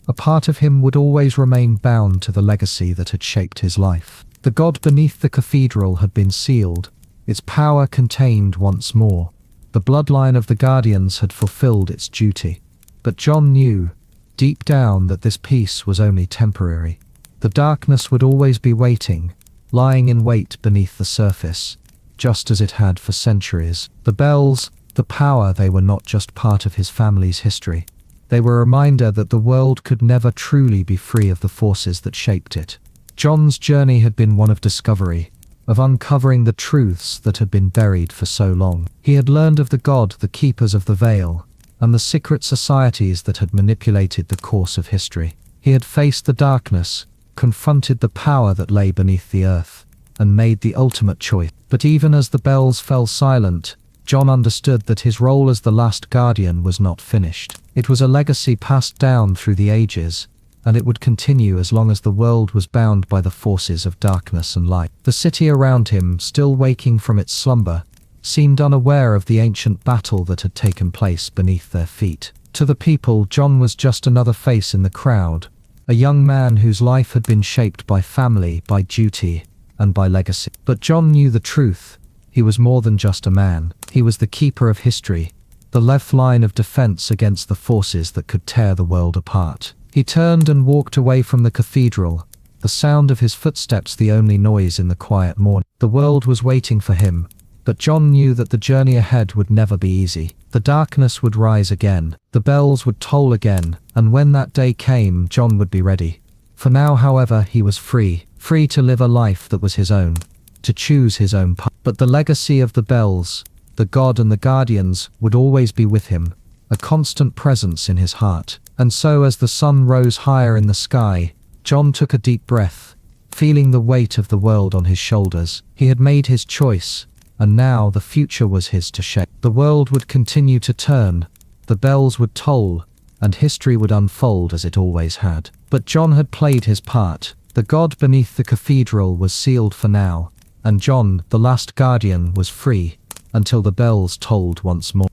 A part of him would always remain bound to the legacy that had shaped his life. The god beneath the cathedral had been sealed, its power contained once more. The bloodline of the Guardians had fulfilled its duty. But John knew, deep down that this peace was only temporary. The darkness would always be waiting, lying in wait beneath the surface, just as it had for centuries. The bells, the power, they were not just part of his family's history. They were a reminder that the world could never truly be free of the forces that shaped it. John's journey had been one of discovery, of uncovering the truths that had been buried for so long. He had learned of the God, the keepers of the veil, and the secret societies that had manipulated the course of history. He had faced the darkness, confronted the power that lay beneath the earth, and made the ultimate choice. But even as the bells fell silent, John understood that his role as the last guardian was not finished. It was a legacy passed down through the ages, and it would continue as long as the world was bound by the forces of darkness and light. The city around him, still waking from its slumber, seemed unaware of the ancient battle that had taken place beneath their feet. To the people, John was just another face in the crowd, a young man whose life had been shaped by family, by duty, and by legacy. But John knew the truth. He was more than just a man. He was the keeper of history, the left line of defense against the forces that could tear the world apart. He turned and walked away from the cathedral, the sound of his footsteps the only noise in the quiet morning. The world was waiting for him, but John knew that the journey ahead would never be easy. The darkness would rise again, the bells would toll again, and when that day came, John would be ready. For now, however, he was free to live a life that was his own, to choose his own path. But the legacy of the bells, the God and the guardians, would always be with him, a constant presence in his heart. And so as the sun rose higher in the sky, John took a deep breath, feeling the weight of the world on his shoulders. He had made his choice, and now the future was his to shape. The world would continue to turn, the bells would toll, and history would unfold as it always had. But John had played his part. The God beneath the cathedral was sealed for now, and John, the last guardian, was free, until the bells tolled once more.